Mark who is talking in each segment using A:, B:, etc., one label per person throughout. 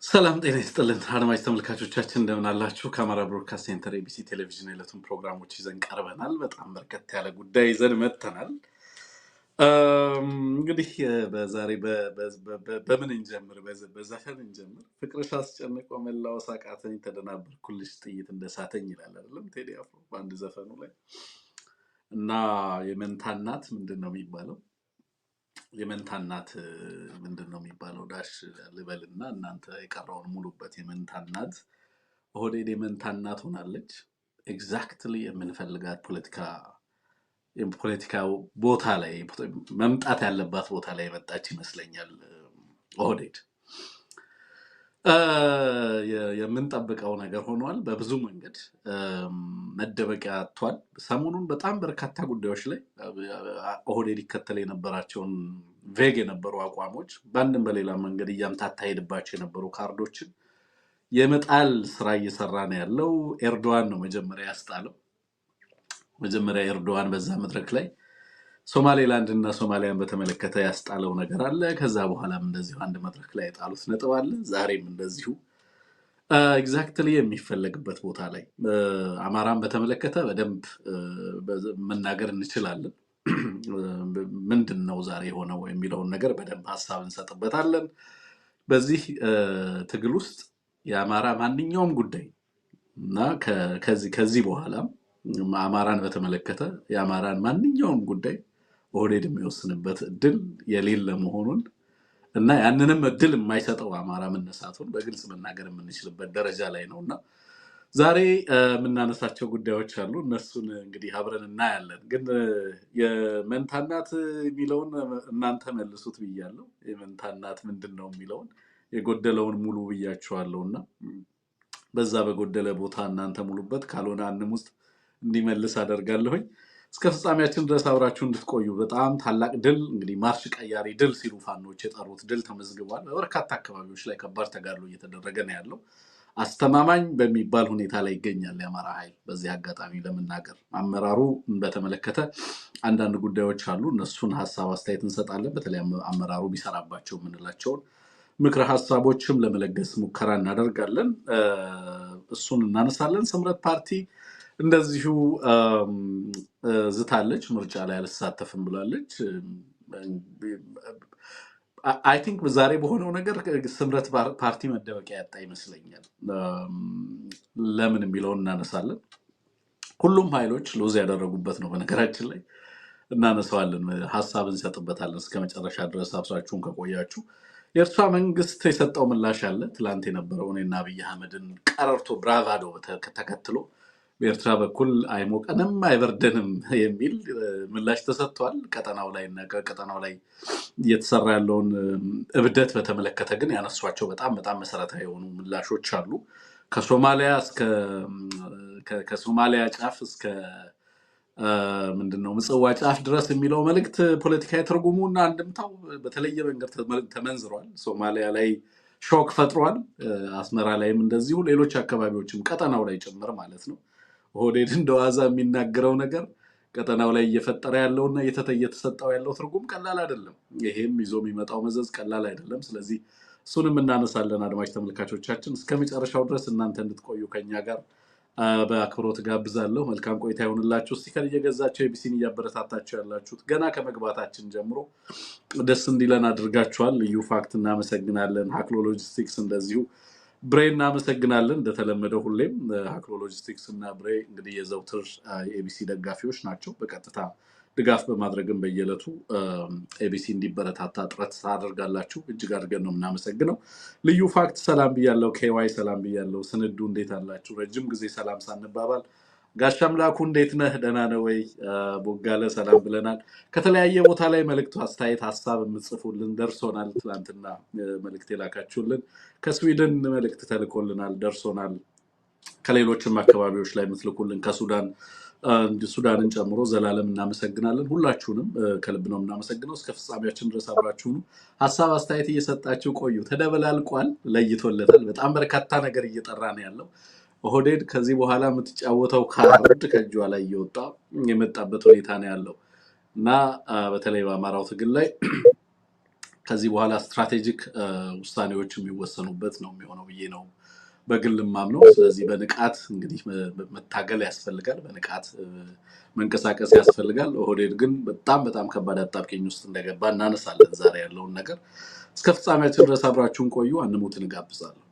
A: ሰላም ጤና ይስጥልን አድማጭ ተመልካቾቻችን እንደምን አላችሁ? ከአማራ ብሮድካስት ሴንተር ኤቢሲ ቴሌቪዥን የዕለቱን ፕሮግራሞች ይዘን ቀርበናል። በጣም በርከት ያለ ጉዳይ ይዘን መጥተናል። እንግዲህ በዛሬ በምን እንጀምር? በዘፈን እንጀምር። ፍቅርሽ አስጨንቆ መላወስ አቃተኝ ተደናበርኩልሽ ጥይት እንደሳተኝ ይላል አይደለም ቴዲ አፍሮ በአንድ ዘፈኑ ላይ እና የመንታ እናት ምንድን ነው የሚባለው? የመንታ እናት ምንድን ነው የሚባለው? ዳሽ ልበልና እናንተ የቀረውን ሙሉበት። የመንታ እናት ኦህዴድ የመንታ እናት ሆናለች። ኤግዛክትሊ የምንፈልጋት ፖለቲካ ቦታ ላይ መምጣት ያለባት ቦታ ላይ የመጣች ይመስለኛል። ኦህዴድ የምንጠብቀው ነገር ሆኗል። በብዙ መንገድ መደበቂያ አጥቷል። ሰሞኑን በጣም በርካታ ጉዳዮች ላይ ኦህዴድ ይከተል የነበራቸውን ቬግ የነበሩ አቋሞች በአንድም በሌላ መንገድ እያምታታ ሄድባቸው የነበሩ ካርዶችን የመጣል ስራ እየሰራ ነው ያለው። ኤርዶዋን ነው መጀመሪያ ያስጣለው። መጀመሪያ ኤርዶዋን በዛ መድረክ ላይ ሶማሌላንድ እና ሶማሊያን በተመለከተ ያስጣለው ነገር አለ። ከዛ በኋላም እንደዚሁ አንድ መድረክ ላይ የጣሉት ነጥብ አለ። ዛሬም እንደዚሁ ኤግዛክትሊ የሚፈለግበት ቦታ ላይ አማራን በተመለከተ በደንብ መናገር እንችላለን። ምንድን ነው ዛሬ የሆነው የሚለውን ነገር በደንብ ሀሳብ እንሰጥበታለን። በዚህ ትግል ውስጥ የአማራ ማንኛውም ጉዳይ እና ከዚህ በኋላም አማራን በተመለከተ የአማራን ማንኛውም ጉዳይ ኦህዴድ የሚወስንበት እድል የሌለ መሆኑን እና ያንንም እድል የማይሰጠው አማራ መነሳቱን በግልጽ መናገር የምንችልበት ደረጃ ላይ ነውና ዛሬ የምናነሳቸው ጉዳዮች አሉ። እነሱን እንግዲህ አብረን እናያለን። ግን የመንታ እናት የሚለውን እናንተ መልሱት ብያለሁ። የመንታ እናት ምንድን ነው የሚለውን የጎደለውን ሙሉ ብያችኋለሁና በዛ በጎደለ ቦታ እናንተ ሙሉበት፣ ካልሆነ አንም ውስጥ እንዲመልስ አደርጋለሁኝ። እስከ ፍጻሜያችን ድረስ አብራችሁ እንድትቆዩ። በጣም ታላቅ ድል እንግዲህ ማርሽ ቀያሪ ድል ሲሉ ፋኖች የጠሩት ድል ተመዝግቧል። በበርካታ አካባቢዎች ላይ ከባድ ተጋድሎ እየተደረገ ነው ያለው። አስተማማኝ በሚባል ሁኔታ ላይ ይገኛል የአማራ ኃይል። በዚህ አጋጣሚ ለመናገር አመራሩ በተመለከተ አንዳንድ ጉዳዮች አሉ። እነሱን ሀሳብ አስተያየት እንሰጣለን። በተለይ አመራሩ ቢሰራባቸው የምንላቸውን ምክረ ሀሳቦችም ለመለገስ ሙከራ እናደርጋለን። እሱን እናነሳለን። ስምረት ፓርቲ እንደዚሁ ዝታለች። ምርጫ ላይ አልሳተፍም ብላለች። አይ ቲንክ ዛሬ በሆነው ነገር ስምረት ፓርቲ መደበቂያ ያጣ ይመስለኛል። ለምን የሚለውን እናነሳለን። ሁሉም ኃይሎች ሎዝ ያደረጉበት ነው በነገራችን ላይ እናነሳዋለን። ሀሳብ እንሰጥበታለን። እስከ መጨረሻ ድረስ አብራችሁን ከቆያችሁ የኤርትራ መንግስት የሰጠው ምላሽ አለ። ትላንት የነበረውን እና አብይ አህመድን ቀረርቶ ብራቫዶ ተከትሎ በኤርትራ በኩል አይሞቀንም አይበርደንም የሚል ምላሽ ተሰጥቷል። ቀጠናው ላይ እየተሰራ ያለውን እብደት በተመለከተ ግን ያነሷቸው በጣም መሰረታዊ የሆኑ ምላሾች አሉ። ከሶማሊያ ጫፍ እስከ ምንድነው ምጽዋ ጫፍ ድረስ የሚለው መልእክት ፖለቲካዊ ትርጉሙና አንድምታው በተለየ መንገድ ተመንዝሯል። ሶማሊያ ላይ ሾክ ፈጥሯል። አስመራ ላይም እንደዚሁ፣ ሌሎች አካባቢዎችም ቀጠናው ላይ ጭምር ማለት ነው። ኦህዴድ እንደዋዛ የሚናገረው ነገር ቀጠናው ላይ እየፈጠረ ያለውና እየተሰጠው ያለው ትርጉም ቀላል አይደለም። ይሄም ይዞ የሚመጣው መዘዝ ቀላል አይደለም። ስለዚህ እሱንም እናነሳለን። አድማጭ ተመልካቾቻችን እስከ መጨረሻው ድረስ እናንተ እንድትቆዩ ከኛ ጋር በአክብሮት ጋብዛለሁ። መልካም ቆይታ ይሆንላችሁ። ስቲከር እየገዛችሁ ኤቢሲን እያበረታታችሁ ያላችሁት ገና ከመግባታችን ጀምሮ ደስ እንዲለን አድርጋችኋል። ልዩ ፋክት እናመሰግናለን። ሀክሎ ሎጂስቲክስ እንደዚሁ ብሬ እናመሰግናለን። እንደተለመደው ሁሌም ሀክሎ ሎጂስቲክስ እና ብሬ እንግዲህ የዘውትር የኤቢሲ ደጋፊዎች ናቸው። በቀጥታ ድጋፍ በማድረግም በየዕለቱ ኤቢሲ እንዲበረታታ ጥረት ታደርጋላችሁ። እጅግ አድርገን ነው የምናመሰግነው። ልዩ ፋክት ሰላም ብያለው። ኬዋይ ሰላም ብያለው። ስንዱ እንዴት አላችሁ? ረጅም ጊዜ ሰላም ሳንባባል። ጋሽ አምላኩ እንዴት ነህ? ደህና ነው ወይ? ቦጋለ ሰላም ብለናል። ከተለያየ ቦታ ላይ መልእክቱ፣ አስተያየት፣ ሀሳብ የምጽፉልን ደርሶናል። ትላንትና መልእክት የላካችሁልን ከስዊድን መልእክት ተልኮልናል፣ ደርሶናል። ከሌሎችም አካባቢዎች ላይ የምትልኩልን ሱዳንን ጨምሮ ዘላለም እናመሰግናለን። ሁላችሁንም ከልብ ነው እናመሰግነው። እስከ ፍጻሜያችን ድረስ አብራችሁ ሀሳብ አስተያየት እየሰጣችሁ ቆዩ። ተደበላልቋል፣ ለይቶለታል። በጣም በርካታ ነገር እየጠራ ነው ያለው። ኦህዴድ ከዚህ በኋላ የምትጫወተው ካርድ ከእጇ ላይ እየወጣ የመጣበት ሁኔታ ነው ያለው እና በተለይ በአማራው ትግል ላይ ከዚህ በኋላ ስትራቴጂክ ውሳኔዎች የሚወሰኑበት ነው የሚሆነው ብዬ ነው በግል ማምነው። ስለዚህ በንቃት እንግዲህ መታገል ያስፈልጋል፣ በንቃት መንቀሳቀስ ያስፈልጋል። ኦህዴድ ግን በጣም ከባድ አጣብቂኝ ውስጥ እንደገባ እናነሳለን ዛሬ ያለውን ነገር። እስከ ፍጻሜያችን ድረስ አብራችሁን ቆዩ። አንሙትን እጋብዛለሁ።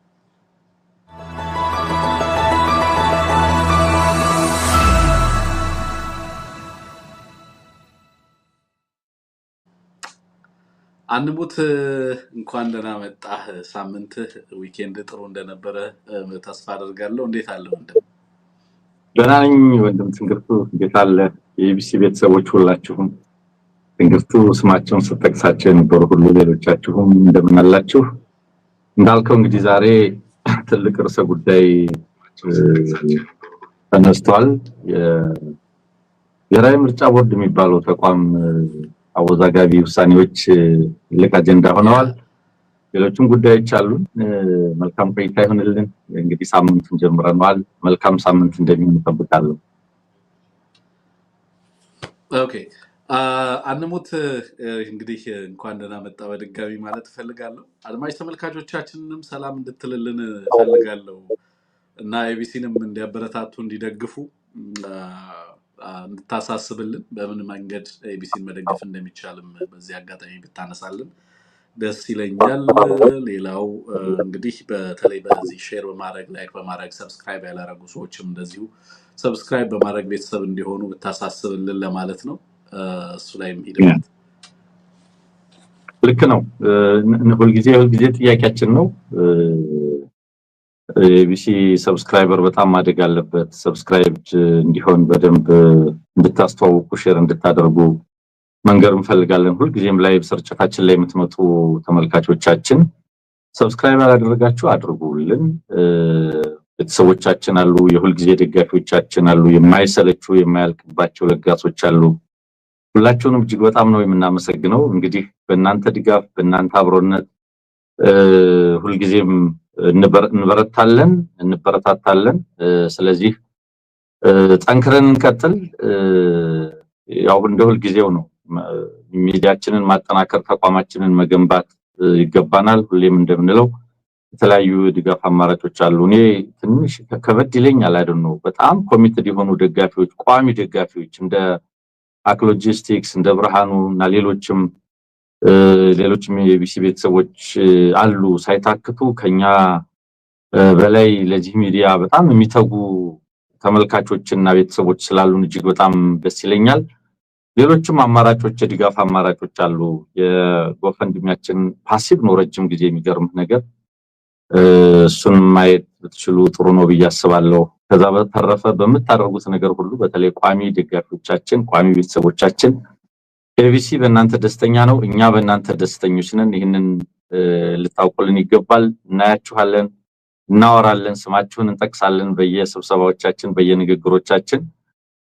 A: አንሙት እንኳን ደህና መጣህ። ሳምንት ዊኬንድ ጥሩ እንደነበረ ተስፋ አደርጋለሁ። እንዴት አለ ወንድም?
B: ደህና ነኝ ወንድም ትንግርቱ። እንዴት አለ? የኢቢሲ ቤተሰቦች ሁላችሁም ትንግርቱ ስማቸውን ስትጠቅሳቸው የነበሩ ሁሉ ሌሎቻችሁም እንደምን አላችሁ? እንዳልከው እንግዲህ ዛሬ ትልቅ ርዕሰ ጉዳይ ተነስቷል። የብሔራዊ ምርጫ ቦርድ የሚባለው ተቋም አወዛጋቢ ውሳኔዎች ትልቅ አጀንዳ ሆነዋል። ሌሎችም ጉዳዮች አሉ። መልካም ቆይታ ይሁንልን። እንግዲህ ሳምንቱን ጀምረናል። መልካም ሳምንት እንደሚሆን እንጠብቃለሁ።
A: ኦኬ አንሙት እንግዲህ እንኳን ደህና መጣ በድጋሚ ማለት ፈልጋለሁ። አድማጭ ተመልካቾቻችንንም ሰላም እንድትልልን ፈልጋለሁ እና ኤቢሲንም እንዲያበረታቱ እንዲደግፉ እንድታሳስብልን በምን መንገድ ኤቢሲን መደገፍ እንደሚቻልም በዚህ አጋጣሚ ብታነሳልን ደስ ይለኛል። ሌላው እንግዲህ በተለይ በዚህ ሼር በማድረግ ላይክ በማድረግ ሰብስክራይብ ያላረጉ ሰዎችም እንደዚሁ ሰብስክራይብ በማድረግ ቤተሰብ እንዲሆኑ ብታሳስብልን ለማለት ነው። እሱ ላይም ሂደት
B: ልክ ነው። ሁልጊዜ ጥያቄያችን ነው። ኤቢሲ ሰብስክራይበር በጣም ማደግ አለበት። ሰብስክራይብ እንዲሆን በደንብ እንድታስተዋውቁ ሼር እንድታደርጉ መንገር እንፈልጋለን። ሁልጊዜም ላይቭ ሰርጭታችን ላይ የምትመጡ ተመልካቾቻችን ሰብስክራይብ ያላደረጋችሁ አድርጉልን። ቤተሰቦቻችን አሉ፣ የሁልጊዜ ደጋፊዎቻችን አሉ፣ የማይሰለቹ የማያልቅባቸው ለጋሶች አሉ። ሁላችሁንም እጅግ በጣም ነው የምናመሰግነው። እንግዲህ በእናንተ ድጋፍ በእናንተ አብሮነት ሁልጊዜም እንበረታለን እንበረታታለን። ስለዚህ ጠንክረን እንቀጥል። ያው እንደ ሁልጊዜው ነው ሚዲያችንን ማጠናከር ተቋማችንን መገንባት ይገባናል። ሁሌም እንደምንለው የተለያዩ ድጋፍ አማራጮች አሉ። እኔ ትንሽ ከበድ ይለኛል አይደለም በጣም ኮሚትድ የሆኑ ደጋፊዎች ቋሚ ደጋፊዎች እንደ አክሎጂስቲክስ እንደ ብርሃኑ እና ሌሎችም የቢሲ ቤተሰቦች አሉ ሳይታክቱ ከኛ በላይ ለዚህ ሚዲያ በጣም የሚተጉ ተመልካቾችና ቤተሰቦች ስላሉን እጅግ በጣም ደስ ይለኛል። ሌሎችም አማራጮች የድጋፍ አማራጮች አሉ። የጎፈንድሚያችን ፓሲቭ ነው ረጅም ጊዜ የሚገርም ነገር እሱን ማየት ብትችሉ ጥሩ ነው ብዬ አስባለሁ። ከዛ በተረፈ በመታረጉት ነገር ሁሉ በተለይ ቋሚ ደጋፊዎቻችን ቋሚ ቤተሰቦቻችን ኤቢሲ በእናንተ ደስተኛ ነው፣ እኛ በእናንተ ደስተኞች ነን። ይሄንን ልታውቁልን ይገባል። እናያችኋለን፣ እናወራለን፣ ስማችሁን እንጠቅሳለን በየስብሰባዎቻችን በየንግግሮቻችን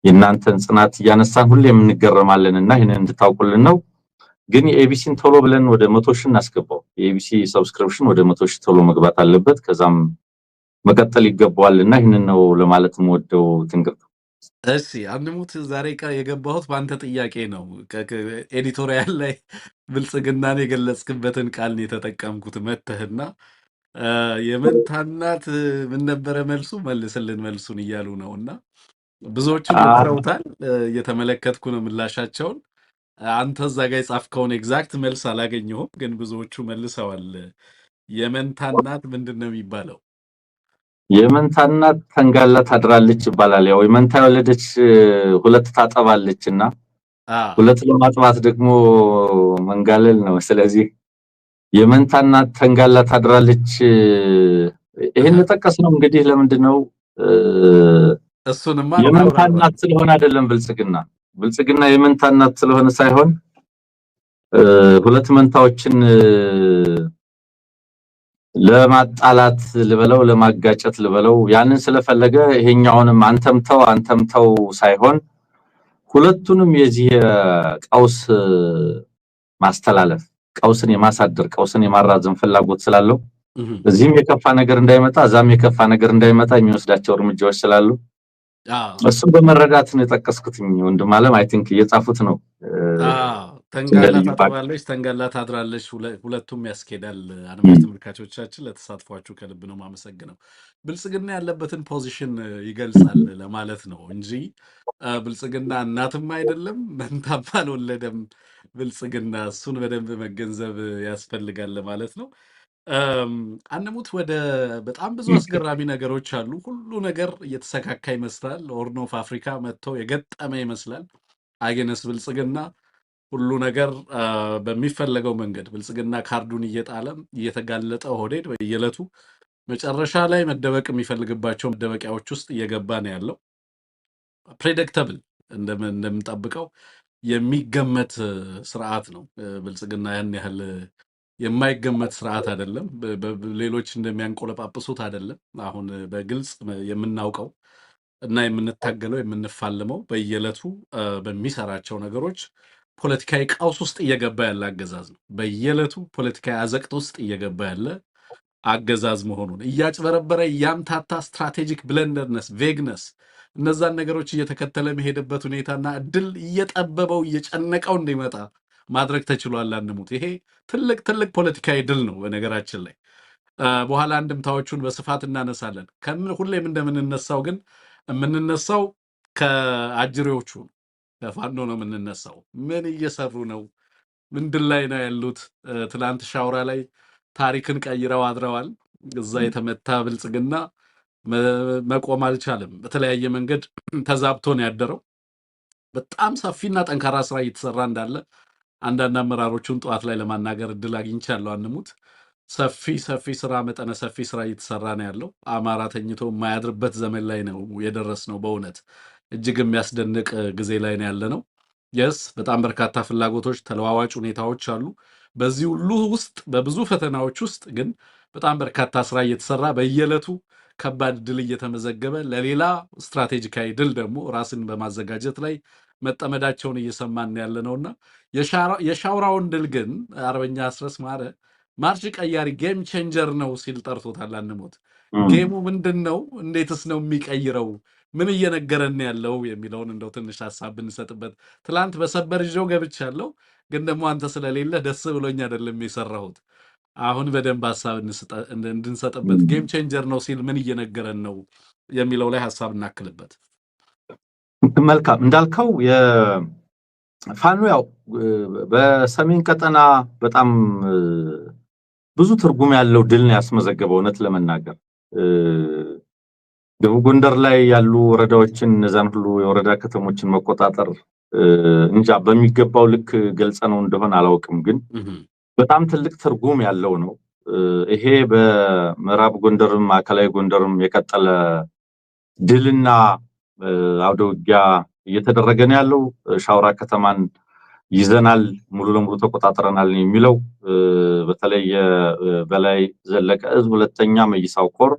B: የእናንተን ጽናት እያነሳን ሁሌም እንገረማለንና ይሄንን እንድታውቁልን ነው። ግን የኤቢሲን ቶሎ ብለን ወደ 100,000 እናስገባው። የኤቢሲ ሰብስክሪፕሽን ወደ 100,000 ቶሎ መግባት አለበት። ከዛም መቀጠል ይገባዋልና ይሄንን ነው ለማለት የምወደው ትንግርቱ።
A: እሺ አንሙት ዛሬ የገባሁት በአንተ ጥያቄ ነው። ኤዲቶሪያል ላይ ብልጽግናን የገለጽክበትን ቃል ነው የተጠቀምኩት። መተህና የመንታናት ምን ነበረ መልሱ? መልስልን መልሱን እያሉ ነውና ብዙዎችም ሞክረውታል። እየተመለከትኩ ነው ምላሻቸውን። አንተ እዛ ጋር የጻፍከውን ኤግዛክት መልስ አላገኘሁም፣ ግን ብዙዎቹ መልሰዋል። የመንታናት ምንድነው የሚባለው?
B: የመንታናት ተንጋላ ታድራለች ይባላል። ያው የመንታ የወለደች ሁለት ታጠባለችና ሁለት ለማጥባት ደግሞ መንጋለል ነው። ስለዚህ የመንታናት ተንጋላ ታድራለች። ይሄን ተጠቀስነው እንግዲህ ለምንድነው?
A: እሱንማ
B: የመንታናት ስለሆነ አይደለም ብልጽግና የመንታናት ስለሆነ ሳይሆን ሁለት መንታዎችን ለማጣላት ልበለው ለማጋጨት ልበለው ያንን ስለፈለገ ይሄኛውንም አንተምተው ሳይሆን ሁለቱንም የዚህ ቀውስ ማስተላለፍ ቀውስን የማሳደር ቀውስን የማራዘም ፍላጎት ስላለው እዚህም የከፋ ነገር እንዳይመጣ እዛም የከፋ ነገር እንዳይመጣ የሚወስዳቸው እርምጃዎች ስላሉ እሱን በመረዳት ነው የጠቀስኩት። ወንድም ዓለም አይ ቲንክ እየጻፉት ነው።
A: ተንጋላ ታጥባለች፣ ተንጋላ ታድራለች። ሁለቱም ያስኬዳል። አድማጭ ተመልካቾቻችን ለተሳትፏችሁ ከልብ ነው ማመሰግነው። ብልጽግና ያለበትን ፖዚሽን ይገልጻል ለማለት ነው እንጂ ብልጽግና እናትም አይደለም መንታም አልወለደም። ብልጽግና እሱን በደንብ መገንዘብ ያስፈልጋል ለማለት ነው። አንሙት ወደ በጣም ብዙ አስገራሚ ነገሮች አሉ። ሁሉ ነገር እየተሰካካ ይመስላል። ሆርን ኦፍ አፍሪካ መጥቶ የገጠመ ይመስላል። አገነስ ብልጽግና ሁሉ ነገር በሚፈለገው መንገድ ብልጽግና ካርዱን እየጣለ እየተጋለጠ ኦህዴድ በየዕለቱ መጨረሻ ላይ መደበቅ የሚፈልግባቸው መደበቂያዎች ውስጥ እየገባ ነው ያለው። ፕሬዲክተብል እንደምንጠብቀው የሚገመት ስርዓት ነው ብልጽግና። ያን ያህል የማይገመት ስርዓት አይደለም። ሌሎች እንደሚያንቆለጳጵሱት አይደለም። አሁን በግልጽ የምናውቀው እና የምንታገለው የምንፋለመው በየዕለቱ በሚሰራቸው ነገሮች ፖለቲካዊ ቀውስ ውስጥ እየገባ ያለ አገዛዝ ነው። በየዕለቱ ፖለቲካዊ አዘቅት ውስጥ እየገባ ያለ አገዛዝ መሆኑን እያጭበረበረ እያምታታ ስትራቴጂክ ብለንደርነስ፣ ቬግነስ እነዛን ነገሮች እየተከተለ መሄድበት ሁኔታና እድል እየጠበበው እየጨነቀው እንዲመጣ ማድረግ ተችሏል። አንሙት ይሄ ትልቅ ትልቅ ፖለቲካዊ ድል ነው። በነገራችን ላይ በኋላ አንድምታዎቹን በስፋት እናነሳለን። ሁሌም እንደምንነሳው ግን የምንነሳው ከአጅሬዎቹ ከፋኖ ነው የምንነሳው። ምን እየሰሩ ነው? ምንድን ላይ ነው ያሉት? ትላንት ሻውራ ላይ ታሪክን ቀይረው አድረዋል። እዛ የተመታ ብልጽግና መቆም አልቻለም። በተለያየ መንገድ ተዛብቶ ነው ያደረው። በጣም ሰፊና ጠንካራ ስራ እየተሰራ እንዳለ አንዳንድ አመራሮቹን ጠዋት ላይ ለማናገር እድል አግኝቻለሁ። አንሙት ሰፊ ስራ መጠነ ሰፊ ስራ እየተሰራ ነው ያለው። አማራ ተኝቶ የማያድርበት ዘመን ላይ ነው የደረስነው። በእውነት እጅግ የሚያስደንቅ ጊዜ ላይ ነው ያለነው። የስ በጣም በርካታ ፍላጎቶች፣ ተለዋዋጭ ሁኔታዎች አሉ። በዚህ ሁሉ ውስጥ በብዙ ፈተናዎች ውስጥ ግን በጣም በርካታ ስራ እየተሰራ በየዕለቱ ከባድ ድል እየተመዘገበ ለሌላ ስትራቴጂካዊ ድል ደግሞ ራስን በማዘጋጀት ላይ መጠመዳቸውን እየሰማን ያለ ነውና የሻውራውን ድል ግን አርበኛ አስረስ ማረ ማርሽ ቀያሪ ጌም ቼንጀር ነው ሲል ጠርቶታል። አንሙት ጌሙ ምንድን ነው? እንዴትስ ነው የሚቀይረው? ምን እየነገረን ያለው የሚለውን እንደው ትንሽ ሀሳብ ብንሰጥበት። ትላንት በሰበር ይዤው ገብቻለሁ፣ ግን ደግሞ አንተ ስለሌለ ደስ ብሎኝ አይደለም የሰራሁት። አሁን በደንብ ሀሳብ እንድንሰጥበት ጌም ቼንጀር ነው ሲል ምን እየነገረን ነው የሚለው ላይ ሀሳብ እናክልበት።
B: መልካም እንዳልከው የፋኖ ያው በሰሜን ቀጠና በጣም ብዙ ትርጉም ያለው ድል ነው ያስመዘገበው። እውነት ለመናገር ደቡብ ጎንደር ላይ ያሉ ወረዳዎችን እነዛን ሁሉ የወረዳ ከተሞችን መቆጣጠር እንጃ በሚገባው ልክ ገልጸ ነው እንደሆነ አላውቅም፣ ግን በጣም ትልቅ ትርጉም ያለው ነው። ይሄ በምዕራብ ጎንደርም ማዕከላዊ ጎንደርም የቀጠለ ድልና አውደ ውጊያ እየተደረገ ነው ያለው። ሻውራ ከተማን ይዘናል፣ ሙሉ ለሙሉ ተቆጣጥረናል የሚለው በተለይ በላይ ዘለቀ እዝ ሁለተኛ መይሳው ኮር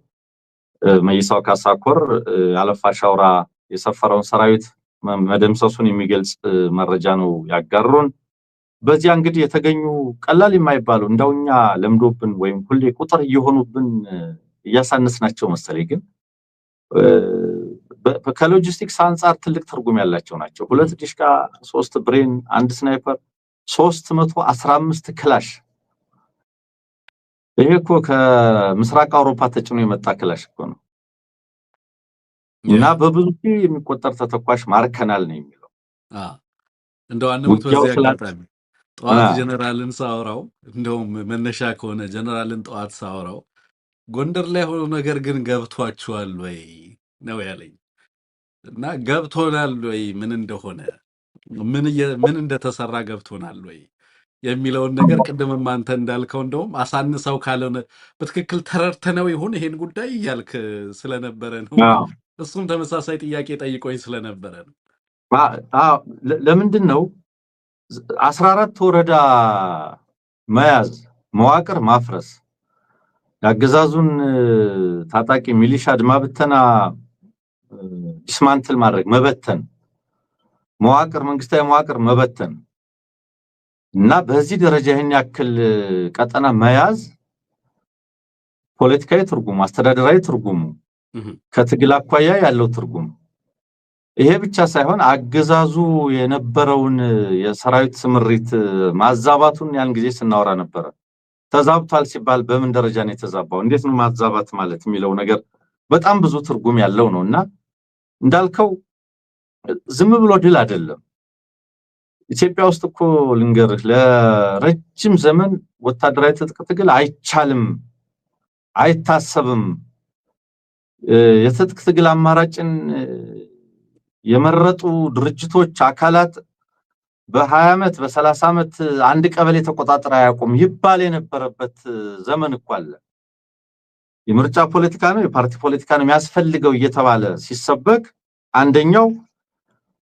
B: መይሳው ካሳ ኮር አለፋ ሻውራ የሰፈረውን ሰራዊት መደምሰሱን የሚገልጽ መረጃ ነው ያጋሩን። በዚያ እንግዲህ የተገኙ ቀላል የማይባሉ እንደውኛ ለምዶብን ወይም ሁሌ ቁጥር እየሆኑብን እያሳነስናቸው መሰለኝ፣ ግን ከሎጂስቲክስ አንጻር ትልቅ ትርጉም ያላቸው ናቸው። 2 ዲሽቃ፣ 3 ብሬን፣ 1 ስናይፐር፣ 315 ክላሽ። ይሄ እኮ ከምስራቅ አውሮፓ ተጭኖ የመጣ ክላሽ እኮ ነው። እና በብዙ የሚቆጠር ተተኳሽ ማርከናል ነው የሚለው።
A: እንደው አንሙት በዚህ አጋጣሚ ጠዋት ጀነራልን ሳወራው እንደውም መነሻ ከሆነ ጀነራልን ጠዋት ሳወራው ጎንደር ላይ ሆኖ ነገር ግን ገብቷቸዋል ወይ ነው ያለኝ። እና ገብቶናል ወይ ምን እንደሆነ ምን እንደተሰራ ገብቶናል ወይ የሚለውን ነገር ቅድምም አንተ እንዳልከው እንደውም አሳንሰው ካልሆነ በትክክል ተረድተነው ይሁን ይሄን ጉዳይ እያልክ ስለነበረ ነው። እሱም ተመሳሳይ ጥያቄ ጠይቆኝ ስለነበረ ነው።
B: ለምንድን ነው 14 ወረዳ መያዝ፣ መዋቅር ማፍረስ፣ ያገዛዙን ታጣቂ ሚሊሻ አድማ ብተና ዲስማንትል ማድረግ፣ መበተን፣ መዋቅር መንግስታዊ መዋቅር መበተን እና በዚህ ደረጃ ይህን ያክል ቀጠና መያዝ ፖለቲካዊ ትርጉሙ፣ አስተዳደራዊ ትርጉሙ፣ ከትግል አኳያ ያለው ትርጉም ይሄ ብቻ ሳይሆን አገዛዙ የነበረውን የሰራዊት ስምሪት ማዛባቱን ያን ጊዜ ስናወራ ነበር። ተዛብቷል ሲባል በምን ደረጃ ነው የተዛባው? እንዴት ነው ማዛባት ማለት የሚለው ነገር በጣም ብዙ ትርጉም ያለው ነውና እንዳልከው ዝም ብሎ ድል አይደለም። ኢትዮጵያ ውስጥ እኮ ልንገርህ ለረጅም ዘመን ወታደራዊ ትጥቅ ትግል አይቻልም፣ አይታሰብም። የትጥቅ ትግል አማራጭን የመረጡ ድርጅቶች አካላት በ20 ዓመት በ30 ዓመት አንድ ቀበሌ ተቆጣጥራ ያቆም ይባል የነበረበት ዘመን እኮ አለ። የምርጫ ፖለቲካ ነው የፓርቲ ፖለቲካ ነው የሚያስፈልገው እየተባለ ሲሰበክ አንደኛው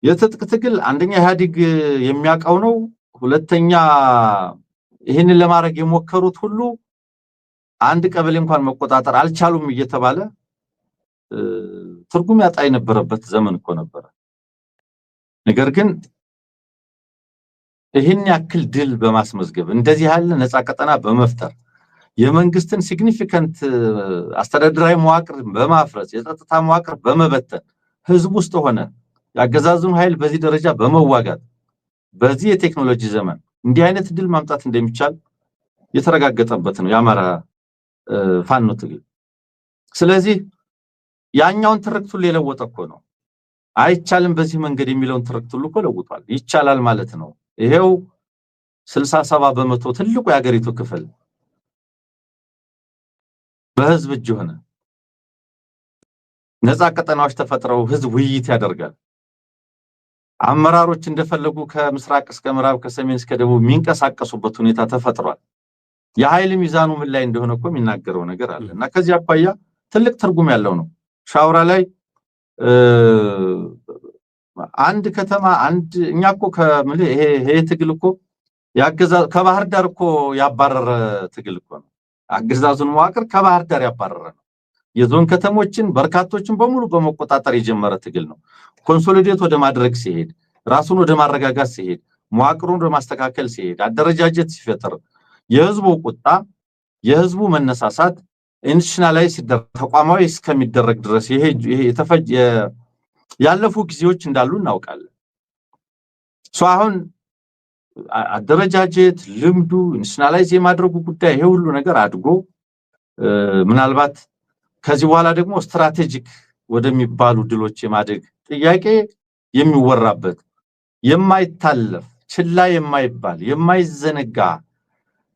B: የትጥቅ ትግል አንደኛ ኢህአዴግ የሚያውቀው ነው፣ ሁለተኛ ይሄንን ለማድረግ የሞከሩት ሁሉ አንድ ቀበሌ እንኳን መቆጣጠር አልቻሉም እየተባለ ትርጉም ያጣ የነበረበት ዘመን እኮ ነበር። ነገር ግን ይሄን ያክል ድል በማስመዝገብ እንደዚህ ያለ ነፃ ቀጠና በመፍጠር የመንግስትን ሲግኒፊካንት አስተዳደራዊ መዋቅር በማፍረስ የጸጥታ መዋቅር በመበተን ህዝብ ውስጥ ሆነ ያገዛዙን ኃይል በዚህ ደረጃ በመዋጋት በዚህ የቴክኖሎጂ ዘመን እንዲህ አይነት ድል ማምጣት እንደሚቻል የተረጋገጠበት ነው የአማራ ፋኖ ትግል። ስለዚህ ያኛውን ትርክት ሁሉ የለወጠ እኮ ነው። አይቻልም በዚህ መንገድ የሚለውን ትርክት ሁሉ እኮ ለውጧል። ይቻላል ማለት ነው። ይሄው 67% ትልቁ የሀገሪቱ ክፍል በህዝብ እጅ ሆነ። ነፃ ቀጠናዎች ተፈጥረው ህዝብ ውይይት ያደርጋል። አመራሮች እንደፈለጉ ከምስራቅ እስከ ምዕራብ ከሰሜን እስከ ደቡብ የሚንቀሳቀሱበት ሁኔታ ተፈጥሯል። የኃይል ሚዛኑ ምን ላይ እንደሆነ እኮ የሚናገረው ነገር አለ እና ከዚህ አኳያ ትልቅ ትርጉም ያለው ነው። ሻውራ ላይ አንድ ከተማ አንድ እኛ እኮ ከመለ ይሄ ትግል እኮ ያገዛዝ ከባህር ዳር እኮ ያባረረ ትግል እኮ ነው። አገዛዙን መዋቅር ከባህር ዳር ያባረረ ነው። የዞን ከተሞችን በርካቶችን በሙሉ በመቆጣጠር የጀመረ ትግል ነው። ኮንሶሊዴት ወደ ማድረግ ሲሄድ ራሱን ወደ ማረጋጋት ሲሄድ መዋቅሩን ወደ ማስተካከል ሲሄድ አደረጃጀት ሲፈጠር የህዝቡ ቁጣ የህዝቡ መነሳሳት ኢንስቲቱሽናላይዝ ሲደረግ ተቋማዊ እስከሚደረግ ድረስ ይሄ ያለፉ ጊዜዎች እንዳሉ እናውቃለን። አሁን አደረጃጀት ልምዱ ኢንስቲቱሽናላይዝ የማድረጉ ጉዳይ ይሄ ሁሉ ነገር አድጎ ምናልባት ከዚህ በኋላ ደግሞ ስትራቴጂክ ወደሚባሉ ድሎች የማደግ ጥያቄ የሚወራበት የማይታለፍ ችላ የማይባል የማይዘነጋ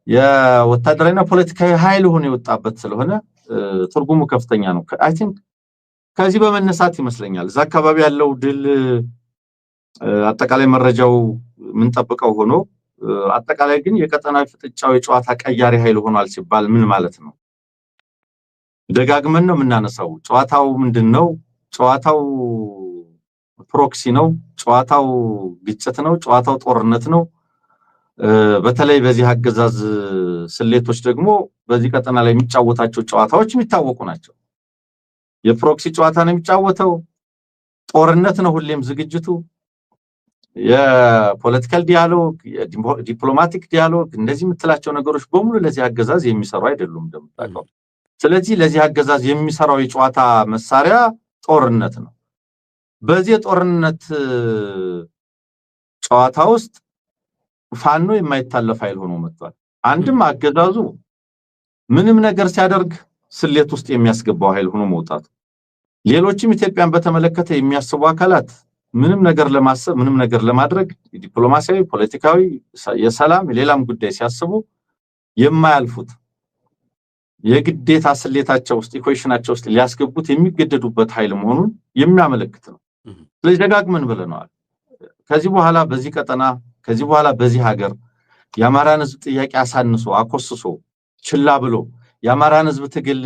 B: የወታደራዊና ፖለቲካዊ ኃይል ሆኖ የወጣበት ስለሆነ ትርጉሙ ከፍተኛ ነው። አይ ቲንክ ከዚህ በመነሳት ይመስለኛል እዛ አካባቢ ያለው ድል አጠቃላይ መረጃው ምን ጠብቀው ሆኖ አጠቃላይ ግን የቀጠናዊ ፍጥጫው የጨዋታ ቀያሪ ኃይል ሆኗል ሲባል ምን ማለት ነው? ደጋግመን ነው የምናነሳው። ጨዋታው ምንድነው? ጨዋታው ፕሮክሲ ነው፣ ጨዋታው ግጭት ነው፣ ጨዋታው ጦርነት ነው። በተለይ በዚህ አገዛዝ ስሌቶች ደግሞ በዚህ ቀጠና ላይ የሚጫወታቸው ጨዋታዎች የሚታወቁ ናቸው። የፕሮክሲ ጨዋታ ነው የሚጫወተው፣ ጦርነት ነው ሁሌም ዝግጅቱ፣ የፖለቲካል ዲያሎግ፣ የዲፕሎማቲክ ዲያሎግ እንደዚህ የምትላቸው ነገሮች በሙሉ ለዚህ አገዛዝ የሚሰሩ አይደሉም እንደምታውቀው። ስለዚህ ለዚህ አገዛዝ የሚሰራው የጨዋታ መሳሪያ ጦርነት ነው። በዚህ ጦርነት ጨዋታ ውስጥ ፋኖ የማይታለፍ ኃይል ሆኖ መጥቷል። አንድም አገዛዙ ምንም ነገር ሲያደርግ ስሌት ውስጥ የሚያስገባው ኃይል ሆኖ መውጣት፣ ሌሎችም ኢትዮጵያን በተመለከተ የሚያስቡ አካላት ምንም ነገር ለማሰብ ምንም ነገር ለማድረግ ዲፕሎማሲያዊ፣ ፖለቲካዊ፣ የሰላም ሌላም ጉዳይ ሲያስቡ የማያልፉት የግዴታ ስሌታቸው ውስጥ ኢኩዌሽናቸው ውስጥ ሊያስገቡት የሚገደዱበት ኃይል መሆኑን የሚያመለክት ነው። ስለዚህ ደጋግመን ብለናል። ከዚህ በኋላ በዚህ ቀጠና ከዚህ በኋላ በዚህ ሀገር የአማራን ህዝብ ጥያቄ አሳንሶ አኮስሶ ችላ ብሎ የአማራን ህዝብ ትግል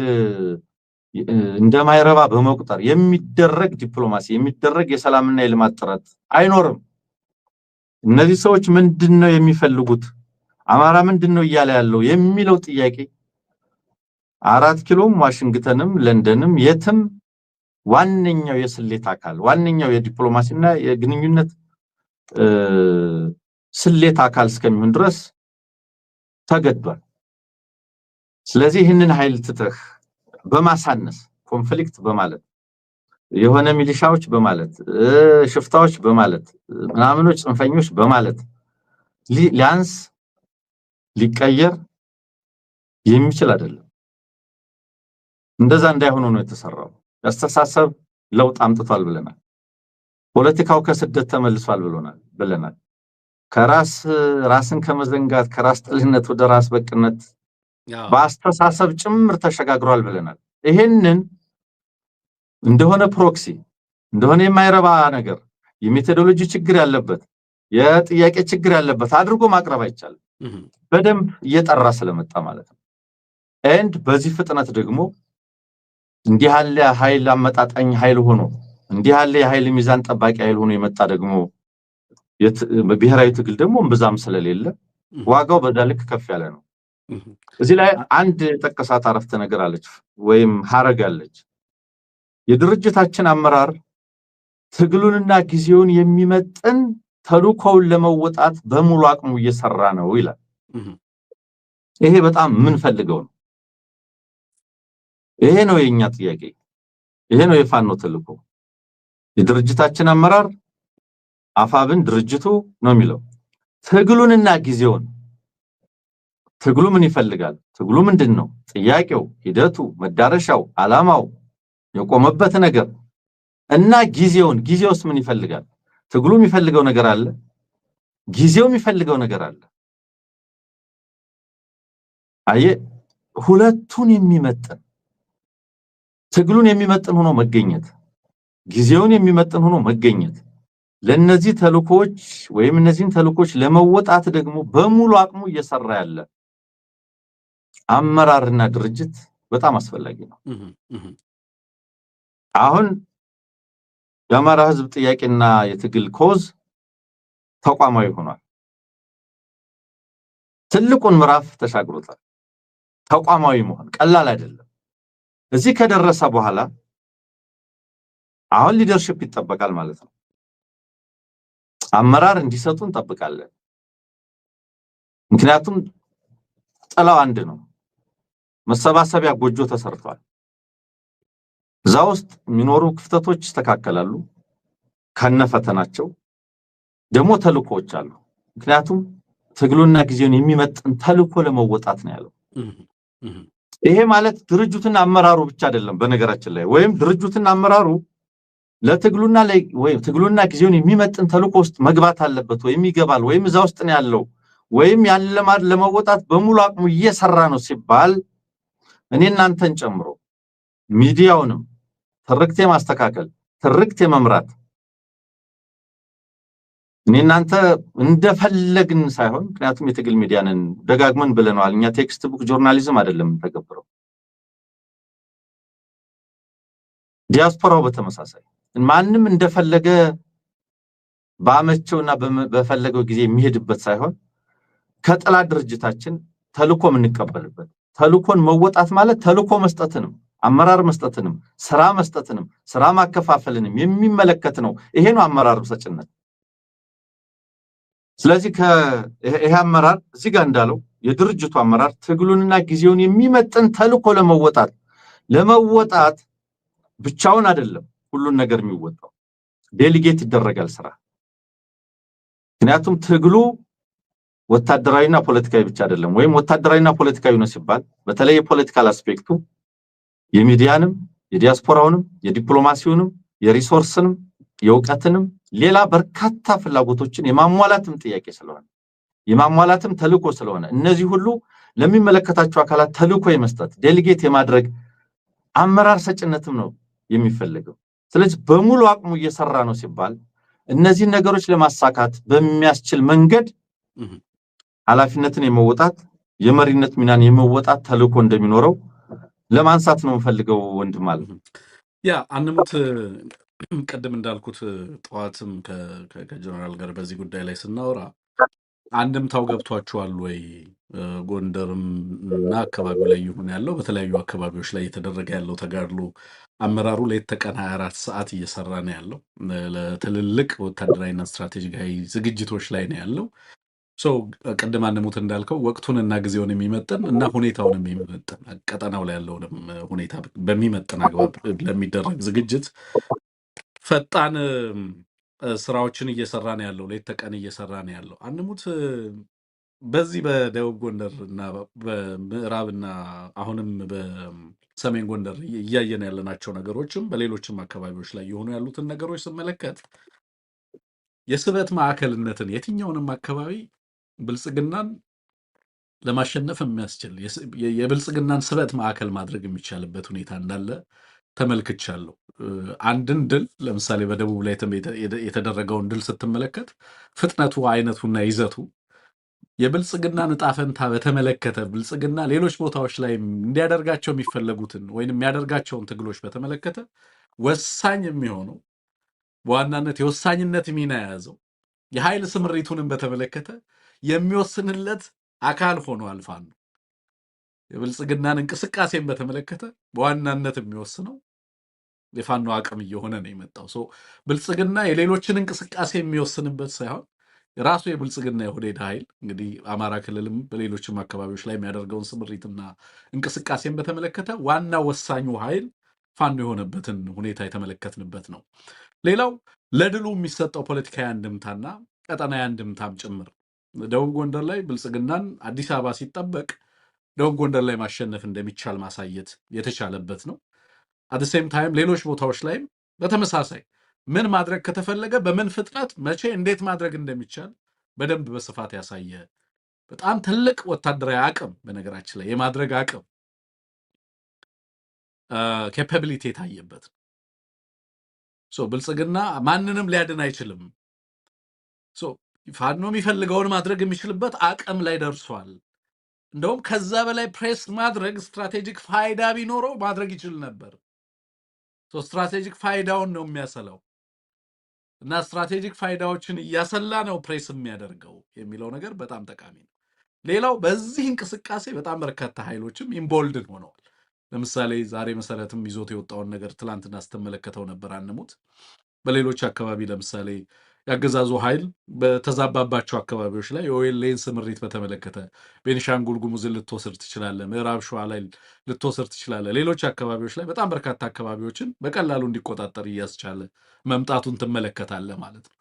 B: እንደማይረባ በመቁጠር የሚደረግ ዲፕሎማሲ የሚደረግ የሰላምና የልማት ጥረት አይኖርም። እነዚህ ሰዎች ምንድነው የሚፈልጉት? አማራ ምንድነው እያለ ያለው የሚለው ጥያቄ 4 ኪሎም ዋሽንግተንም ለንደንም የትም ዋነኛው የስሌት አካል ዋነኛው የዲፕሎማሲና የግንኙነት ስሌት አካል እስከሚሆን ድረስ ተገዷል። ስለዚህ ይህንን ኃይል ትተህ በማሳነስ ኮንፍሊክት በማለት የሆነ ሚሊሻዎች በማለት ሽፍታዎች በማለት ምናምኖች ጽንፈኞች በማለት ሊያንስ ሊቀየር የሚችል አይደለም። እንደዛ እንዳይሆኑ ነው የተሰራው። ያስተሳሰብ ለውጥ አምጥቷል ብለናል። ፖለቲካው ከስደት ተመልሷል ብለናል። ራስን ከመዘንጋት ከራስ ጥልነት ወደ ራስ በቅነት በአስተሳሰብ ጭምር ተሸጋግሯል ብለናል። ይሄንን እንደሆነ ፕሮክሲ እንደሆነ የማይረባ ነገር የሜቶዶሎጂ ችግር ያለበት የጥያቄ ችግር ያለበት አድርጎ ማቅረብ አይቻልም። በደንብ እየጠራ ስለመጣ ማለት ነው። ኤንድ በዚህ ፍጥነት ደግሞ እንዲህ ያለ ኃይል አመጣጣኝ ኃይል ሆኖ እንዲህ ያለ የኃይል ሚዛን ጠባቂ ኃይል ሆኖ የመጣ ደግሞ ብሔራዊ ትግል ደግሞ እምብዛም ስለሌለ ዋጋው በዛ ልክ ከፍ ያለ ነው። እዚህ ላይ አንድ ጠቀሳት አረፍተ ነገር አለች ወይም ሐረግ አለች። የድርጅታችን አመራር ትግሉንና ጊዜውን የሚመጥን ተልእኮውን ለመወጣት በሙሉ አቅሙ እየሰራ ነው ይላል። ይሄ በጣም ምን ፈልገው ነው? ይሄ ነው የኛ ጥያቄ። ይሄ ነው የፋኖ ተልእኮ። የድርጅታችን አመራር አፋብን ድርጅቱ ነው የሚለው ትግሉንና ጊዜውን ትግሉ ምን ይፈልጋል? ትግሉ ምንድነው? ጥያቄው፣ ሂደቱ፣ መዳረሻው፣ ዓላማው፣ የቆመበት ነገር እና ጊዜውስ ምን ይፈልጋል? ትግሉ የሚፈልገው ነገር አለ፣ ጊዜው የሚፈልገው ነገር አለ። አየ ሁለቱን የሚመጥን ትግሉን የሚመጥን ሆኖ መገኘት፣ ጊዜውን የሚመጥን ሆኖ መገኘት ለነዚህ ተልእኮች ወይም እነዚህን ተልእኮች ለመወጣት ደግሞ በሙሉ አቅሙ እየሰራ ያለ አመራርና ድርጅት በጣም አስፈላጊ ነው። አሁን የአማራ ህዝብ ጥያቄና የትግል ኮዝ ተቋማዊ ሆኗል። ትልቁን ምዕራፍ ተሻግሮታል። ተቋማዊ መሆን ቀላል አይደለም። እዚህ ከደረሰ በኋላ አሁን ሊደርሺፕ ይጠበቃል ማለት ነው። አመራር እንዲሰጡ እንጠብቃለን። ምክንያቱም ጥላው አንድ ነው። መሰባሰቢያ ጎጆ ተሰርቷል። እዛ ውስጥ የሚኖሩ ክፍተቶች ይስተካከላሉ ከነፈተናቸው። ደግሞ ተልእኮዎች አሉ። ምክንያቱም ትግሉና ጊዜውን የሚመጥን ተልእኮ ለመወጣት ነው ያለው። ይሄ ማለት ድርጅቱና አመራሩ ብቻ አይደለም። በነገራችን ላይ ወይም ድርጅቱና አመራሩ ትግሉና ጊዜውን የሚመጥን ተልእኮ ውስጥ መግባት አለበት ወይም ይገባል ወይም እዛ ውስጥ ነው ያለው ወይም ያን ለመወጣት በሙሉ አቅሙ እየሰራ ነው ሲባል እኔ እናንተን ጨምሮ ሚዲያውንም ትርክት ማስተካከል ትርክት መምራት እኔ እናንተ እንደፈለግን ሳይሆን ምክንያቱም የትግል ሚዲያንን ደጋግመን ብለናል። እኛ ቴክስት ቡክ ጆርናሊዝም አይደለም ተገብረው ዲያስፖራው በተመሳሳይ ማንንም እንደፈለገ ባመቸውና በፈለገው ጊዜ የሚሄድበት ሳይሆን ከጥላ ድርጅታችን ተልእኮ የምንቀበልበት ተልእኮን መወጣት ማለት ተልእኮ መስጠትንም አመራር መስጠትንም ስራ መስጠትንም ስራ ማከፋፈልንም የሚመለከት ነው። ይሄ ነው አመራር ሰጭነት። ስለዚህ ይሄ አመራር እዚህ ጋር እንዳለው የድርጅቱ አመራር ትግሉንና ጊዜውን የሚመጥን ተልእኮ ለመወጣት ብቻውን አይደለም ሁሉን ነገር የሚወጣው ዴሊጌት ይደረጋል ስራ። ምክንያቱም ትግሉ ወታደራዊና ፖለቲካዊ ብቻ አይደለም። ወይም ወታደራዊና ፖለቲካዊ ነው ሲባል በተለይ የፖለቲካል አስፔክቱ የሚዲያንም የዲያስፖራውንም የዲፕሎማሲውንም የሪሶርስንም የእውቀትንም ሌላ በርካታ ፍላጎቶችን የማሟላትም ጥያቄ ስለሆነ የማሟላትም ተልእኮ ስለሆነ እነዚህ ሁሉ ለሚመለከታቸው አካላት ተልእኮ የመስጠት ዴሊጌት የማድረግ አመራር ሰጭነትም ነው የሚፈልገው። ስለዚህ በሙሉ አቅሙ እየሰራ ነው ሲባል እነዚህ ነገሮች ለማሳካት በሚያስችል መንገድ ኃላፊነትን የመወጣት የመሪነት ሚናን የመወጣት ተልእኮ እንደሚኖረው ለማንሳት ነው ፈልገው ወንድም ማለት ነው።
A: ያ አንሙት ቀደም እንዳልኩት ጠዋትም ከጀነራል ጋር በዚህ ጉዳይ ላይ ስናወራ አንድምታው ገብቷቸዋል ወይ ጎንደርም እና አካባቢው ላይ ይሁን ያለው በተለያዩ አካባቢዎች ላይ የተደረገ ያለው ተጋድሎ አመራሩ ሌት ተቀን 24 ሰዓት እየሰራ ነው ያለው ለትልልቅ ወታደራዊና ስትራቴጂካዊ ዝግጅቶች ላይ ነው ያለው። ቀደም አንሙት እንዳልከው ወቅቱንና ጊዜውን የሚመጥን እና ሁኔታውን የሚመጥን ቀጠናው ላይ ያለውንም ሁኔታ በሚመጥን አግባብ ለሚደረግ ዝግጅት ፈጣን ስራዎችን እየሰራ ነው ያለው፣ ሌት ተቀን እየሰራ ነው ያለው። አንሙት በዚህ በደቡብ ጎንደር እና በምዕራብና አሁንም በሰሜን ጎንደር እያየን ያለናቸው ነገሮችም በሌሎችም አካባቢዎች ላይ የሆኑ ያሉትን ነገሮች ስመለከት የስበት ማዕከልነትን የትኛውንም አካባቢ ብልጽግናን ለማሸነፍ የሚያስችል የብልጽግናን ስበት ማዕከል ማድረግ የሚቻልበት ሁኔታ እንዳለ ተመልክቻለሁ። አንድን ድል ለምሳሌ በደቡብ ላይ የተደረገውን ድል ስትመለከት ፍጥነቱ፣ አይነቱና ይዘቱ የብልጽግናን ዕጣ ፈንታ በተመለከተ ብልጽግና ሌሎች ቦታዎች ላይ እንዲያደርጋቸው የሚፈለጉትን ወይም የሚያደርጋቸውን ትግሎች በተመለከተ ወሳኝ የሚሆነው በዋናነት የወሳኝነት ሚና የያዘው የኃይል ስምሪቱንም በተመለከተ የሚወስንለት አካል ሆኖ አልፋን ነው። የብልጽግናን እንቅስቃሴን በተመለከተ በዋናነት የሚወስነው የፋኖ አቅም እየሆነ ነው የመጣው። ብልጽግና የሌሎችን እንቅስቃሴ የሚወስንበት ሳይሆን የራሱ የብልጽግና የኦህዴድ ኃይል እንግዲህ አማራ ክልልም በሌሎችም አካባቢዎች ላይ የሚያደርገውን ስምሪትና እንቅስቃሴን በተመለከተ ዋና ወሳኙ ኃይል ፋኖ የሆነበትን ሁኔታ የተመለከትንበት ነው። ሌላው ለድሉ የሚሰጠው ፖለቲካዊ አንድምታና ቀጠናዊ አንድምታም ጭምር ደቡብ ጎንደር ላይ ብልጽግናን አዲስ አበባ ሲጠበቅ ደቡብ ጎንደር ላይ ማሸነፍ እንደሚቻል ማሳየት የተቻለበት ነው። አደሴም ታይም ሌሎች ቦታዎች ላይም በተመሳሳይ ምን ማድረግ ከተፈለገ በምን ፍጥነት መቼ እንዴት ማድረግ እንደሚቻል በደንብ በስፋት ያሳየ በጣም ትልቅ ወታደራዊ አቅም በነገራችን ላይ የማድረግ አቅም ኬፓቢሊቲ የታየበት ነው። ብልጽግና ማንንም ሊያድን አይችልም። ፋኖ የሚፈልገውን ማድረግ የሚችልበት አቅም ላይ ደርሷል። እንደውም ከዛ በላይ ፕሬስ ማድረግ ስትራቴጂክ ፋይዳ ቢኖረው ማድረግ ይችል ነበር። ስትራቴጂክ ፋይዳውን ነው የሚያሰላው እና ስትራቴጂክ ፋይዳዎችን እያሰላ ነው ፕሬስ የሚያደርገው የሚለው ነገር በጣም ጠቃሚ ነው። ሌላው በዚህ እንቅስቃሴ በጣም በርካታ ኃይሎችም ኢምቦልድን ሆነዋል። ለምሳሌ ዛሬ መሰረትም ይዞት የወጣውን ነገር ትላንትና ስትመለከተው ነበር። አንሙት በሌሎች አካባቢ ለምሳሌ ያገዛዙ ኃይል በተዛባባቸው አካባቢዎች ላይ የኦኤልኤን ስምሪት በተመለከተ ቤኒሻንጉል ጉሙዝን ልትወስድ ትችላለ፣ ምዕራብ ሸዋ ላይ ልትወስድ ትችላለ። ሌሎች አካባቢዎች ላይ በጣም በርካታ አካባቢዎችን በቀላሉ እንዲቆጣጠር እያስቻለ መምጣቱን ትመለከታለ ማለት ነው።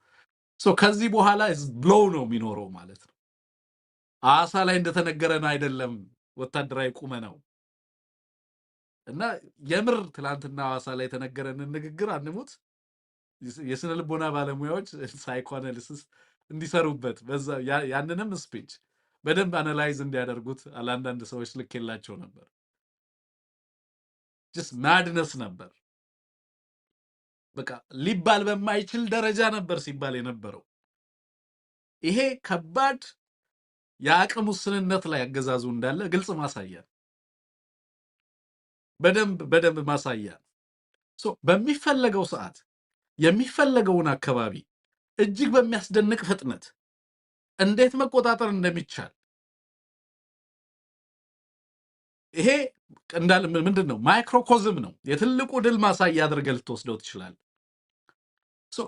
A: ከዚህ በኋላ ብሎው ነው የሚኖረው ማለት ነው። አሳ ላይ እንደተነገረን አይደለም ወታደራዊ ቁመ ነው እና የምር ትላንትና አዋሳ ላይ የተነገረንን ንግግር አንሙት የስነ ልቦና ባለሙያዎች ሳይኮአናሊሲስ እንዲሰሩበት በዛ ያንንም ስፒች በደንብ አናላይዝ እንዲያደርጉት አላንዳንድ ሰዎች ልኬላቸው ነበር። ጀስት ማድነስ ነበር። በቃ ሊባል በማይችል ደረጃ ነበር ሲባል የነበረው። ይሄ ከባድ የአቅም ውስንነት ላይ አገዛዙ እንዳለ ግልጽ ማሳያ፣ በደንብ ማሳያ። በሚፈለገው ሰዓት የሚፈለገውን አካባቢ እጅግ በሚያስደንቅ ፍጥነት እንዴት መቆጣጠር እንደሚቻል ይሄ እንዳለ ምንድነው ማይክሮኮዝም ነው። የትልቁ ድል ማሳያ አድርገህ ልትወስደው ትችላለህ።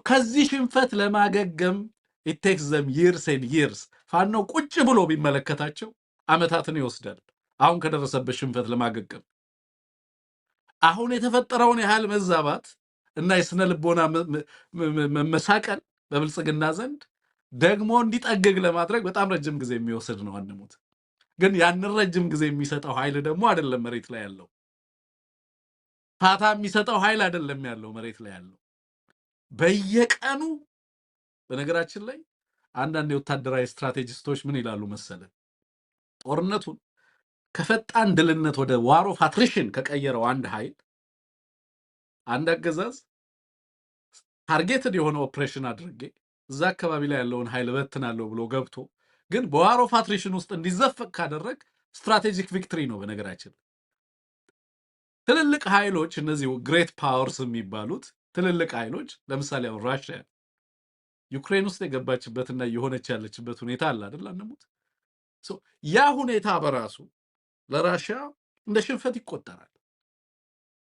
A: ከዚህ ሽንፈት ለማገገም it takes them years and years ፋኖ ቁጭ ብሎ ቢመለከታቸው አመታትን ይወስዳል አሁን ከደረሰበት ሽንፈት ለማገገም። አሁን የተፈጠረውን ያህል መዛባት እና የስነ ልቦና መሳቀል በብልጽግና ዘንድ ደግሞ እንዲጠግግ ለማድረግ በጣም ረጅም ጊዜ የሚወስድ ነው። አንሙት ግን ያንን ረጅም ጊዜ የሚሰጠው ኃይል ደግሞ አይደለም መሬት ላይ ያለው፣ ፋታ የሚሰጠው ኃይል አይደለም ያለው መሬት ላይ ያለው። በየቀኑ በነገራችን ላይ አንዳንድ የወታደራዊ ስትራቴጂስቶች ምን ይላሉ መሰለ፣ ጦርነቱን ከፈጣን ድልነት ወደ ዋር ኦፍ አትሪሽን ከቀየረው አንድ ኃይል አንድ አገዛዝ ታርጌትድ የሆነ ኦፕሬሽን አድርጌ እዛ አካባቢ ላይ ያለውን ኃይል በትናለሁ ብሎ ገብቶ ግን በዋር ኦፍ አትሪሽን ውስጥ እንዲዘፈቅ ካደረግ ስትራቴጂክ ቪክትሪ ነው። በነገራችን ትልልቅ ኃይሎች እነዚህ ግሬት ፓወርስ የሚባሉት ትልልቅ ኃይሎች ለምሳሌ ራሽያ ዩክሬን ውስጥ የገባችበትና የሆነች ያለችበት ሁኔታ አለ አይደል? አንሙት ያ ሁኔታ በራሱ ለራሽያ እንደ ሽንፈት ይቆጠራል።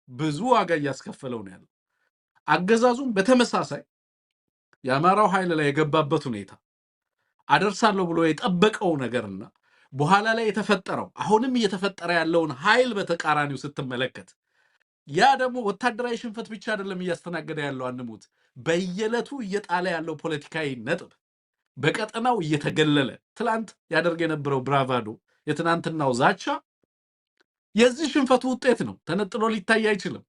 A: ብዙ ዋጋ እያስከፈለው ነው ያለው። አገዛዙም በተመሳሳይ የአማራው ኃይል ላይ የገባበት ሁኔታ አደርሳለሁ ብሎ የጠበቀው ነገርና በኋላ ላይ የተፈጠረው አሁንም እየተፈጠረ ያለውን ኃይል በተቃራኒው ስትመለከት ያ ደግሞ ወታደራዊ ሽንፈት ብቻ አይደለም እያስተናገደ ያለው አንሙት በየዕለቱ እየጣለ ያለው ፖለቲካዊ ነጥብ በቀጠናው እየተገለለ ትላንት ያደርግ የነበረው ብራቫዶ የትናንትናው ዛቻ የዚህ ሽንፈቱ ውጤት ነው። ተነጥሎ ሊታይ አይችልም።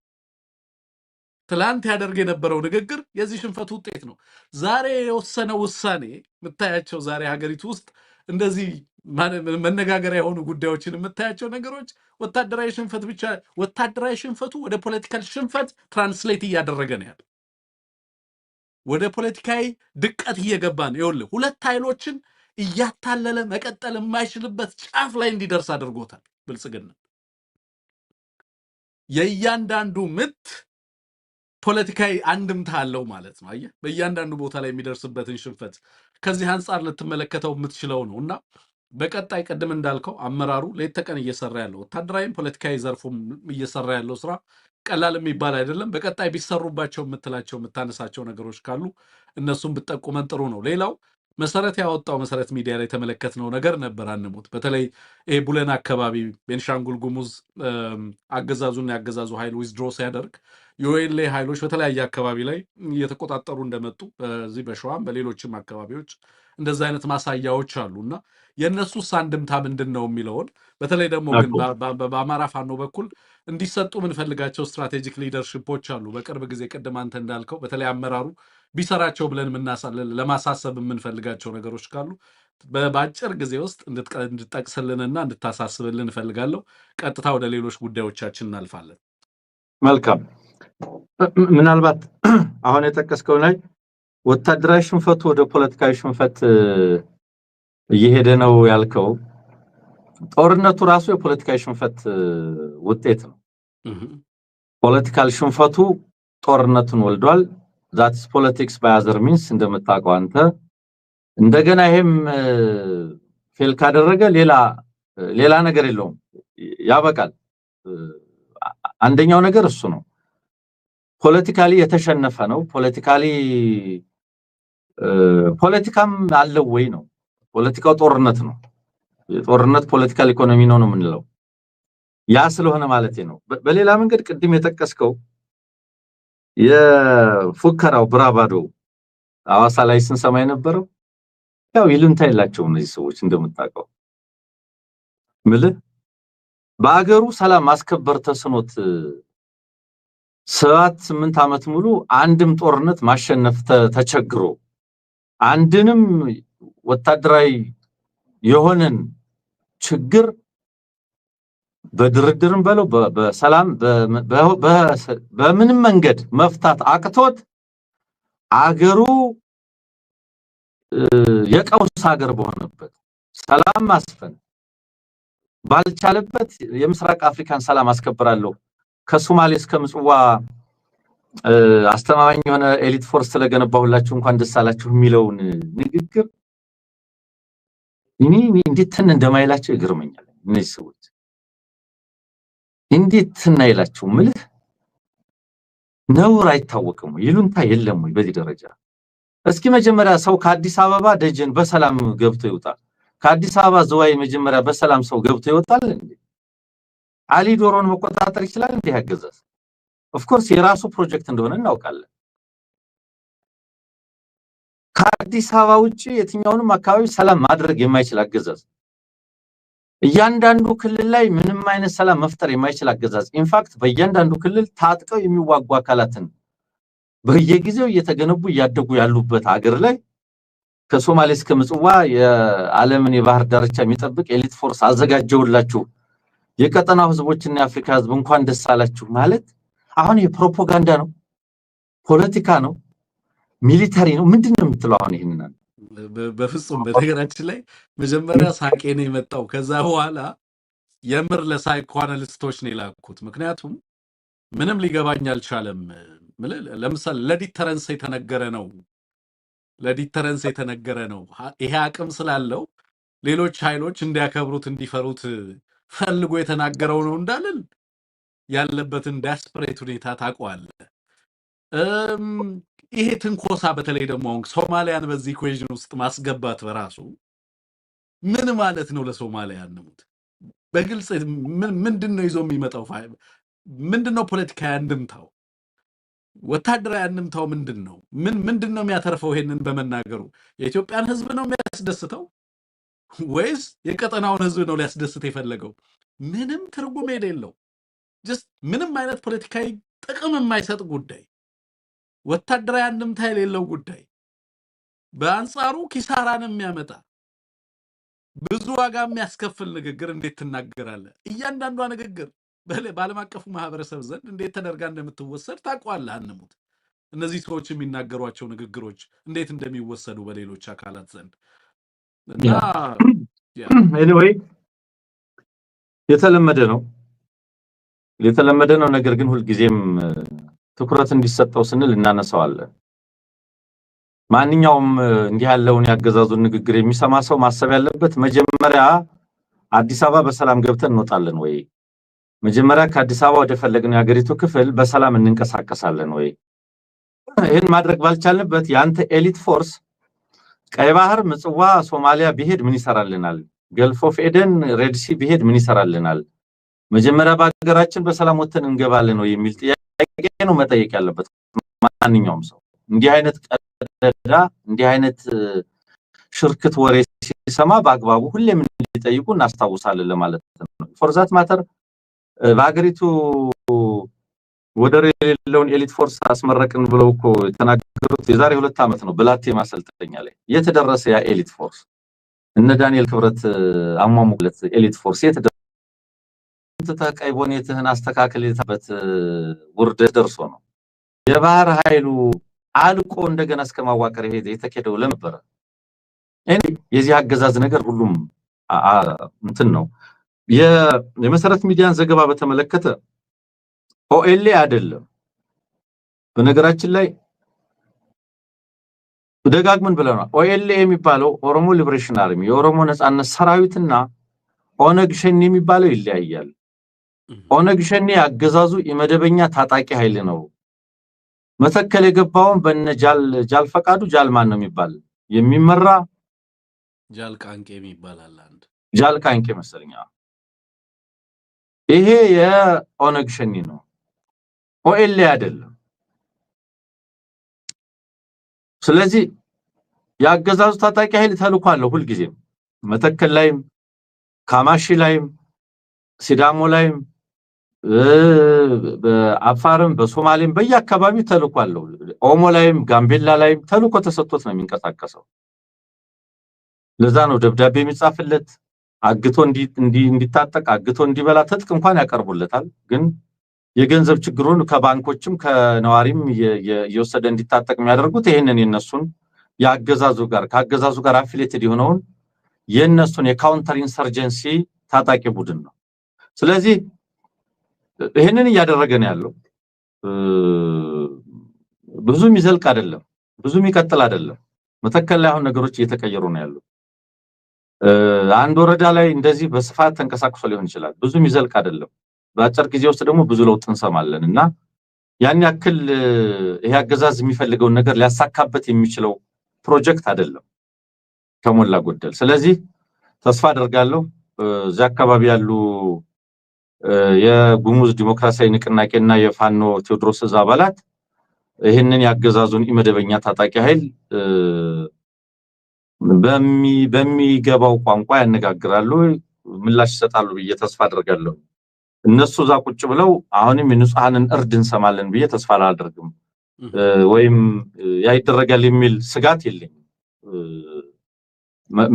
A: ትላንት ያደርግ የነበረው ንግግር የዚህ ሽንፈቱ ውጤት ነው። ዛሬ የወሰነው ውሳኔ የምታያቸው ዛሬ ሀገሪቱ ውስጥ እንደዚህ መነጋገሪያ የሆኑ ጉዳዮችን የምታያቸው ነገሮች ወታደራዊ ሽንፈት ብቻ ወታደራዊ ሽንፈቱ ወደ ፖለቲካል ሽንፈት ትራንስሌት እያደረገ ነው ያለው። ወደ ፖለቲካዊ ድቀት እየገባ ነው። ይኸውልህ ሁለት ኃይሎችን እያታለለ መቀጠል የማይችልበት ጫፍ ላይ እንዲደርስ አድርጎታል ብልጽግና። የእያንዳንዱ ምት ፖለቲካዊ አንድምታ አለው ማለት ነው። አየህ በእያንዳንዱ ቦታ ላይ የሚደርስበትን ሽንፈት ከዚህ አንጻር ልትመለከተው የምትችለው ነው እና በቀጣይ ቀደም እንዳልከው አመራሩ ሌት ተቀን እየሰራ ያለው ወታደራዊም ፖለቲካዊ ዘርፉም እየሰራ ያለው ስራ ቀላል የሚባል አይደለም። በቀጣይ ቢሰሩባቸው የምትላቸው የምታነሳቸው ነገሮች ካሉ እነሱም ብትጠቁመን ጥሩ ነው። ሌላው መሰረት ያወጣው መሰረት ሚዲያ ላይ የተመለከትነው ነገር ነበር። አንሙት በተለይ ይሄ ቡለን አካባቢ ቤንሻንጉል ጉሙዝ አገዛዙና ያገዛዙ ኃይል ዊዝድሮ ሲያደርግ የኦኤልኤ ኃይሎች በተለያየ አካባቢ ላይ እየተቆጣጠሩ እንደመጡ በዚህ በሸዋም በሌሎችም አካባቢዎች እንደዛ አይነት ማሳያዎች አሉና የነሱስ አንድምታ ምንድነው የሚለውን በተለይ ደግሞ ግን በአማራ ፋኖ በኩል እንዲሰጡ ምንፈልጋቸው ስትራቴጂክ ሊደርሺፖች አሉ። በቅርብ ጊዜ ቀደም አንተ እንዳልከው በተለይ አመራሩ ቢሰራቸው ብለን ለማሳሰብ የምንፈልጋቸው ነገሮች ካሉ በአጭር ጊዜ ውስጥ እንድትጠቅስልንና እንድታሳስብልን እንፈልጋለሁ። ቀጥታ ወደ ሌሎች ጉዳዮቻችን እናልፋለን።
B: መልካም። ምናልባት አሁን የጠቀስከው ላይ ወታደራዊ ሽንፈቱ ወደ ፖለቲካዊ ሽንፈት እየሄደ ነው ያልከው ጦርነቱ ራሱ የፖለቲካዊ ሽንፈት ውጤት ነው። ፖለቲካል ሽንፈቱ ጦርነቱን ወልዷል። ዛትስ ፖለቲክስ ባይ አዘር ሚንስ እንደምታውቀው አንተ። እንደገና ይሄም ፌል ካደረገ ሌላ ነገር የለውም ያበቃል። አንደኛው ነገር እሱ ነው። ፖለቲካሊ የተሸነፈ ነው። ፖለቲካም አለው ወይ ነው። ፖለቲካው ጦርነት ነው። የጦርነት ፖለቲካል ኢኮኖሚ ነው የምንለው ያ ስለሆነ ማለት ነው። በሌላ መንገድ ቅድም የጠቀስከው የፉከራው ብራቫዶ አዋሳ ላይ ስንሰማ የነበረው ያው ይሉንታ የላቸውም እነዚህ ሰዎች እንደምታውቀው ምልህ በአገሩ ሰላም ማስከበር ተስኖት 7-8 ዓመት ሙሉ አንድም ጦርነት ማሸነፍ ተቸግሮ አንድንም ወታደራዊ የሆነን ችግር በድርድርም በለው በሰላም በምንም መንገድ መፍታት አቅቶት አገሩ የቀውስ ሀገር በሆነበት ሰላም ማስፈን ባልቻለበት የምስራቅ አፍሪካን ሰላም አስከብራለሁ ከሶማሌ እስከ ምጽዋ አስተማማኝ የሆነ ኤሊት ፎርስ ስለገነባሁላችሁ እንኳን ደስ አላችሁ የሚለውን ንግግር እኔ እንዴት እንደማይላቸው ይገርመኛል። እነዚህ ሰዎች እንዴት እናይላችሁ ምልህ ነውር አይታወቅም ይሉንታ የለም ወይ በዚህ ደረጃ? እስኪ መጀመሪያ ሰው ከአዲስ አበባ ደጀን በሰላም ገብቶ ይወጣል። ከአዲስ አበባ ዝዋይ መጀመሪያ በሰላም ሰው ገብቶ ይወጣል እንዴ? አሊ ዶሮን መቆጣጠር ይችላል እንዴ? ያገዛዝ ኦፍ ኮርስ የራሱ ፕሮጀክት እንደሆነ እናውቃለን። ከአዲስ አበባ ውጪ የትኛውንም አካባቢ ሰላም ማድረግ የማይችል አገዛዝ እያንዳንዱ ክልል ላይ ምንም አይነት ሰላም መፍጠር የማይችል አገዛዝ ኢንፋክት በእያንዳንዱ ክልል ታጥቀው የሚዋጉ አካላትን በየጊዜው እየተገነቡ ያደጉ ያሉበት ሀገር ላይ ከሶማሌ እስከ ምጽዋ የዓለምን የባህር ዳርቻ የሚጠብቅ ኤሊት ፎርስ አዘጋጀውላችሁ የቀጠናው ህዝቦችና የአፍሪካ ህዝብ እንኳን ደስ አላችሁ ማለት አሁን የፕሮፓጋንዳ ነው? ፖለቲካ ነው? ሚሊታሪ ነው? ምንድነው የምትለው አሁን ይሄንን?
A: በፍጹም በነገራችን ላይ መጀመሪያ ሳቄ ነው የመጣው። ከዛ በኋላ የምር ለሳይኮአናሊስቶች ነው የላኩት። ምክንያቱም ምንም ሊገባኝ አልቻለም። ለምሳሌ ለዲተረንስ የተነገረ ነው። ይሄ አቅም ስላለው ሌሎች ኃይሎች እንዲያከብሩት እንዲፈሩት ፈልጎ የተናገረው ነው እንዳልን ያለበትን ዳስፕሬት ሁኔታ ታውቀዋለህ። ይሄ ትንኮሳ በተለይ ደግሞ ሶማሊያን በዚህ ኢኩዌሽን ውስጥ ማስገባት በራሱ ምን ማለት ነው? ለሶማሊያ አንሙት በግልጽ ምንድነው ይዞ የሚመጣው ምንድነው ፖለቲካዊ አንድምታው? ወታደራዊ አንድምታው ምንድነው? ምንድነው የሚያተርፈው? ይሄንን በመናገሩ የኢትዮጵያን ህዝብ ነው የሚያስደስተው ወይስ የቀጠናውን ህዝብ ነው ሊያስደስት የፈለገው? ምንም ትርጉም የሌለው ጀስት ምንም አይነት ፖለቲካዊ ጥቅም የማይሰጥ ጉዳይ፣ ወታደራዊ አንድምታ የሌለው ጉዳይ፣ በአንጻሩ ኪሳራን የሚያመጣ ብዙ ዋጋ የሚያስከፍል ንግግር እንዴት ትናገራለህ? እያንዳንዷ ንግግር በዓለም አቀፉ ማህበረሰብ ዘንድ እንዴት ተደርጋ እንደምትወሰድ ታውቀዋለህ። አንሙት እነዚህ ሰዎች የሚናገሯቸው ንግግሮች እንዴት እንደሚወሰዱ በሌሎች አካላት ዘንድ እና
B: ኤኒዌይ የተለመደ ነው። ነገር ግን ሁልጊዜም ትኩረት እንዲሰጠው ስንል እናነሳዋለን። ማንኛውም እንዲህ ያለውን ያገዛዙን ንግግር የሚሰማ ሰው ማሰብ ያለበት መጀመሪያ አዲስ አበባ በሰላም ገብተን እንወጣለን ወይ? መጀመሪያ ከአዲስ አበባ ወደ ፈለግነው የሀገሪቱ ክፍል በሰላም እንንቀሳቀሳለን ወይ? ይህን ማድረግ ባልቻልንበት የአንተ ኤሊት ፎርስ ቀይ ባህር፣ ምጽዋ፣ ሶማሊያ ቢሄድ ምን ይሰራልናል? ገልፍ ኦፍ ኤደን፣ ሬድሲ ቢሄድ ምን ይሰራልናል? መጀመሪያ በሀገራችን በሰላም ወጥተን እንገባለን ወይ የሚል ጥያቄ ነው መጠየቅ ያለበት ማንኛውም ሰው። እንዲህ አይነት ቀደዳ እንዲህ አይነት ሽርክት ወሬ ሲሰማ በአግባቡ ሁሌም እንዲጠይቁ እናስታውሳለን ለማለት ነው። ፎርዛት ማተር በሀገሪቱ ወደር የሌለውን ኤሊት ፎርስ አስመረቅን ብለው እኮ የተናገሩት የዛሬ 2 ዓመት ነው በላቴ ማሰልጠኛ ላይ። የተደረሰ ያ ኤሊት ፎርስ እነ ዳንኤል ክብረት አሟሙለት ኤሊት ፎርስ የተደረሰ ቀይ ቦኔትህን አስተካክል የተበት ውርደት ደርሶ ነው። የባህር ኃይሉ አልቆ እንደገና እስከማዋቀር የተከደው ለነበረ የዚህ አገዛዝ ነገር ሁሉም እንትን ነው። የመሰረት ሚዲያን ዘገባ በተመለከተ ኦኤልኤ አይደለም። በነገራችን ላይ ደጋግመን ብለናል። ኦኤልኤ የሚባለው ኦሮሞ ሊበሬሽን አርሚ የኦሮሞ ነጻነት ሰራዊትና ኦነግ ሸኔ የሚባለው ይለያያል። ኦነግ ሸኔ አገዛዙ የመደበኛ ታጣቂ ኃይል ነው። መተከል የገባውን በነጃል ፈቃዱ ጃልማን ነው የሚባል የሚመራ
A: ጃል ቃንቄ የሚባል አለ። አንድ
B: ጃል ቃንቄ መሰለኛ ይሄ የኦነግ ሸኔ ነው፣ ኦኤልኤ አይደለም። ስለዚህ ያገዛዙ ታጣቂ ኃይል ተልኳለው ሁልጊዜም መተከል ላይም ካማሺ ላይም ሲዳሞ ላይም በአፋርም በሶማሌም በየአካባቢው ተልኳለው። ኦሞ ላይም ጋምቤላ ላይም ተልኮ ተሰጥቶት ነው የሚንቀሳቀሰው። ለዛ ነው ደብዳቤ የሚጻፍለት አግቶ እንዲታጠቅ አግቶ እንዲበላ ትጥቅ እንኳን ያቀርቡለታል። ግን የገንዘብ ችግሩን ከባንኮችም ከነዋሪም እየወሰደ እንዲታጠቅ የሚያደርጉት ይሄንን የነሱን ከአገዛዙ ጋር አፊሊየትድ የሆነውን የነሱን የካውንተር ኢንሰርጀንሲ ታጣቂ ቡድን ነው። ስለዚህ ይሄንን እያደረገ ነው ያለው። ብዙም ይዘልቅ አይደለም፣ ብዙም ይቀጥል አይደለም። መተከል ላይ አሁን ነገሮች እየተቀየሩ ነው ያለው። አንድ ወረዳ ላይ እንደዚህ በስፋት ተንቀሳቅሶ ሊሆን ይችላል። ብዙም ይዘልቅ አይደለም። በአጭር ጊዜ ውስጥ ደግሞ ብዙ ለውጥ እንሰማለን እና ያን ያክል ይሄ አገዛዝ የሚፈልገውን ነገር ሊያሳካበት የሚችለው ፕሮጀክት አይደለም ከሞላ ጎደል። ስለዚህ ተስፋ አደርጋለሁ እዚህ አካባቢ ያሉ የጉሙዝ ዲሞክራሲያዊ ንቅናቄና የፋኖ ቴዎድሮስ ዕዝ አባላት ይሄንን ያገዛዙን ኢመደበኛ ታጣቂ ኃይል በሚገባው ቋንቋ ያነጋግራሉ፣ ምላሽ ይሰጣሉ ብዬ ተስፋ አደርጋለሁ። እነሱ እዛ ቁጭ ብለው አሁንም የንጹሃንን እርድ እንሰማለን ብዬ ተስፋ አላደርግም፣ ወይም ያይደረጋል የሚል ስጋት የለኝም፣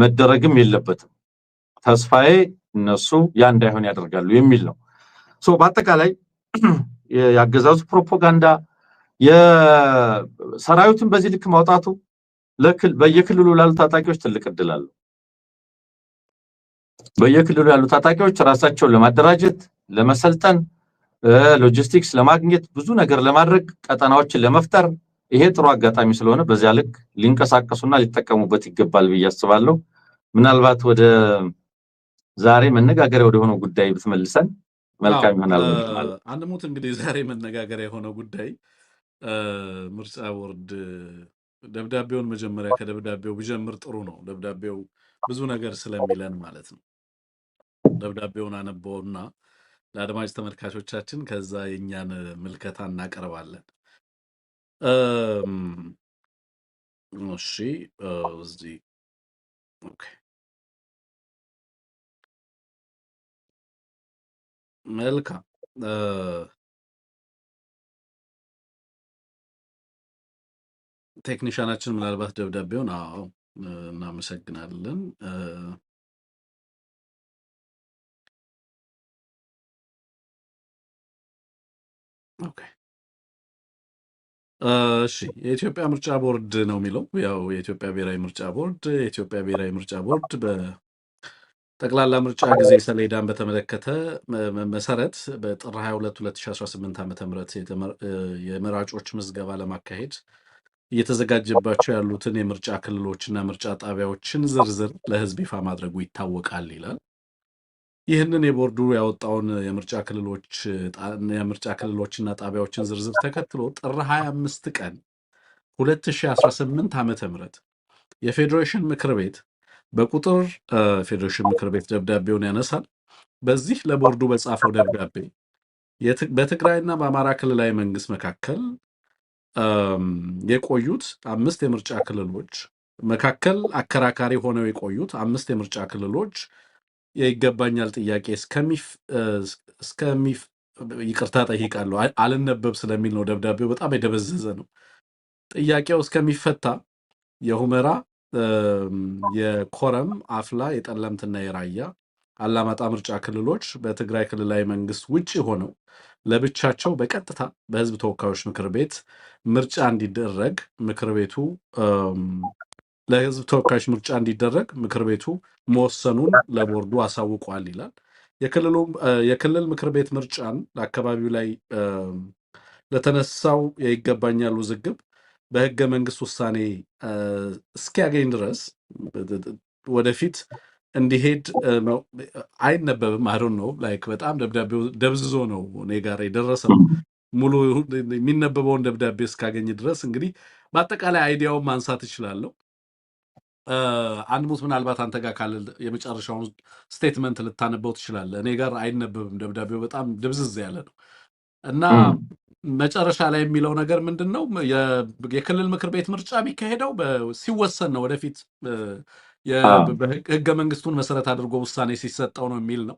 B: መደረግም የለበትም። ተስፋዬ እነሱ ያ እንዳይሆን ያደርጋሉ የሚል ነው። በአጠቃላይ ያገዛዙ ፕሮፓጋንዳ የሰራዊቱን በዚህ ልክ ማውጣቱ በየክልሉ ላሉ ታጣቂዎች ትልቅ እድል አለው። በየክልሉ ያሉ ታጣቂዎች ራሳቸውን ለማደራጀት፣ ለመሰልጠን፣ ሎጂስቲክስ ለማግኘት፣ ብዙ ነገር ለማድረግ፣ ቀጠናዎችን ለመፍጠር ይሄ ጥሩ አጋጣሚ ስለሆነ በዚያ ልክ ሊንቀሳቀሱና ሊጠቀሙበት ይገባል ብዬ አስባለሁ። ምናልባት ወደ ዛሬ መነጋገሪያ ወደ ሆነው ጉዳይ ብትመልሰን መልካም ይሆናል ማለት ነው።
A: አንሙት እንግዲህ ዛሬ መነጋገሪያ የሆነው ጉዳይ ምርጫ ቦርድ ደብዳቤውን መጀመሪያ ከደብዳቤው ቢጀምር ጥሩ ነው። ደብዳቤው ብዙ ነገር ስለሚለን ማለት ነው። ደብዳቤውን አነበውና ለአድማጭ ተመልካቾቻችን ከዛ የኛን ምልከታ እናቀርባለን። እሺ እዚህ ኦኬ መልካም ቴክኒሻናችን ምናልባት ደብዳቤውን እናመሰግናለን። ኦኬ እሺ የኢትዮጵያ ምርጫ ቦርድ ነው የሚለው። ያው የኢትዮጵያ ብሔራዊ ምርጫ ቦርድ በጠቅላላ ምርጫ ጊዜ ሰሌዳን በተመለከተ መሰረት በጥር 22 2018 ዓ.ም የመራጮች ምዝገባ ለማካሄድ እየተዘጋጀባቸው ያሉትን የምርጫ ክልሎችና ምርጫ ጣቢያዎችን ዝርዝር ለሕዝብ ይፋ ማድረጉ ይታወቃል ይላል። ይህንን የቦርዱ ያወጣውን የምርጫ ክልሎችና ጣቢያዎችን ዝርዝር ተከትሎ ጥር 25 ቀን 2018 ዓ.ም የፌዴሬሽን ምክር ቤት በቁጥር ፌዴሬሽን ምክር ቤት ደብዳቤውን ያነሳል። በዚህ ለቦርዱ በጻፈው ደብዳቤ በትግራይና በአማራ ክልላዊ መንግስት መካከል የቆዩት 5 የምርጫ ክልሎች መካከል አከራካሪ ሆነው የቆዩት 5 የምርጫ ክልሎች የይገባኛል ጥያቄ ይቅርታ ጠይቃለሁ፣ አልነበብ ስለሚል ነው ደብዳቤው፣ በጣም የደበዘዘ ነው። ጥያቄው እስከሚፈታ የሁመራ፣ የኮረም፣ አፍላ፣ የጠለምትና የራያ አላማጣ ምርጫ ክልሎች በትግራይ ክልላዊ መንግስት ውጭ ሆነው ለብቻቸው በቀጥታ በህዝብ ተወካዮች ምክር ቤት ምርጫ እንዲደረግ ለህዝብ ተወካዮች ምርጫ እንዲደረግ ምክር ቤቱ መወሰኑን ለቦርዱ አሳውቋል ይላል። የክልል ምክር ቤት ምርጫን ለአካባቢው ላይ ለተነሳው የይገባኛል ውዝግብ በህገ መንግስት ውሳኔ እስኪያገኝ ድረስ ወደፊት እንዲሄድ አይነበብም። አይዶን ነው ላይክ በጣም ደብዳቤው ደብዝዞ ነው እኔ ጋር የደረሰው። ሙሉ የሚነበበውን ደብዳቤ እስካገኝ ድረስ እንግዲህ በአጠቃላይ አይዲያውን ማንሳት እችላለሁ። አንሙት ምናልባት አንተ ጋር ካለ የመጨረሻውን ስቴትመንት ልታነበው ትችላለህ። እኔ ጋር አይነበብም፣ ደብዳቤው በጣም ድብዝዝ ያለ ነው እና መጨረሻ ላይ የሚለው ነገር ምንድን ነው? የክልል ምክር ቤት ምርጫ የሚካሄደው ሲወሰን ነው፣ ወደፊት ህገ መንግስቱን መሰረት አድርጎ ውሳኔ ሲሰጠው ነው የሚል ነው።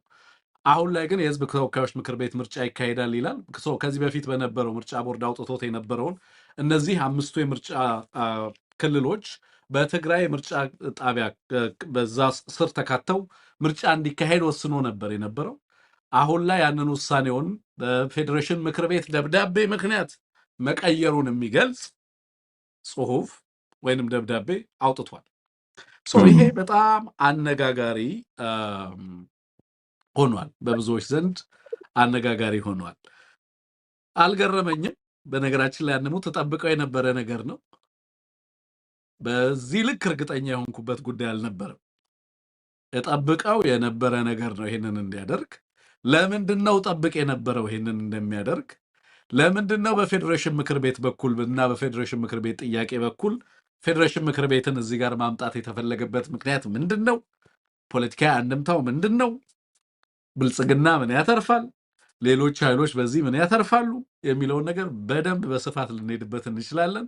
A: አሁን ላይ ግን የህዝብ ተወካዮች ምክር ቤት ምርጫ ይካሄዳል ይላል። ከዚህ በፊት በነበረው ምርጫ ቦርድ አውጥቶት የነበረውን እነዚህ 5ቱ የምርጫ ክልሎች በትግራይ ምርጫ ጣቢያ በዛ ስር ተካተው ምርጫ እንዲካሄድ ወስኖ ነበር የነበረው። አሁን ላይ ያንን ውሳኔውን በፌዴሬሽን ምክር ቤት ደብዳቤ ምክንያት መቀየሩን የሚገልጽ ጽሁፍ ወይንም ደብዳቤ አውጥቷል። ይሄ በጣም አነጋጋሪ ሆኗል፣ በብዙዎች ዘንድ አነጋጋሪ ሆኗል። አልገረመኝም። በነገራችን ላይ አንሙ ተጠብቀው የነበረ ነገር ነው። በዚህ ልክ እርግጠኛ የሆንኩበት ጉዳይ አልነበረም። እጠብቀው የነበረ ነገር ነው ይሄንን እንዲያደርግ። ለምንድን ነው ጠብቅ የነበረው ይሄንን እንደሚያደርግ? ለምንድን ነው በፌዴሬሽን ምክር ቤት በኩል እና በፌዴሬሽን ምክር ቤት ጥያቄ በኩል ፌዴሬሽን ምክር ቤትን እዚህ ጋር ማምጣት የተፈለገበት ምክንያት ምንድን ነው? ፖለቲካዊ አንድምታው ምንድን ነው? ብልጽግና ምን ያተርፋል? ሌሎች ኃይሎች በዚህ ምን ያተርፋሉ? የሚለውን ነገር በደንብ በስፋት ልንሄድበት እንችላለን።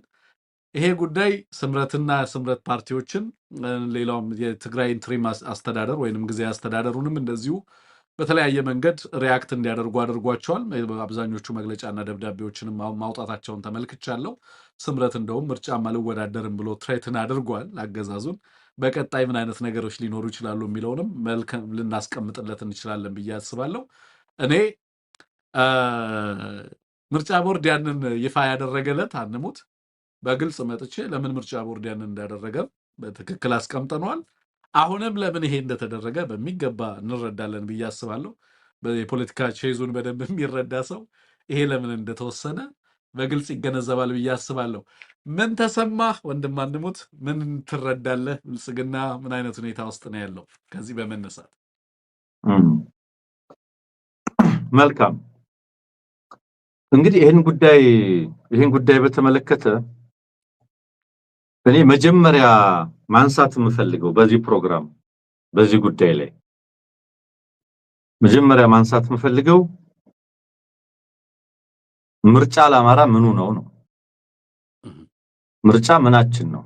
A: ይሄ ጉዳይ ስምረትና ስምረት ፓርቲዎችን ሌላውም የትግራይ ኢንትሪም አስተዳደር ወይንም ጊዜ አስተዳደሩንም እንደዚሁ በተለያየ መንገድ ሪያክት እንዲያደርጉ አድርጓቸዋል። አብዛኞቹ መግለጫና ደብዳቤዎችንም ማውጣታቸውን ተመልክቻለሁ። ስምረት እንደውም ምርጫም አልወዳደርም ብሎ ትሬትን አድርጓል አገዛዙን። በቀጣይ ምን አይነት ነገሮች ሊኖሩ ይችላሉ የሚለውንም መልካም ልናስቀምጥለት እንችላለን ብዬ አስባለሁ። እኔ ምርጫ ቦርድ ያንን ይፋ ያደረገለት አንሙት በግልጽ መጥቼ ለምን ምርጫ ቦርድ ያንን እንዳደረገ በትክክል አስቀምጠነዋል። አሁንም ለምን ይሄ እንደተደረገ በሚገባ እንረዳለን ብዬ አስባለሁ። የፖለቲካ ቼዙን በደንብ የሚረዳ ሰው ይሄ ለምን እንደተወሰነ በግልጽ ይገነዘባል ብዬ አስባለሁ። ምን ተሰማህ ወንድም አንሙት? ምን ትረዳለህ? ብልጽግና ምን አይነት ሁኔታ ውስጥ ነው ያለው? ከዚህ በመነሳት
B: መልካም እንግዲህ ይህን ጉዳይ በተመለከተ እኔ መጀመሪያ ማንሳት የምፈልገው በዚህ ፕሮግራም በዚህ ጉዳይ ላይ መጀመሪያ ማንሳት የምፈልገው ምርጫ ለአማራ ምኑ ነው? ምርጫ ምናችን ነው?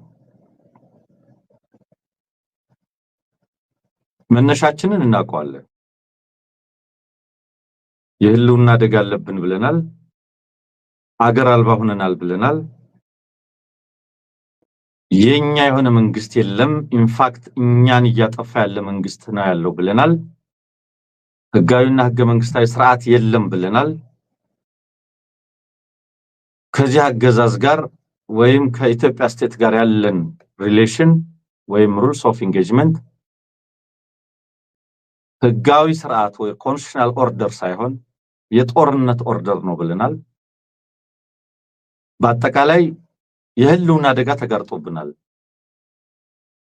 B: መነሻችንን እናውቀዋለን። የህልውና አደጋ አለብን ብለናል። አገር አልባ ሆነናል ብለናል። የኛ የሆነ መንግስት የለም፣ ኢንፋክት እኛን እያጠፋ ያለ መንግስት ነው ያለው ብለናል። ህጋዊና ህገ መንግስታዊ ስርዓት የለም ብለናል። ከዚህ አገዛዝ ጋር ወይም ከኢትዮጵያ ስቴት ጋር ያለን ሪሌሽን ወይም ሩልስ ኦፍ ኢንጌጅመንት ህጋዊ ስርዓት ወይ ኮንስቲቱሽናል ኦርደር ሳይሆን የጦርነት ኦርደር ነው ብለናል። በአጠቃላይ የህልውና አደጋ ተጋርጦብናል።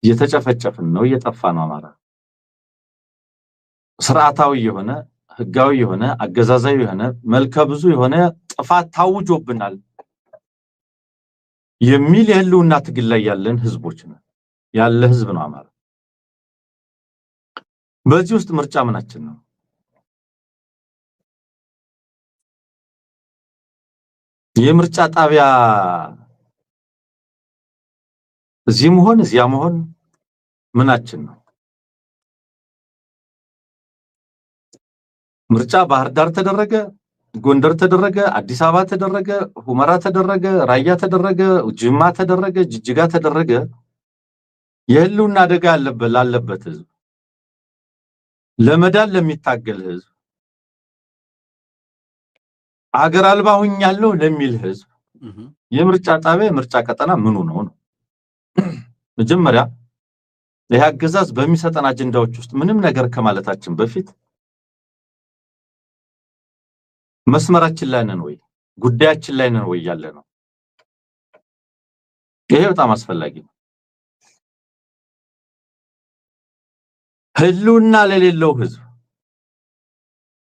B: እየተጨፈጨፍን ነው፣ እየጠፋ ነው አማራ። ስርዓታዊ የሆነ ህጋዊ የሆነ አገዛዛዊ የሆነ መልከ ብዙ የሆነ ጥፋት ታውጆብናል የሚል የህልውና ትግል ላይ ያለን ህዝቦች ነው ያለ ህዝብ ነው አማራ። በዚህ ውስጥ ምርጫ ምናችን ነው? የምርጫ ጣቢያ እዚህ መሆን እዚያ መሆን ምናችን ነው? ምርጫ ባህር ዳር ተደረገ፣ ጎንደር ተደረገ፣ አዲስ አበባ ተደረገ፣ ሁመራ ተደረገ፣ ራያ ተደረገ፣ ጅማ ተደረገ፣ ጅጅጋ ተደረገ። የህልውና አደጋ ላለበት ህዝብ፣ ለመዳን ለሚታገል ህዝብ፣ አገር አልባ ሆኛለሁ ለሚል ህዝብ የምርጫ ጣቢያ የምርጫ ቀጠና ምኑ ነው? መጀመሪያ ይህ አገዛዝ በሚሰጠን አጀንዳዎች ውስጥ ምንም ነገር ከማለታችን በፊት መስመራችን ላይ ነን ወይ፣ ጉዳያችን ላይ ነን ወይ ያለ ነው። ይሄ በጣም አስፈላጊ ነው። ህልውና ለሌለው ህዝብ፣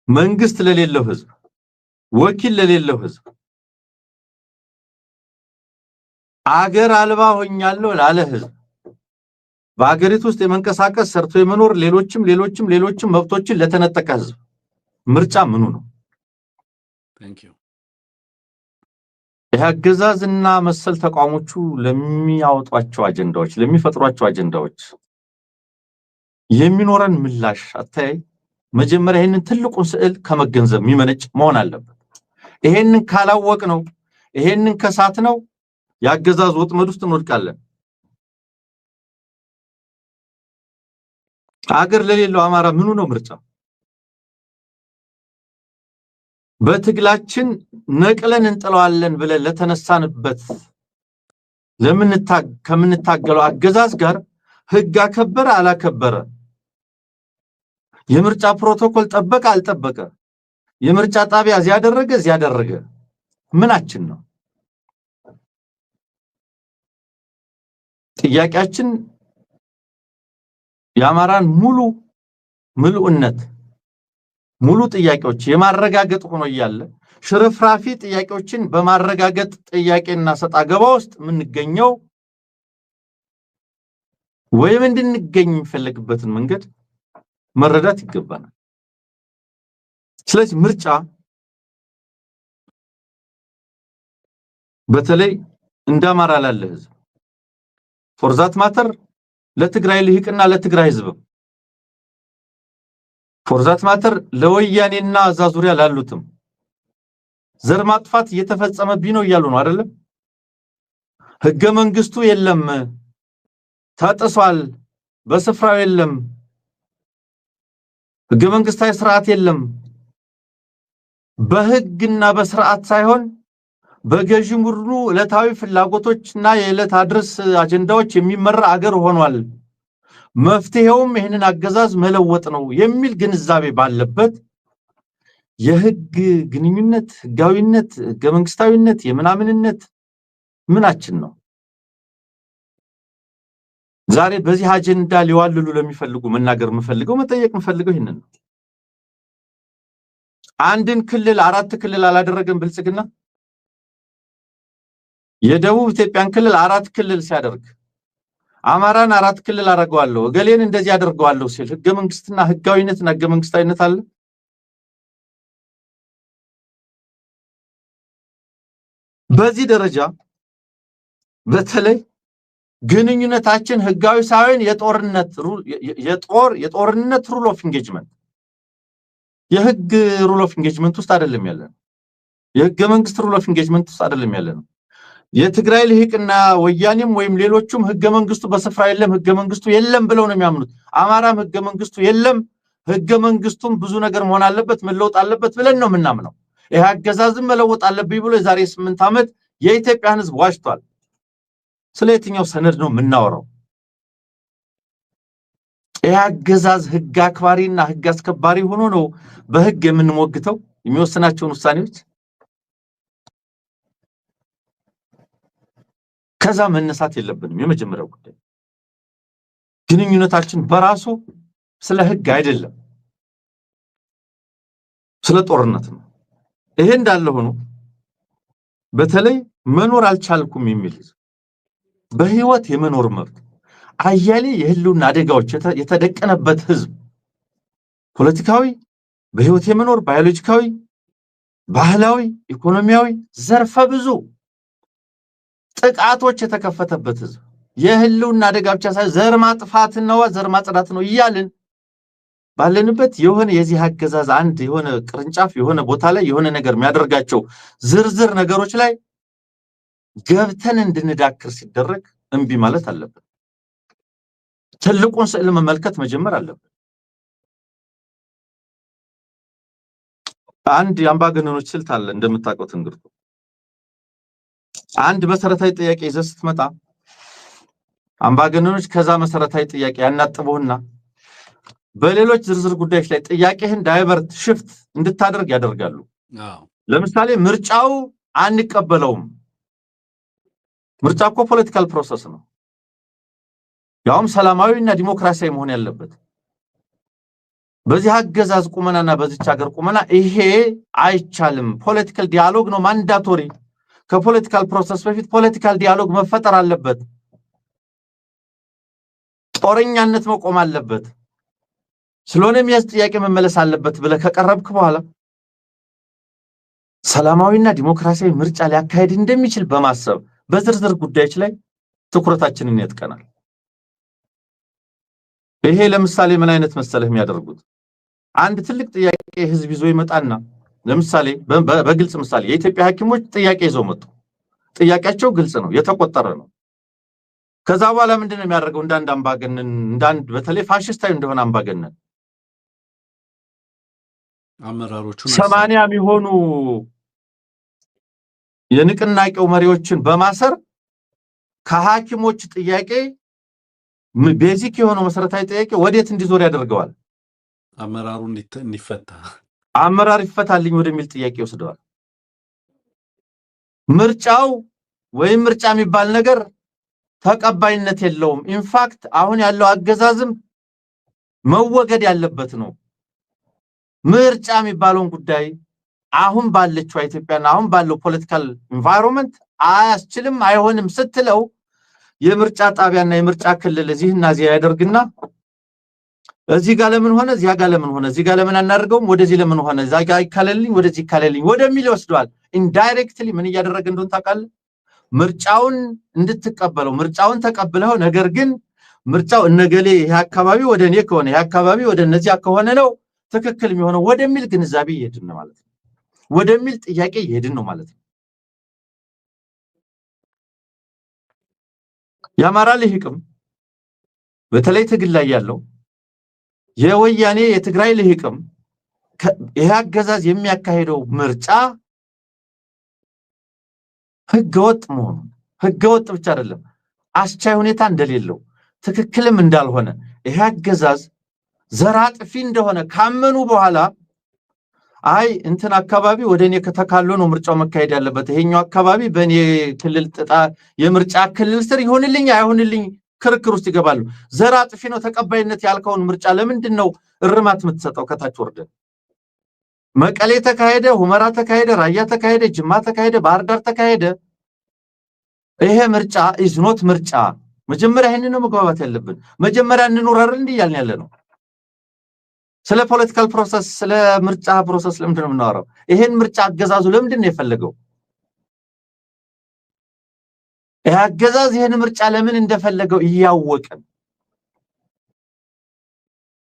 B: መንግስት ለሌለው ህዝብ፣ ወኪል ለሌለው ህዝብ፣ አገር አልባ ሆኛለሁ ላለ ህዝብ፣ በአገሪቱ ውስጥ የመንቀሳቀስ ሰርቶ የመኖር ሌሎችም መብቶችን ለተነጠቀ ህዝብ ምርጫ ምኑ ነው? ይህ አገዛዝና መሰል ተቋሞቹ ለሚያወጧቸው አጀንዳዎች፣ ለሚፈጥሯቸው አጀንዳዎች የሚኖረን ምላሽ አታይ መጀመሪያ ይሄንን ትልቁን ስዕል ከመገንዘብ የሚመነጭ መሆን አለበት። ይሄንን ካላወቅ ነው፣ ይሄንን ከሳት ነው ያገዛዝ ወጥመድ ውስጥ እንወድቃለን። አገር ለሌለው አማራ ምኑ ነው ምርጫ? በትግላችን ነቅለን እንጥለዋለን ብለን ለተነሳንበት ከምንታገለው አገዛዝ ጋር ህግ አከበረ አላከበረ፣ የምርጫ ፕሮቶኮል ጠበቀ አልጠበቀ፣ የምርጫ ጣቢያ እዚያ ያደረገ ምናችን ነው? ጥያቄያችን የአማራን ምሉዕነት ሙሉ ጥያቄዎች የማረጋገጥ ሆኖ ይያለ ሽርፍራፊ ጥያቄዎችን በማረጋገጥ ጥያቄና ሰጣ ገባ ውስጥ ምንገኘው ወይም እንድንገኝ የሚፈልግበትን መንገድ መረዳት ይገባናል። ስለዚህ ምርጫ በተለይ እንደ አማራ ላለ ህዝብ ፎርዛት ማተር ለትግራይ ልሂቅና ለትግራይ ህዝብ ፎርዛት ማተር ለወያኔና አዛ ዙሪያ ላሉትም ዘር ማጥፋት እየተፈጸመብኝ ነው እያሉ ነው አይደለም? ህገ መንግስቱ የለም፣ ተጥሷል፣ በስፍራው የለም፣ ህገ መንግስታዊ ስርዓት የለም፣ በህግና በስርዓት ሳይሆን በገዢ ቡድኑ ዕለታዊ ፍላጎቶችና የዕለት አድርስ አጀንዳዎች የሚመራ አገር ሆኗል፣ መፍትሄውም ይህንን አገዛዝ መለወጥ ነው የሚል ግንዛቤ ባለበት የህግ ግንኙነት፣ ህጋዊነት፣ ህገ መንግስታዊነት የምናምንነት ምናችን ነው? ዛሬ በዚህ አጀንዳ ሊዋልሉ ለሚፈልጉ መናገር መጠየቅ የምፈልገው ይሄንን ነው። አንድን ክልል 4 ክልል አላደረገም ብልጽግና። የደቡብ ኢትዮጵያን ክልል 4 ክልል ሲያደርግ አማራን 4 ክልል አደርገዋለሁ እገሌን እንደዚህ አደርገዋለሁ ሲል ህገ መንግስትና ህጋዊነትና ህገ መንግስታዊነት አለ? በዚህ ደረጃ በተለይ ግንኙነታችን ህጋዊ ሳይሆን የጦርነት ሩል ኦፍ ኢንጌጅመንት የህግ ሩል ኦፍ ኢንጌጅመንት ውስጥ አይደለም ያለነው። የህገ መንግስት ሩል ኦፍ ኢንጌጅመንት ውስጥ አይደለም ያለነው። የትግራይ ልሂቅና ወያኔም ወይም ሌሎችም ህገ መንግስቱ በስፍራ የለም ህገ መንግስቱ የለም ብለው ነው የሚያምኑት። አማራም ህገ መንግስቱ የለም ህገ መንግስቱም ብዙ ነገር መሆን አለበት መለወጥ አለበት ብለን ነው የምናምነው። ይሄ አገዛዝም መለወጥ አለብኝ ብሎ የዛሬ 8 ዓመት የኢትዮጵያን ህዝብ ዋሽቷል። ስለ የትኛው ሰነድ ነው የምናወራው? ይሄ አገዛዝ ህግ አክባሪና ህግ አስከባሪ ሆኖ ነው በህግ የምንሞግተው የሚወስናቸውን ውሳኔዎች። ከዛ መነሳት የለብንም። የመጀመሪያው ጉዳይ ግንኙነታችን በራሱ ስለ ህግ አይደለም ስለ ጦርነት ነው። ይሄ እንዳለ ሆኖ በተለይ መኖር አልቻልኩም የሚል በህይወት የመኖር መብት አያሌ የህልውና አደጋዎች የተደቀነበት ህዝብ ፖለቲካዊ በህይወት የመኖር ባዮሎጂካዊ ባህላዊ ኢኮኖሚያዊ ዘርፈ ብዙ ጥቃቶች የተከፈተበት ህዝብ የህልውና አደጋ ብቻ ሳይሆን ዘር ማጥፋት ነው ዘር ማጽዳት ነው እያልን ባለንበት የሆነ የዚህ አገዛዝ አንድ የሆነ ቅርንጫፍ የሆነ ቦታ ላይ የሆነ ነገር የሚያደርጋቸው ዝርዝር ነገሮች ላይ ገብተን እንድንዳክር ሲደረግ እንቢ ማለት አለብን። ትልቁን ስዕል መመልከት መጀመር አለብን። አንድ የአምባገነኖች ስልት አለ እንደምታውቁት እንግዲህ አንድ መሰረታዊ ጥያቄ ይዘህ ስትመጣ አምባገነኖች ከዛ መሰረታዊ ጥያቄ ያናጥቡህና በሌሎች ዝርዝር ጉዳዮች ላይ ጥያቄህን ዳይቨርት ሽፍት እንድታደርግ ያደርጋሉ። ለምሳሌ ምርጫው አንቀበለውም። ምርጫ እኮ ፖለቲካል ፕሮሰስ ነው፣ ያውም ሰላማዊና ዲሞክራሲያዊ መሆን ያለበት። በዚህ አገዛዝ ቁመናና በዚች ሀገር ቁመና ይሄ አይቻልም። ፖለቲካል ዲያሎግ ነው ማንዳቶሪ። ከፖለቲካል ፕሮሰስ በፊት ፖለቲካል ዲያሎግ መፈጠር አለበት። ጦረኛነት መቆም አለበት። ስለሆነም የዚህ ጥያቄ መመለስ አለበት ብለህ ከቀረብክ በኋላ ሰላማዊና ዲሞክራሲያዊ ምርጫ ሊያካሄድ እንደሚችል በማሰብ በዝርዝር ጉዳዮች ላይ ትኩረታችንን ያጥቀናል። ይሄ ለምሳሌ ምን አይነት መሰለህ የሚያደርጉት አንድ ትልቅ ጥያቄ ህዝብ ይዞ ይመጣና ለምሳሌ በግልጽ ምሳሌ የኢትዮጵያ ሐኪሞች ጥያቄ ይዘው መጡ። ጥያቄያቸው ግልጽ ነው፣ የተቆጠረ ነው። ከዛ በኋላ ምንድነው የሚያደርገው? እንዳንድ አምባገነን እንዳንድ በተለይ ፋሽስታዊ እንደሆነ አምባገነን
A: አመራሮቹን
B: 80 የሚሆኑ የንቅናቄው መሪዎችን በማሰር ከሐኪሞች ጥያቄ ቤዚክ የሆነው መሰረታዊ ጥያቄ ወዴት እንዲዞር ያደርገዋል?
A: አመራሩ እንዲፈታ
B: አመራር ይፈታልኝ ወደሚል ጥያቄ ወስደዋል። ምርጫው ወይም ምርጫ የሚባል ነገር ተቀባይነት የለውም። ኢንፋክት አሁን ያለው አገዛዝም መወገድ ያለበት ነው። ምርጫ የሚባለውን ጉዳይ አሁን ባለችው ኢትዮጵያና አሁን ባለው ፖለቲካል ኢንቫይሮንመንት አያስችልም አይሆንም ስትለው የምርጫ ጣቢያና የምርጫ ክልል እዚህና እዚያ ያደርግና እዚህ ጋር ለምን ሆነ እዚህ ጋር ለምን ሆነ እዚህ ጋር ለምን አናደርገውም ወደዚህ ለምን ሆነ እዛ ጋር ይካለልኝ ወደዚህ ይካለልኝ ወደሚል ይወስደዋል። ኢንዳይሬክትሊ ምን እያደረገ እንደሆነ ታውቃለህ? ምርጫውን እንድትቀበለው ምርጫውን ተቀብለው ነገር ግን ምርጫው እነገሌ ይሄ አካባቢ ወደ እኔ ከሆነ ይሄ አካባቢ ወደ እነዚህ ከሆነ ነው ትክክል የሚሆነው ወደሚል ግንዛቤ ይሄድን ነው ማለት ነው። ወደሚል ጥያቄ ይሄድን ነው ማለት ነው። የአማራ ልሂቅም በተለይ ትግል ላይ ያለው የወያኔ የትግራይ ልሂቅም ይሄ አገዛዝ የሚያካሂደው ምርጫ ህገወጥ መሆኑ ህገወጥ ብቻ አይደለም አስቻይ ሁኔታ እንደሌለው ትክክልም እንዳልሆነ ይሄ አገዛዝ ዘራጥፊ እንደሆነ ካመኑ በኋላ አይ እንትን አካባቢ ወደኔ ከተካሎ ነው ምርጫው መካሄድ ያለበት ይሄኛው አካባቢ በኔ ክልል ጥጣ የምርጫ ክልል ስር ይሆንልኝ አይሆንልኝ ክርክር ውስጥ ይገባሉ። ዘራጥፊ ነው ተቀባይነት ያልከውን ምርጫ ለምንድን ነው እርማት የምትሰጠው? ከታች ወርደ መቀሌ ተካሄደ፣ ሁመራ ተካሄደ፣ ራያ ተካሄደ፣ ጅማ ተካሄደ፣ ባህር ዳር ተካሄደ። ይሄ ምርጫ ኢዝ ኖት ምርጫ። መጀመሪያ ይሄንን ነው መግባባት ያለብን። መጀመሪያ እንኖር አይደል እንዴ ያልን ያለ ነው። ስለ ፖለቲካል ፕሮሰስ ስለ ምርጫ ፕሮሰስ ለምንድን ነው የምናወራው? ይሄን ምርጫ አገዛዙ ለምንድን ነው የፈለገው? ያገዛዝ ይሄን ምርጫ ለምን እንደፈለገው እያወቀን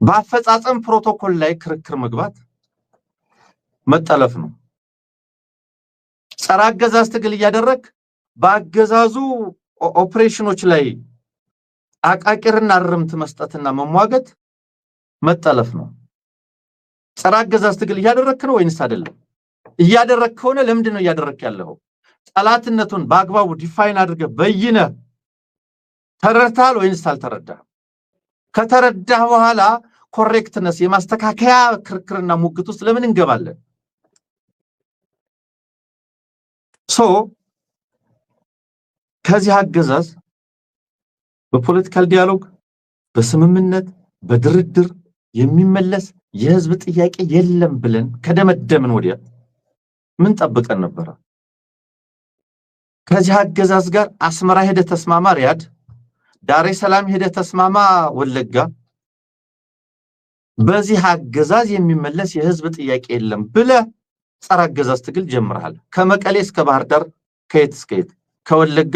B: በአፈጻጸም ፕሮቶኮል ላይ ክርክር መግባት መጠለፍ ነው። ጸረ አገዛዝ ትግል እያደረክ በአገዛዙ ኦፕሬሽኖች ላይ አቃቂርና ርምት መስጠትና መሟገት መጠለፍ ነው። ጸረ አገዛዝ ትግል እያደረክ ነው ወይንስ አይደለም? እያደረክ ሆነ ለምንድን ነው እያደረክ ያለው? ጠላትነቱን በአግባቡ ዲፋይን አድርገህ በይነ ተረድተሃል ወይንስ አልተረዳህም? ከተረዳህ በኋላ ኮሬክትነስ የማስተካከያ ክርክርና ሙግት ውስጥ ለምን እንገባለን? ከዚህ አገዛዝ በፖለቲካል ዲያሎግ በስምምነት በድርድር የሚመለስ የህዝብ ጥያቄ የለም ብለን ከደመደምን ወዲያ ምን ጠብቀን ነበር? ከዚህ አገዛዝ ጋር አስመራ ሄደ ተስማማ ሪያድ፣ ዳሬ ሰላም ሄደ ተስማማ ወለጋ፣ በዚህ አገዛዝ የሚመለስ የህዝብ ጥያቄ የለም ብለ ጸረ አገዛዝ ትግል ጀምረሃል። ከመቀሌ እስከ ባህር ዳር፣ ከየት እስከ የት፣ ከወለጋ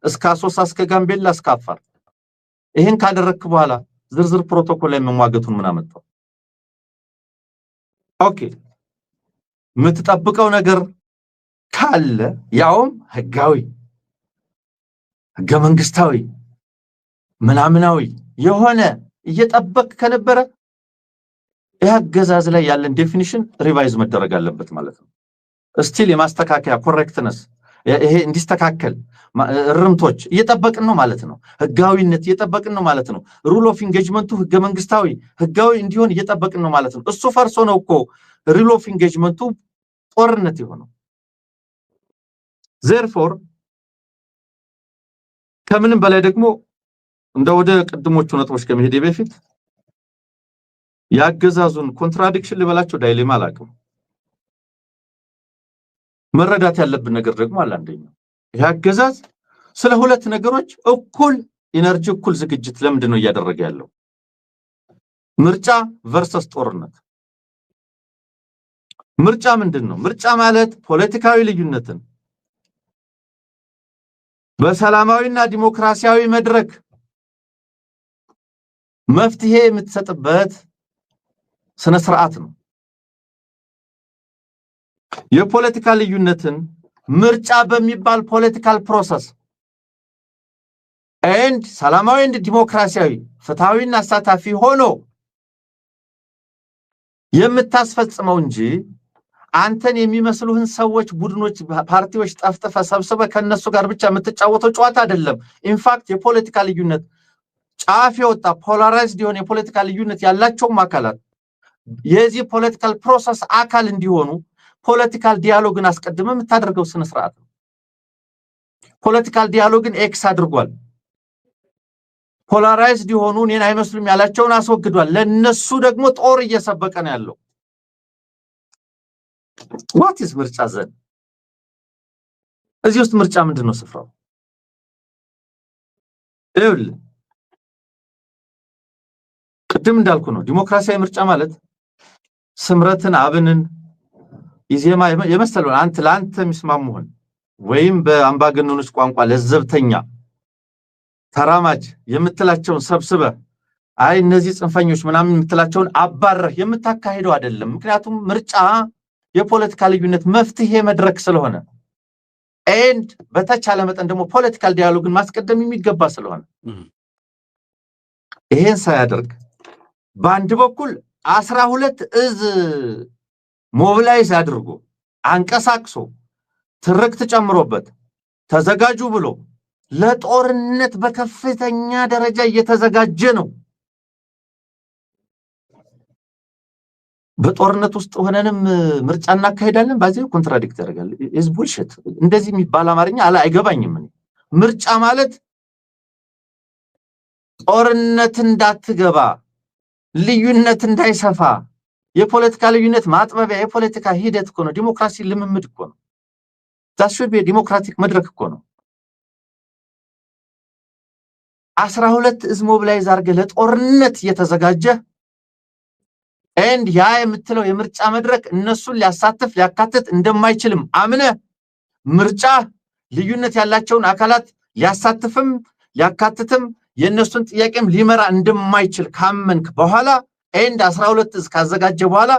B: እስከ አሶሳ እስከ ጋምቤላ እስከ አፋር። ይሄን ካደረክ በኋላ ዝርዝር ፕሮቶኮል ላይ መሟገቱን ምን አመጣው? ኦኬ የምትጠብቀው ነገር ካለ ያውም ህጋዊ ህገ መንግስታዊ ምናምናዊ የሆነ እየጠበቅ ከነበረ ያገዛዝ ላይ ያለን ዴፊኒሽን ሪቫይዝ መደረግ አለበት ማለት ነው። ስቲል የማስተካከያ ኮሬክትነስ ይሄ እንዲስተካከል ርምቶች እየጠበቅን ነው ማለት ነው። ህጋዊነት እየጠበቅን ነው ማለት ነው። ሩል ኦፍ ኢንጌጅመንቱ ህገ መንግስታዊ ህጋዊ እንዲሆን እየጠበቅን ነው ማለት ነው። እሱ ፈርሶ ነው እኮ ሩል ኦፍ ኢንጌጅመንቱ ጦርነት የሆነው። therefore ከምንም በላይ ደግሞ እንደ ወደ ቅድሞቹ ነጥቦች ከመሄዴ በፊት ያገዛዙን ኮንትራዲክሽን ልበላቸው ዳይሌማ አላውቅም። መረዳት ያለብን ነገር ደግሞ አለ። አንደኛው ያገዛዝ ስለ ሁለት ነገሮች እኩል ኢነርጂ እኩል ዝግጅት ለምንድን ነው እያደረገ ያለው? ምርጫ ቨርሰስ ጦርነት። ምርጫ ምንድነው? ምርጫ ማለት ፖለቲካዊ ልዩነትን በሰላማዊና ዲሞክራሲያዊ መድረክ መፍትሄ የምትሰጥበት ስነ ስርዓት ነው። የፖለቲካ ልዩነትን ምርጫ በሚባል ፖለቲካል ፕሮሰስ ኤንድ ሰላማዊ እና ዲሞክራሲያዊ ፍትሃዊና አሳታፊ ሆኖ የምታስፈጽመው እንጂ አንተን የሚመስሉህን ሰዎች ቡድኖች ፓርቲዎች ጠፍጥፈ ሰብስበ ከነሱ ጋር ብቻ የምትጫወተው ጨዋታ አይደለም። ኢንፋክት የፖለቲካ ልዩነት ጫፍ የወጣ ፖላራይዝድ የሆነ የፖለቲካ ልዩነት ያላቸውም አካላት የዚህ ፖለቲካል ፕሮሰስ አካል እንዲሆኑ ፖለቲካል ዲያሎግን አስቀድመ የምታደርገው ስነ ስርዓት ነው። ፖለቲካል ዲያሎግን ኤክስ አድርጓል። ፖላራይዝድ የሆኑ እኔን አይመስሉም ያላቸውን አስወግዷል። ለነሱ ደግሞ ጦር እየሰበቀ ነው ያለው። what is ምርጫ ዘን? እዚህ ውስጥ ምርጫ ምንድነው ስፍራው? ቅድም እንዳልኩ ነው ዲሞክራሲያዊ ምርጫ ማለት ስምረትን አብንን ኢዜማ የመሰለው አንተ ለአንተ የሚስማሙህን ወይም በአምባገነኖች ቋንቋ ለዘብተኛ ተራማጅ የምትላቸውን ሰብስበ አይ እነዚህ ጽንፈኞች ምናምን የምትላቸውን አባረህ የምታካሂደው አይደለም። ምክንያቱም ምርጫ የፖለቲካ ልዩነት መፍትሄ መድረክ ስለሆነ ኤንድ በተቻለ መጠን ደግሞ ፖለቲካል ዲያሎግን ማስቀደም የሚገባ ስለሆነ ይሄን ሳያደርግ በአንድ በኩል 12 እዝ ሞቢላይዝ አድርጎ አንቀሳቅሶ ትርክት ጨምሮበት ተዘጋጁ ብሎ ለጦርነት በከፍተኛ ደረጃ እየተዘጋጀ ነው። በጦርነት ውስጥ ሆነንም ምርጫ እናካሄዳለን ባዚህ ኮንትራዲክት ያደርጋል። is bullshit። እንደዚህ የሚባል አማርኛ አይገባኝም። ምርጫ ማለት ጦርነት እንዳትገባ ልዩነት እንዳይሰፋ የፖለቲካ ልዩነት ማጥበቢያ የፖለቲካ ሂደት እኮ ነው። ዲሞክራሲ ልምምድ እኮ ነው። that should be a democratic መድረክ እኮ ነው። 12 እዝ ሞቢላይዝ አድርገህ ለጦርነት እየተዘጋጀ ኤንድ ያ የምትለው የምርጫ መድረክ እነሱን ሊያሳትፍ ሊያካትት እንደማይችልም አምነ ምርጫ ልዩነት ያላቸውን አካላት ሊያሳትፍም ሊያካትትም የነሱን ጥያቄም ሊመራ እንደማይችል ካመንክ በኋላ ኤንድ 12 እስካዘጋጀ በኋላ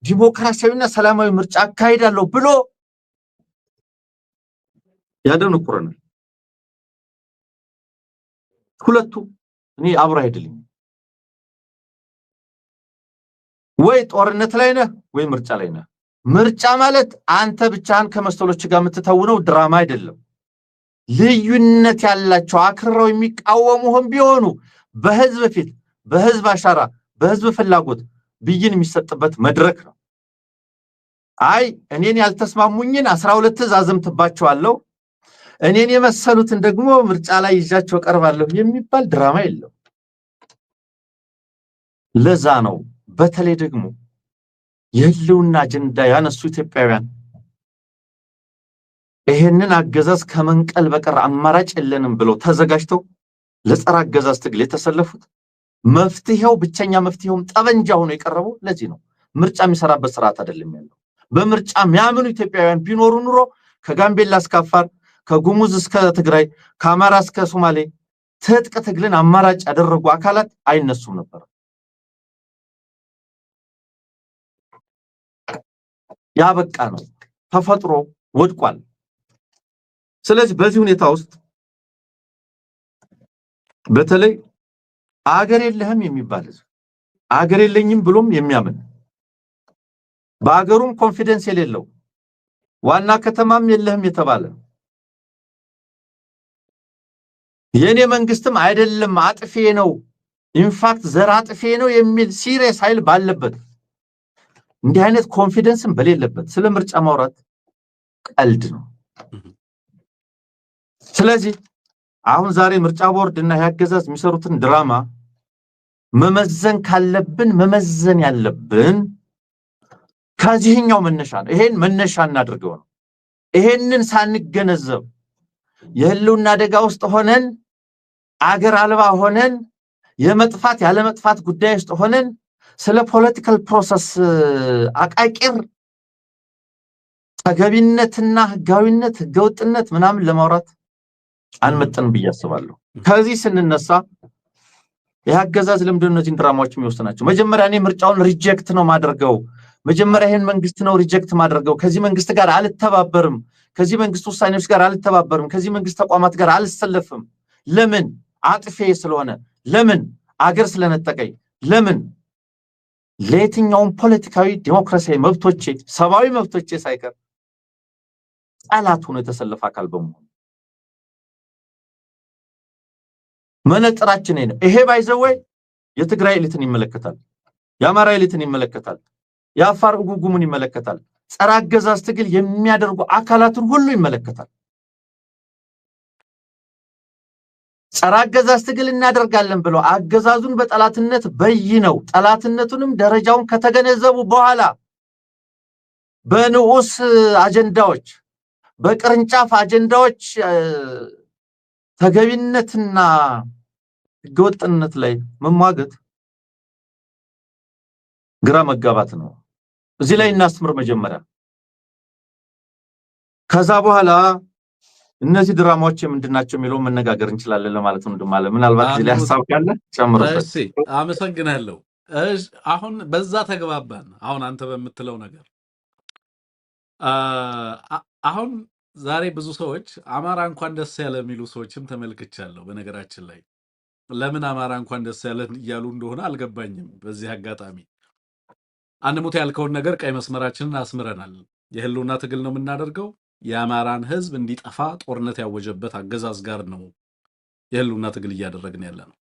B: ዲሞክራሲያዊና ሰላማዊ ምርጫ አካሂዳለሁ ብሎ ያደነቁረናል። ሁለቱ እኔ አብሮ አይደለም። ወይ ጦርነት ላይ ነህ ወይ ምርጫ ላይ ነህ። ምርጫ ማለት አንተ ብቻህን ከመሰሎች ጋር የምትተውነው ድራማ አይደለም። ልዩነት ያላቸው አክርረው የሚቃወሙህም ቢሆኑ በህዝብ ፊት በህዝብ አሻራ በህዝብ ፍላጎት ብይን የሚሰጥበት መድረክ ነው። አይ እኔን ያልተስማሙኝን 12 ትዕዛዝም ትባቸዋለሁ እኔን የመሰሉትን ደግሞ ምርጫ ላይ ይዣቸው ቀርባለሁ የሚባል ድራማ የለም። ለዛ ነው በተለይ ደግሞ የህልውና አጀንዳ ያነሱ ኢትዮጵያውያን ይሄንን አገዛዝ ከመንቀል በቀር አማራጭ የለንም ብለው ተዘጋጅተው ለጸረ አገዛዝ ትግል የተሰለፉት መፍትሄው ብቸኛ መፍትሄውም ጠበንጃ ሆኖ የቀረበው ለዚህ ነው። ምርጫ የሚሰራበት ስርዓት አይደለም ያለው። በምርጫ የሚያምኑ ኢትዮጵያውያን ቢኖሩ ኑሮ ከጋምቤላ እስከ አፋር ከጉሙዝ እስከ ትግራይ ከአማራ እስከ ሶማሌ ትጥቅ ትግልን አማራጭ ያደረጉ አካላት አይነሱም ነበር። ያበቃ ነው፣ ተፈጥሮ ወድቋል። ስለዚህ በዚህ ሁኔታ ውስጥ በተለይ አገር የለህም የሚባል አገር የለኝም ብሎም የሚያምን በአገሩም ኮንፊደንስ የሌለው ዋና ከተማም የለህም የተባለ የኔ መንግስትም አይደለም አጥፌ ነው ኢንፋክት ዘር አጥፌ ነው የሚል ሲሪየስ ኃይል ባለበት እንዲህ አይነት ኮንፊደንስም በሌለበት ስለ ምርጫ ማውራት ቀልድ ነው። ስለዚህ አሁን ዛሬ ምርጫ ቦርድ እና ያገዛዝ የሚሰሩትን ድራማ መመዘን ካለብን መመዘን ያለብን ከዚህኛው መነሻ ነው። ይሄን መነሻ እናድርገው ነው። ይሄንን ሳንገነዘብ የህልውና አደጋ ውስጥ ሆነን አገር አልባ ሆነን የመጥፋት ያለ መጥፋት ጉዳይ ውስጥ ሆነን ስለ ፖለቲካል ፕሮሰስ አቃቂር ተገቢነትና ህጋዊነት ህገወጥነት ምናምን ለማውራት አንመጥንም ብዬ አስባለሁ። ከዚህ ስንነሳ የአገዛዝ ለምንድነው እነዚህን ድራማዎች የሚወስናቸው? መጀመሪያ እኔ ምርጫውን ሪጀክት ነው ማድረገው፣ መጀመሪያ ይሄን መንግስት ነው ሪጀክት ማድረገው፣ ከዚህ መንግስት ጋር አልተባበርም፣ ከዚህ መንግስት ውሳኔዎች ጋር አልተባበርም፣ ከዚህ መንግስት ተቋማት ጋር አልሰለፍም። ለምን? አጥፌ ስለሆነ፣ ለምን? አገር ስለነጠቀኝ፣ ለምን? ለየትኛውም ፖለቲካዊ ዲሞክራሲያዊ መብቶቼ ሰብአዊ መብቶቼ ሳይቀር ጠላት ሆኖ የተሰለፈ አካል በመሆኑ መነጥራችን ነው። ይሄ ባይዘወይ የትግራይ ኤሊትን ይመለከታል፣ የአማራ ኤሊትን ይመለከታል፣ የአፋር ጉጉሙን ይመለከታል፣ ጸረ አገዛዝ ትግል የሚያደርጉ አካላትን ሁሉ ይመለከታል። ጸረ አገዛዝ ትግል እናደርጋለን ብለው አገዛዙን በጠላትነት በይነው ጠላትነቱንም ደረጃውን ከተገነዘቡ በኋላ በንዑስ አጀንዳዎች በቅርንጫፍ አጀንዳዎች ተገቢነትና ህገወጥነት ላይ መሟገት ግራ መጋባት ነው። እዚህ ላይ እናስምር መጀመሪያ። ከዛ በኋላ እነዚህ ድራማዎች ምንድናቸው የሚለው መነጋገር እንችላለን ለማለት ነው። እንደማለ ምናልባት እዚህ ላይ ሐሳብ ካለ ጨምሩበት።
A: እሺ አመሰግናለሁ። አሁን በዛ ተግባባን። አሁን አንተ በምትለው ነገር አሁን ዛሬ ብዙ ሰዎች አማራ እንኳን ደስ ያለ የሚሉ ሰዎችም ተመልክቻለሁ። በነገራችን ላይ ለምን አማራ እንኳን ደስ ያለ እያሉ እንደሆነ አልገባኝም። በዚህ አጋጣሚ አንሙት ያልከውን ነገር ቀይ መስመራችንን አስምረናል። የህልውና ትግል ነው የምናደርገው። የአማራን ህዝብ እንዲጠፋ ጦርነት ያወጀበት አገዛዝ ጋር ነው የህልውና ትግል እያደረግን ያለ ነው።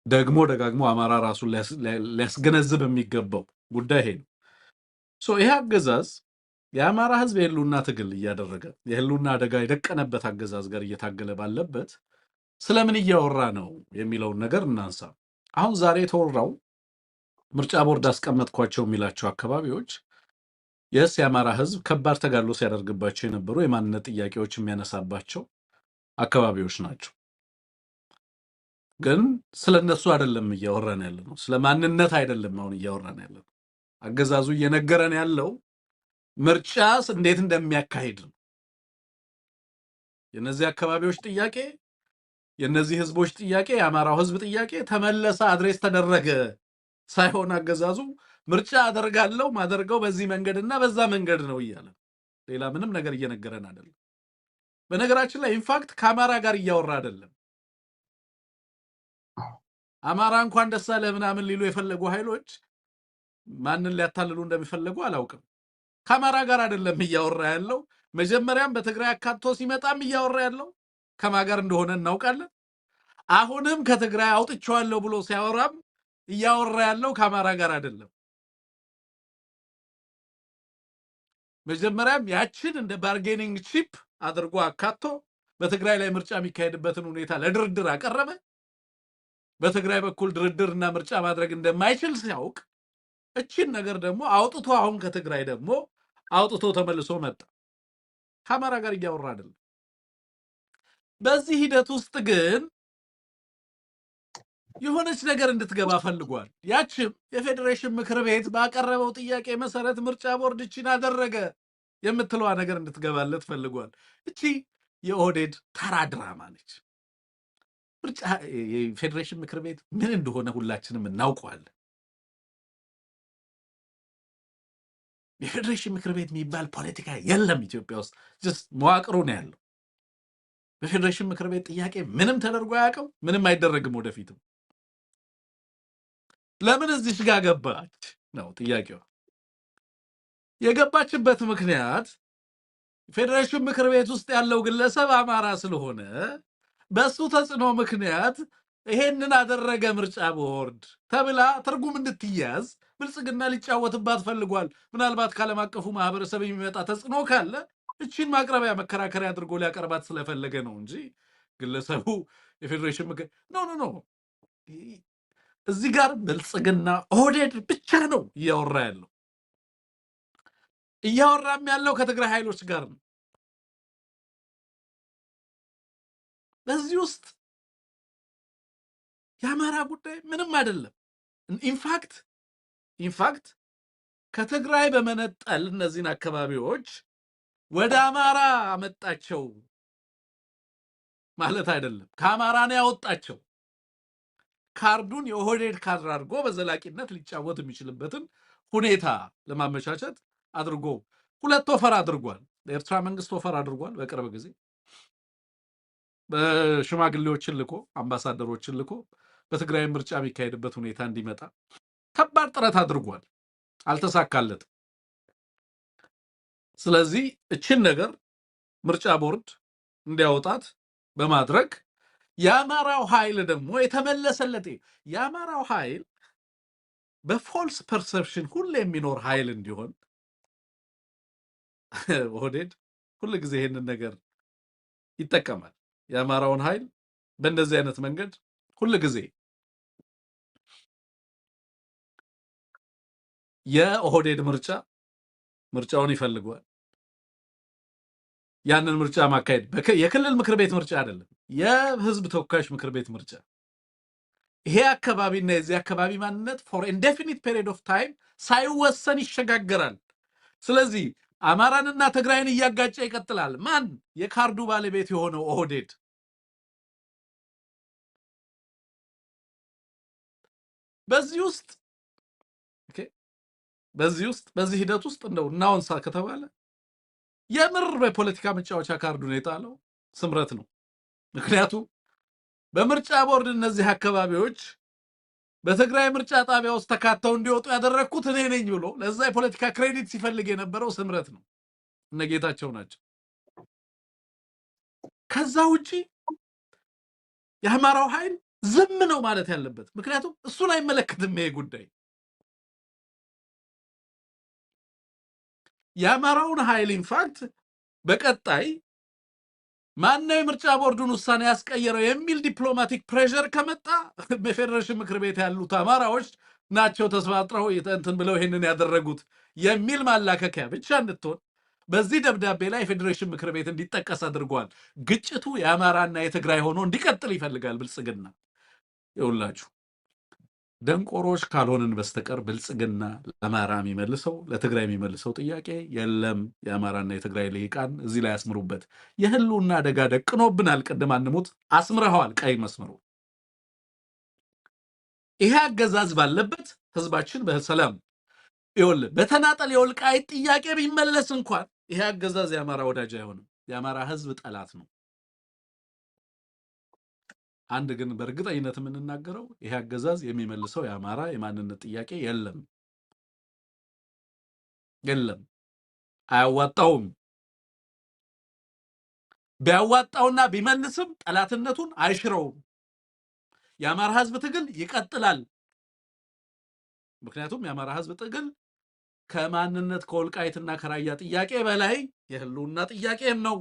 A: ደግሞ ደጋግሞ አማራ ራሱን ሊያስገነዝብ የሚገባው ጉዳይ ይሄ ነው። ይሄ አገዛዝ የአማራ ህዝብ የህልውና ትግል እያደረገ የህልውና አደጋ የደቀነበት አገዛዝ ጋር እየታገለ ባለበት ስለምን እያወራ ነው የሚለውን ነገር እናንሳ። አሁን ዛሬ የተወራው ምርጫ ቦርድ አስቀመጥኳቸው የሚላቸው አካባቢዎች የስ የአማራ ህዝብ ከባድ ተጋድሎ ሲያደርግባቸው የነበሩ የማንነት ጥያቄዎች የሚያነሳባቸው አካባቢዎች ናቸው። ግን ስለነሱ አይደለም እያወራን ያለ ነው። ስለ ማንነት አይደለም አሁን እያወራን ያለ ነው። አገዛዙ እየነገረን ያለው ምርጫስ እንዴት እንደሚያካሂድ ነው። የነዚህ አካባቢዎች ጥያቄ፣ የነዚህ ህዝቦች ጥያቄ፣ የአማራው ህዝብ ጥያቄ ተመለሰ፣ አድሬስ ተደረገ ሳይሆን አገዛዙ ምርጫ አደርጋለሁ ማደርገው በዚህ መንገድና በዛ መንገድ ነው እያለ ሌላ ምንም ነገር እየነገረን አይደለም። በነገራችን ላይ ኢንፋክት ከአማራ ጋር እያወራ አይደለም። አማራ እንኳን ደስ አለ ምናምን ሊሉ የፈለጉ ኃይሎች ማንን ሊያታልሉ እንደሚፈልጉ አላውቅም። ከአማራ ጋር አይደለም እያወራ ያለው። መጀመሪያም በትግራይ አካቶ ሲመጣም እያወራ ያለው ከማን ጋር እንደሆነ እናውቃለን። አሁንም ከትግራይ አውጥቼዋለሁ ብሎ ሲያወራም እያወራ ያለው ከአማራ ጋር አይደለም። መጀመሪያም ያችን እንደ ባርጌኒንግ ቺፕ አድርጎ አካቶ በትግራይ ላይ ምርጫ የሚካሄድበትን ሁኔታ ለድርድር አቀረበ። በትግራይ በኩል ድርድርና ምርጫ ማድረግ እንደማይችል ሲያውቅ እቺን ነገር ደግሞ አውጥቶ አሁን ከትግራይ ደግሞ አውጥቶ ተመልሶ መጣ። ከአማራ ጋር እያወራ አይደለም። በዚህ ሂደት ውስጥ ግን የሆነች ነገር እንድትገባ ፈልጓል። ያችም የፌዴሬሽን ምክር ቤት ባቀረበው ጥያቄ መሰረት ምርጫ ቦርድ እቺን አደረገ የምትለዋ ነገር እንድትገባለት ፈልጓል። እቺ የኦህዴድ ተራ ድራማ ነች። ምርጫ የፌዴሬሽን ምክር ቤት ምን እንደሆነ ሁላችንም እናውቀዋለን። የፌዴሬሽን ምክር ቤት የሚባል ፖለቲካ የለም ኢትዮጵያ ውስጥ። ጀስት መዋቅሩ ነው ያለው። በፌዴሬሽን ምክር ቤት ጥያቄ ምንም ተደርጎ አያውቅም፣ ምንም አይደረግም ወደፊትም። ለምን እዚች ጋር ገባች ነው ጥያቄዋ። የገባችበት ምክንያት ፌዴሬሽን ምክር ቤት ውስጥ ያለው ግለሰብ አማራ ስለሆነ በሱ ተጽዕኖ ምክንያት ይሄንን አደረገ ምርጫ ቦርድ ተብላ ትርጉም እንድትያዝ ብልጽግና ሊጫወትባት ፈልጓል። ምናልባት ከዓለም አቀፉ ማህበረሰብ የሚመጣ ተጽዕኖ ካለ እቺን ማቅረቢያ መከራከሪያ አድርጎ ሊያቀርባት ስለፈለገ ነው እንጂ ግለሰቡ የፌዴሬሽን ምክር ኖ እዚህ ጋር ብልጽግና ኦህዴድ ብቻ ነው እያወራ ያለው። እያወራም ያለው ከትግራይ ኃይሎች ጋር ነው። በዚህ ውስጥ የአማራ ጉዳይ ምንም አይደለም። ኢንፋክት ከትግራይ በመነጠል እነዚህን አካባቢዎች ወደ አማራ አመጣቸው ማለት አይደለም። ከአማራ ነው ያወጣቸው። ካርዱን የኦህዴድ ካድር አድርጎ በዘላቂነት ሊጫወት የሚችልበትን ሁኔታ ለማመቻቸት አድርጎ ሁለት ኦፈር አድርጓል። የኤርትራ መንግስት ኦፈር አድርጓል። በቅርብ ጊዜ በሽማግሌዎችን ልኮ አምባሳደሮችን ልኮ በትግራይ ምርጫ የሚካሄድበት ሁኔታ እንዲመጣ ከባድ ጥረት አድርጓል። አልተሳካለትም። ስለዚህ እችን ነገር ምርጫ ቦርድ እንዲያወጣት በማድረግ የአማራው ኃይል ደግሞ የተመለሰለት የአማራው ኃይል በፎልስ ፐርሰፕሽን ሁሉ የሚኖር ኃይል እንዲሆን ኦህዴድ ሁሉ ጊዜ ይሄንን ነገር ይጠቀማል። የአማራውን ኃይል በእንደዚህ አይነት መንገድ ሁሉ ጊዜ የኦህዴድ ምርጫውን ይፈልገዋል። ያንን ምርጫ ማካሄድ የክልል ምክር ቤት ምርጫ አይደለም፣ የህዝብ ተወካዮች ምክር ቤት ምርጫ። ይሄ አካባቢና የዚህ አካባቢ ማንነት ፎር ኢንዴፊኒት ፔሪድ ኦፍ ታይም ሳይወሰን ይሸጋገራል። ስለዚህ አማራንና ትግራይን እያጋጨ ይቀጥላል። ማን? የካርዱ ባለቤት የሆነው ኦህዴድ። በዚህ ሂደት ውስጥ እንደው እናወንሳ ከተባለ የምር በፖለቲካ መጫወቻ ካርዱን የጣለው ስምረት ነው። ምክንያቱም በምርጫ ቦርድ እነዚህ አካባቢዎች በትግራይ ምርጫ ጣቢያ ውስጥ ተካተው እንዲወጡ ያደረግኩት እኔ ነኝ ብሎ ለዛ የፖለቲካ ክሬዲት ሲፈልግ የነበረው ስምረት ነው፣ እነ ጌታቸው ናቸው። ከዛ ውጪ የአማራው ኃይል ዝም ነው ማለት ያለበት፣ ምክንያቱም እሱን አይመለከትም ይሄ ጉዳይ። የአማራውን ኃይል ኢንፋክት በቀጣይ ማነው የምርጫ ቦርዱን ውሳኔ ያስቀየረው የሚል ዲፕሎማቲክ ፕሬሸር ከመጣ በፌዴሬሽን ምክር ቤት ያሉት አማራዎች ናቸው ተስፋጥረው እንትን ብለው ይሄንን ያደረጉት የሚል ማላከኪያ ብቻ እንድትሆን በዚህ ደብዳቤ ላይ የፌዴሬሽን ምክር ቤት እንዲጠቀስ አድርጓል። ግጭቱ የአማራና የትግራይ ሆኖ እንዲቀጥል ይፈልጋል ብልጽግና። ይኸውላችሁ ደንቆሮች ካልሆንን በስተቀር ብልጽግና ለአማራ የሚመልሰው ለትግራይ የሚመልሰው ጥያቄ የለም። የአማራና የትግራይ ልሂቃን እዚህ ላይ አስምሩበት። የህልውና አደጋ ደቅኖብናል። ቅድም አንሙት አስምረኸዋል። ቀይ መስመሩ ይሄ አገዛዝ ባለበት ህዝባችን በሰላም ይኸውልህ፣ በተናጠል የወልቃይት ጥያቄ ቢመለስ እንኳን ይሄ አገዛዝ የአማራ ወዳጅ አይሆንም። የአማራ ህዝብ ጠላት ነው። አንድ ግን በእርግጠኝነት የምንናገረው ይሄ አገዛዝ የሚመልሰው የአማራ የማንነት ጥያቄ የለም፣ አያዋጣውም። ቢያዋጣውና ቢመልስም ጠላትነቱን አይሽረውም። የአማራ ህዝብ ትግል ይቀጥላል። ምክንያቱም የአማራ ህዝብ ትግል ከማንነት ከወልቃይትና ከራያ ጥያቄ በላይ የህልውና ጥያቄም ነው።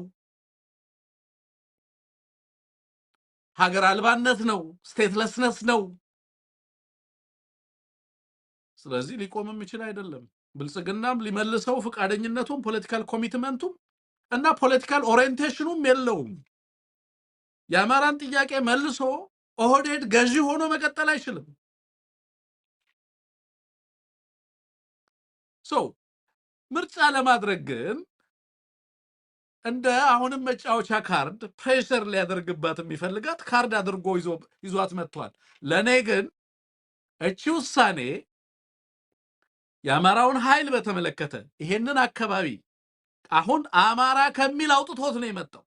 A: ሀገር አልባነት ነው። ስቴትለስነስ ነው። ስለዚህ ሊቆም የሚችል አይደለም። ብልጽግናም ሊመልሰው ፈቃደኝነቱም ፖለቲካል ኮሚትመንቱም እና ፖለቲካል ኦሪየንቴሽኑም የለውም። የአማራን ጥያቄ መልሶ ኦህዴድ ገዢ ሆኖ መቀጠል አይችልም። ምርጫ ለማድረግ ግን እንደ አሁንም መጫወቻ ካርድ ፕሬሸር ሊያደርግባት የሚፈልጋት ካርድ አድርጎ ይዟት መጥቷል። ለኔ ግን እቺ ውሳኔ የአማራውን ኃይል በተመለከተ ይሄንን አካባቢ አሁን አማራ ከሚል አውጥቶት ነው የመጣው።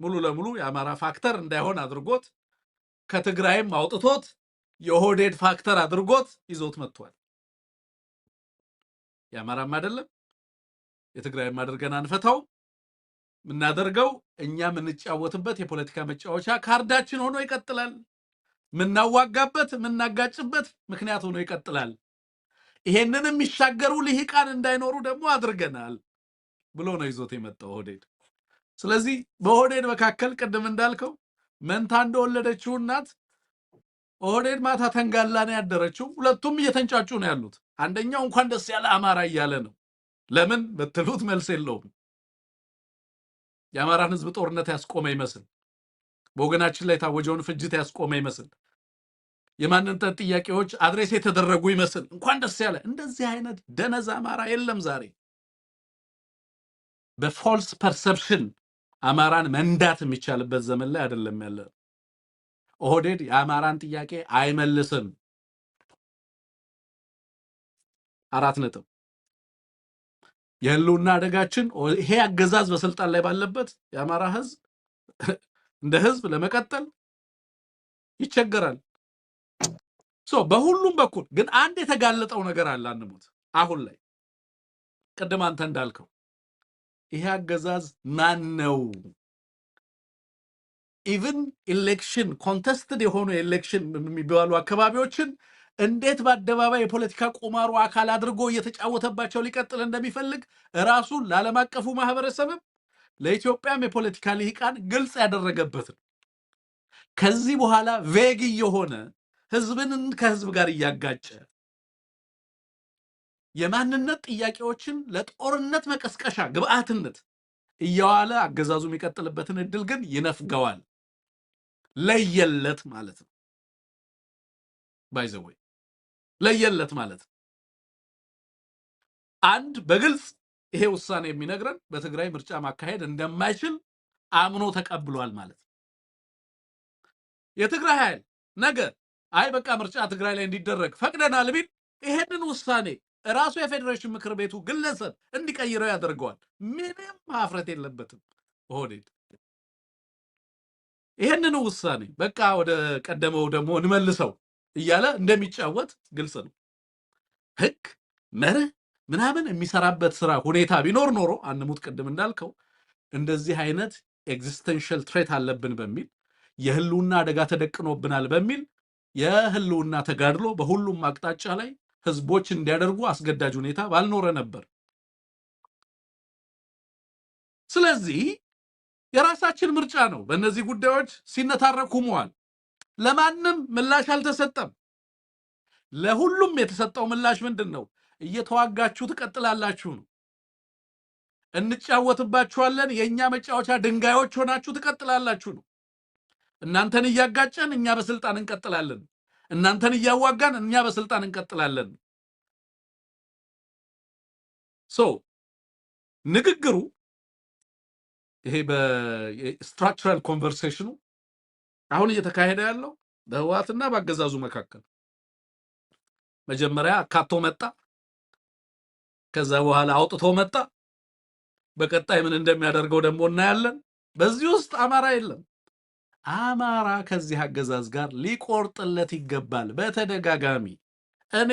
A: ሙሉ ለሙሉ የአማራ ፋክተር እንዳይሆን አድርጎት ከትግራይም አውጥቶት የኦህዴድ ፋክተር አድርጎት ይዞት መጥቷል። የአማራም አይደለም የትግራይም አድርገን አንፈታው። ምናደርገው እኛ ምንጫወትበት የፖለቲካ መጫወቻ ካርዳችን ሆኖ ይቀጥላል። ምናዋጋበት ምናጋጭበት ምክንያት ሆኖ ይቀጥላል። ይሄንንም የሚሻገሩ ልሂቃን እንዳይኖሩ ደግሞ አድርገናል ብሎ ነው ይዞት የመጣው ኦህዴድ። ስለዚህ በኦህዴድ መካከል ቅድም እንዳልከው መንታ እንደወለደችው እናት ኦህዴድ ማታ ተንጋላ ነው ያደረችው። ሁለቱም እየተንጫጩ ነው ያሉት። አንደኛው እንኳን ደስ ያለ አማራ እያለ ነው። ለምን በትሉት መልስ የለውም። የአማራን ህዝብ ጦርነት ያስቆመ ይመስል፣ በወገናችን ላይ ታወጀውን ፍጅት ያስቆመ ይመስል፣ የማንነት ጥያቄዎች አድሬስ የተደረጉ ይመስል እንኳን ደስ ያለ። እንደዚህ አይነት ደነዝ አማራ የለም ዛሬ። በፎልስ ፐርሰፕሽን አማራን መንዳት የሚቻልበት ዘመን ላይ አይደለም ያለ። ኦህዴድ የአማራን ጥያቄ አይመልስም። 4 ነጥብ። የህልውና አደጋችን ይሄ አገዛዝ በስልጣን ላይ ባለበት የአማራ ህዝብ እንደ ህዝብ ለመቀጠል ይቸገራል። በሁሉም በኩል ግን አንድ የተጋለጠው ነገር አለ። አንሙት አሁን ላይ ቅድም አንተ እንዳልከው ይሄ አገዛዝ ማን ነው? ኢቭን ኢሌክሽን ኮንቴስትድ የሆኑ ኤሌክሽን የሚባሉ አካባቢዎችን እንዴት በአደባባይ የፖለቲካ ቁማሩ አካል አድርጎ እየተጫወተባቸው ሊቀጥል እንደሚፈልግ ራሱን ለዓለም አቀፉ ማህበረሰብም ለኢትዮጵያም የፖለቲካ ልሂቃን ግልጽ ያደረገበት ነው። ከዚህ በኋላ ቬግ የሆነ ህዝብን ከህዝብ ጋር እያጋጨ የማንነት ጥያቄዎችን ለጦርነት መቀስቀሻ ግብአትነት እያዋለ አገዛዙ የሚቀጥልበትን እድል ግን ይነፍገዋል። ለየለት ማለት ነው። ባይዘወይ ለየለት ማለት አንድ በግልጽ ይሄ ውሳኔ የሚነግረን በትግራይ ምርጫ ማካሄድ እንደማይችል አምኖ ተቀብሏል ማለት ነው። የትግራይ ኃይል ነገ አይ በቃ ምርጫ ትግራይ ላይ እንዲደረግ ፈቅደናል ቢል ይሄንን ውሳኔ ራሱ የፌዴሬሽን ምክር ቤቱ ግለሰብ እንዲቀይረው ያደርገዋል። ምንም ማፍረት የለበትም ኦህዴድ። ይሄንን ውሳኔ በቃ ወደ ቀደመው ደግሞ እንመልሰው እያለ እንደሚጫወት ግልጽ ነው። ህግ መርህ ምናምን የሚሰራበት ስራ ሁኔታ ቢኖር ኖሮ አንሙት ቅድም እንዳልከው እንደዚህ አይነት ኤግዚስተንሻል ትሬት አለብን በሚል የህልውና አደጋ ተደቅኖብናል በሚል የህልውና ተጋድሎ በሁሉም አቅጣጫ ላይ ህዝቦች እንዲያደርጉ አስገዳጅ ሁኔታ ባልኖረ ነበር። ስለዚህ የራሳችን ምርጫ ነው። በእነዚህ ጉዳዮች ሲነታረኩ መዋል ለማንም ምላሽ አልተሰጠም። ለሁሉም የተሰጠው ምላሽ ምንድን ነው? እየተዋጋችሁ ትቀጥላላችሁ ነው። እንጫወትባችኋለን፣ የኛ መጫወቻ ድንጋዮች ሆናችሁ ትቀጥላላችሁ ነው። እናንተን እያጋጨን እኛ በስልጣን እንቀጥላለን። እናንተን እያዋጋን እኛ በስልጣን እንቀጥላለን። ንግግሩ ይሄ በስትራክቸራል ኮንቨርሴሽኑ አሁን እየተካሄደ ያለው በህወሓትና በአገዛዙ መካከል መጀመሪያ አካቶ መጣ፣ ከዛ በኋላ አውጥቶ መጣ። በቀጣይ ምን እንደሚያደርገው ደግሞ እናያለን። በዚህ ውስጥ አማራ የለም። አማራ ከዚህ አገዛዝ ጋር ሊቆርጥለት ይገባል። በተደጋጋሚ እኔ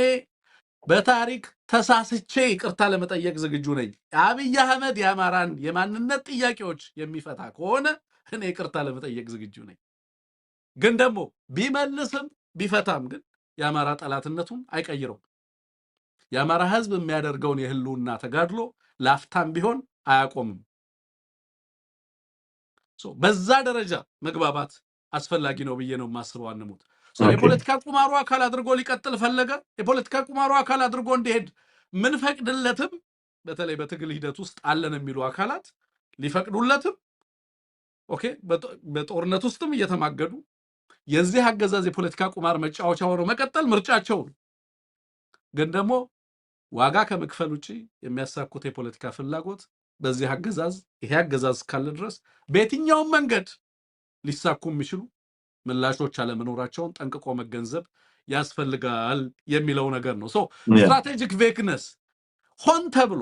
A: በታሪክ ተሳስቼ ይቅርታ ለመጠየቅ ዝግጁ ነኝ። አብይ አህመድ የአማራን የማንነት ጥያቄዎች የሚፈታ ከሆነ እኔ ይቅርታ ለመጠየቅ ዝግጁ ነኝ። ግን ደግሞ ቢመልስም ቢፈታም ግን የአማራ ጠላትነቱን አይቀይረው። የአማራ ህዝብ የሚያደርገውን የህልውና ተጋድሎ ላፍታም ቢሆን አያቆምም። በዛ ደረጃ መግባባት አስፈላጊ ነው ብዬ ነው የማስበው። አንሙት የፖለቲካ ቁማሩ አካል አድርጎ ሊቀጥል ፈለገ። የፖለቲካ ቁማሩ አካል አድርጎ እንዲሄድ ምን ፈቅድለትም በተለይ በትግል ሂደት ውስጥ አለን የሚሉ አካላት ሊፈቅዱለትም ኦኬ በጦርነት ውስጥም እየተማገዱ የዚህ አገዛዝ የፖለቲካ ቁማር መጫወቻ ሆነው መቀጠል ምርጫቸው። ግን ደግሞ ዋጋ ከመክፈል ውጪ የሚያሳኩት የፖለቲካ ፍላጎት በዚህ አገዛዝ ይሄ አገዛዝ ካለ ድረስ በየትኛውም መንገድ ሊሳኩ የሚችሉ ምላሾች አለመኖራቸውን ጠንቅቆ መገንዘብ ያስፈልጋል የሚለው ነገር ነው። ስትራቴጂክ ቬክነስ ሆን ተብሎ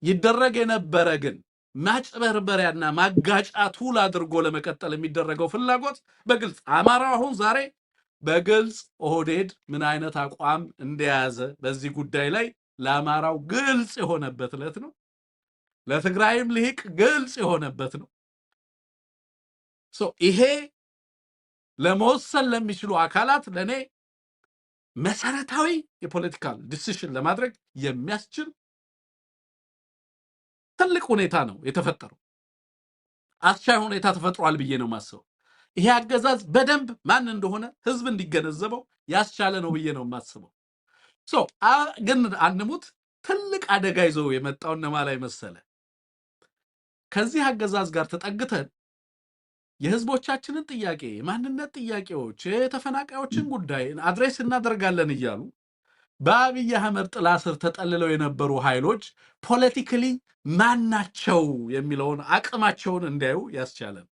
A: ይደረግ የነበረ ግን ማጭበርበሪያና ማጋጫ ቱል አድርጎ ለመቀጠል የሚደረገው ፍላጎት በግልጽ አማራ አሁን ዛሬ በግልጽ ኦህዴድ ምን አይነት አቋም እንደያዘ በዚህ ጉዳይ ላይ ለአማራው ግልጽ የሆነበት ዕለት ነው። ለትግራይም ልሂቅ ግልጽ የሆነበት ነው። ይሄ ለመወሰን ለሚችሉ አካላት ለኔ መሰረታዊ የፖለቲካል ዲሲሽን ለማድረግ የሚያስችል ትልቅ ሁኔታ ነው የተፈጠረው። አስቻይ ሁኔታ ተፈጥሯል ብዬ ነው ማስበው። ይሄ አገዛዝ በደንብ ማን እንደሆነ ህዝብ እንዲገነዘበው ያስቻለ ነው ብዬ ነው ማስበው። ግን አንሙት ትልቅ አደጋ ይዘው የመጣው እነማ ላይ መሰለ? ከዚህ አገዛዝ ጋር ተጠግተን የህዝቦቻችንን ጥያቄ የማንነት ጥያቄዎች የተፈናቃዮችን ጉዳይ አድሬስ እናደርጋለን እያሉ በአብይ አህመድ ጥላ ስር ተጠልለው የነበሩ ኃይሎች ፖለቲካሊ ማናቸው የሚለውን አቅማቸውን እንዲያዩ ያስቻለን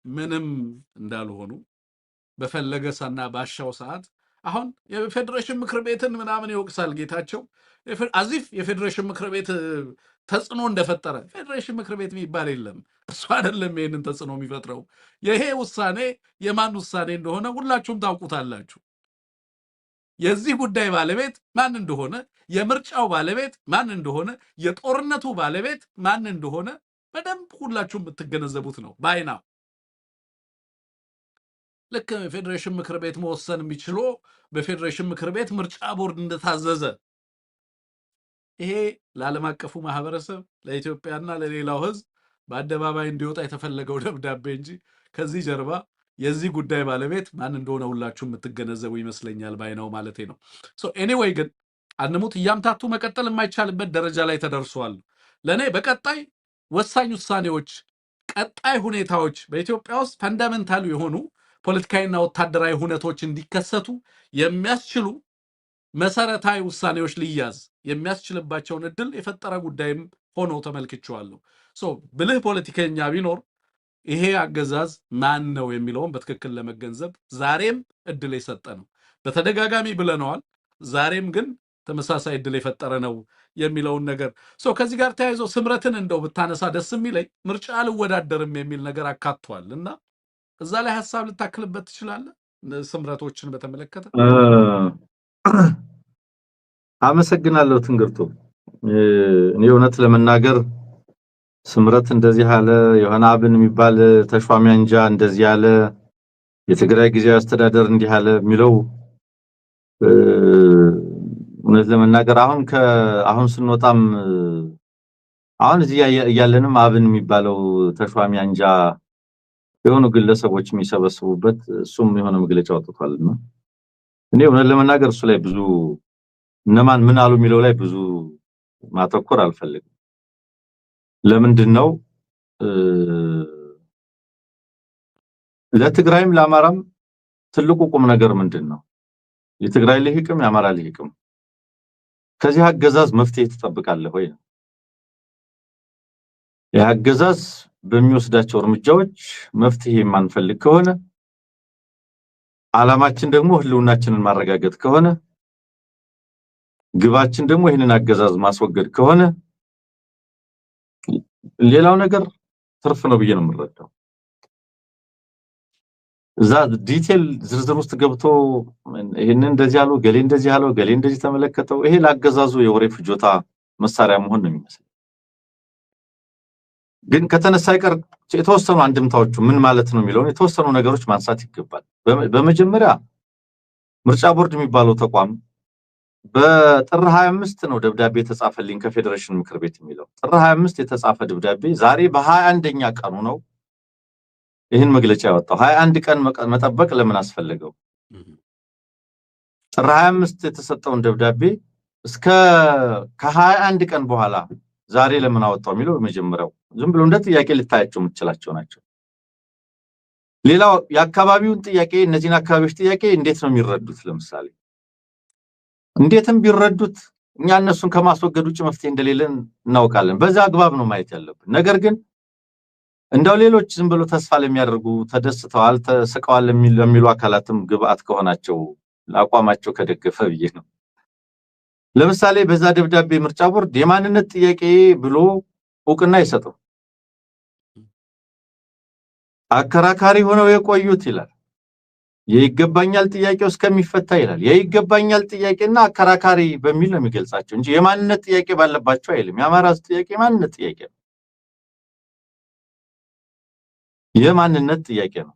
A: ምንም እንዳልሆኑ በፈለገሳና ባሻው ሰዓት አሁን የፌደሬሽን ምክር ቤትን ምናምን ይወቅሳል ጌታቸው አዚፍ የፌደሬሽን ምክር ቤት ተጽዕኖ እንደፈጠረ። ፌደሬሽን ምክር ቤት የሚባል የለም። እሱ አይደለም ይሄንን ተጽዕኖ የሚፈጥረው። ይሄ ውሳኔ የማን ውሳኔ እንደሆነ ሁላችሁም ታውቁታላችሁ። የዚህ ጉዳይ ባለቤት ማን እንደሆነ፣ የምርጫው ባለቤት ማን እንደሆነ፣ የጦርነቱ ባለቤት ማን እንደሆነ በደንብ ሁላችሁም የምትገነዘቡት ነው ባይና። ልክ ፌደሬሽን ምክር ቤት መወሰን የሚችለው በፌደሬሽን ምክር ቤት ምርጫ ቦርድ እንደታዘዘ ይሄ ለዓለም አቀፉ ማህበረሰብ ለኢትዮጵያና ለሌላው ህዝብ በአደባባይ እንዲወጣ የተፈለገው ደብዳቤ እንጂ ከዚህ ጀርባ የዚህ ጉዳይ ባለቤት ማን እንደሆነ ሁላችሁም የምትገነዘቡ ይመስለኛል ባይናው ማለቴ ነው። ኤኒዌይ ግን አንሙት እያምታቱ መቀጠል የማይቻልበት ደረጃ ላይ ተደርሷል። ለኔ በቀጣይ ወሳኝ ውሳኔዎች፣ ቀጣይ ሁኔታዎች በኢትዮጵያ ውስጥ ፈንዳሜንታል የሆኑ ፖለቲካዊና ወታደራዊ ሁነቶች እንዲከሰቱ የሚያስችሉ መሰረታዊ ውሳኔዎች ሊያዝ የሚያስችልባቸውን እድል የፈጠረ ጉዳይም ሆኖ ተመልክቼዋለሁ። ብልህ ፖለቲከኛ ቢኖር ይሄ አገዛዝ ማን ነው የሚለውን በትክክል ለመገንዘብ ዛሬም እድል የሰጠ ነው። በተደጋጋሚ ብለነዋል። ዛሬም ግን ተመሳሳይ እድል የፈጠረ ነው የሚለውን ነገር ከዚህ ጋር ተያይዞ ስምረትን እንደው ብታነሳ ደስ የሚለኝ ምርጫ አልወዳደርም የሚል ነገር አካቷል እና እዛ ላይ ሐሳብ ልታክልበት ትችላለህ? ስምረቶችን በተመለከተ
B: አመሰግናለሁ ትንግርቱ። እኔ እውነት ለመናገር ስምረት እንደዚህ አለ፣ ዮሐና አብን የሚባል ተሿሚ አንጃ እንደዚህ አለ፣ የትግራይ ጊዜያዊ አስተዳደር እንዲህ አለ የሚለው እውነት ለመናገር አሁን ስንወጣም አሁን እዚህ ያለንም አብን የሚባለው ተሿሚ አንጃ የሆኑ ግለሰቦች የሚሰበስቡበት እሱም የሆነ መግለጫ አውጥቷልና እኔ እውነት ለመናገር እሱ ላይ ብዙ እነማን ምን አሉ የሚለው ላይ ብዙ ማተኮር አልፈልግም። ለምንድን ነው ለትግራይም ለአማራም ትልቁ ቁም ነገር ምንድነው? የትግራይ ልሂቅም የአማራ ልሂቅም ከዚህ አገዛዝ መፍትሄ ትጠብቃለህ ወይ? የአገዛዝ በሚወስዳቸው እርምጃዎች መፍትሄ የማንፈልግ ከሆነ ዓላማችን ደግሞ ህልውናችንን ማረጋገጥ ከሆነ ግባችን ደግሞ ይሄንን አገዛዝ ማስወገድ ከሆነ ሌላው ነገር ትርፍ ነው ብዬ ነው የምረዳው። እዛ ዲቴል ዝርዝር ውስጥ ገብቶ ይሄንን እንደዚህ አለው ገሌ እንደዚህ አለው ገሌ እንደዚህ ተመለከተው ይሄ ላገዛዙ የወሬ ፍጆታ መሳሪያ መሆን ነው የሚመስለው። ግን ከተነሳ ይቀር የተወሰኑ አንድምታዎቹ ምን ማለት ነው የሚለው የተወሰኑ ነገሮች ማንሳት ይገባል። በመጀመሪያ ምርጫ ቦርድ የሚባለው ተቋም በጥር 25 ነው ደብዳቤ የተጻፈልኝ ከፌደሬሽን ምክር ቤት የሚለው ጥር 25 የተጻፈ ደብዳቤ ዛሬ በ21ኛ ቀኑ ነው ይሄን መግለጫ ያወጣው። 21 ቀን መጠበቅ ለምን አስፈልገው? ጥር 25 የተሰጠውን ደብዳቤ እስከ ከ21 ቀን በኋላ ዛሬ ለምን አወጣው የሚለው በመጀመሪያው ዝም ብሎ እንደ ጥያቄ ልታያቸው የምትችላቸው ናቸው። ሌላው የአካባቢውን ጥያቄ እነዚህን አካባቢዎች ጥያቄ እንዴት ነው የሚረዱት? ለምሳሌ እንዴትም ቢረዱት እኛ እነሱን ከማስወገድ ውጭ መፍትሄ እንደሌለን እናውቃለን። በዛ አግባብ ነው ማየት ያለብን። ነገር ግን እንደው ሌሎች ዝም ብሎ ተስፋ ለሚያደርጉ ተደስተዋል ተስቀዋል ለሚሉ አካላትም ግብአት ከሆናቸው አቋማቸው ከደገፈ ብዬ ነው። ለምሳሌ በዛ ደብዳቤ ምርጫ ቦርድ የማንነት ጥያቄ ብሎ እውቅና ይሰጠው አከራካሪ ሆነው የቆዩት ይላል። የይገባኛል ጥያቄው እስከሚፈታ ይላል። የይገባኛል ጥያቄና አከራካሪ በሚል ነው የሚገልጻቸው እንጂ የማንነት ጥያቄ ባለባቸው አይልም። የአማራ ጥያቄ የማንነት ጥያቄ ነው። የማንነት ጥያቄ ነው።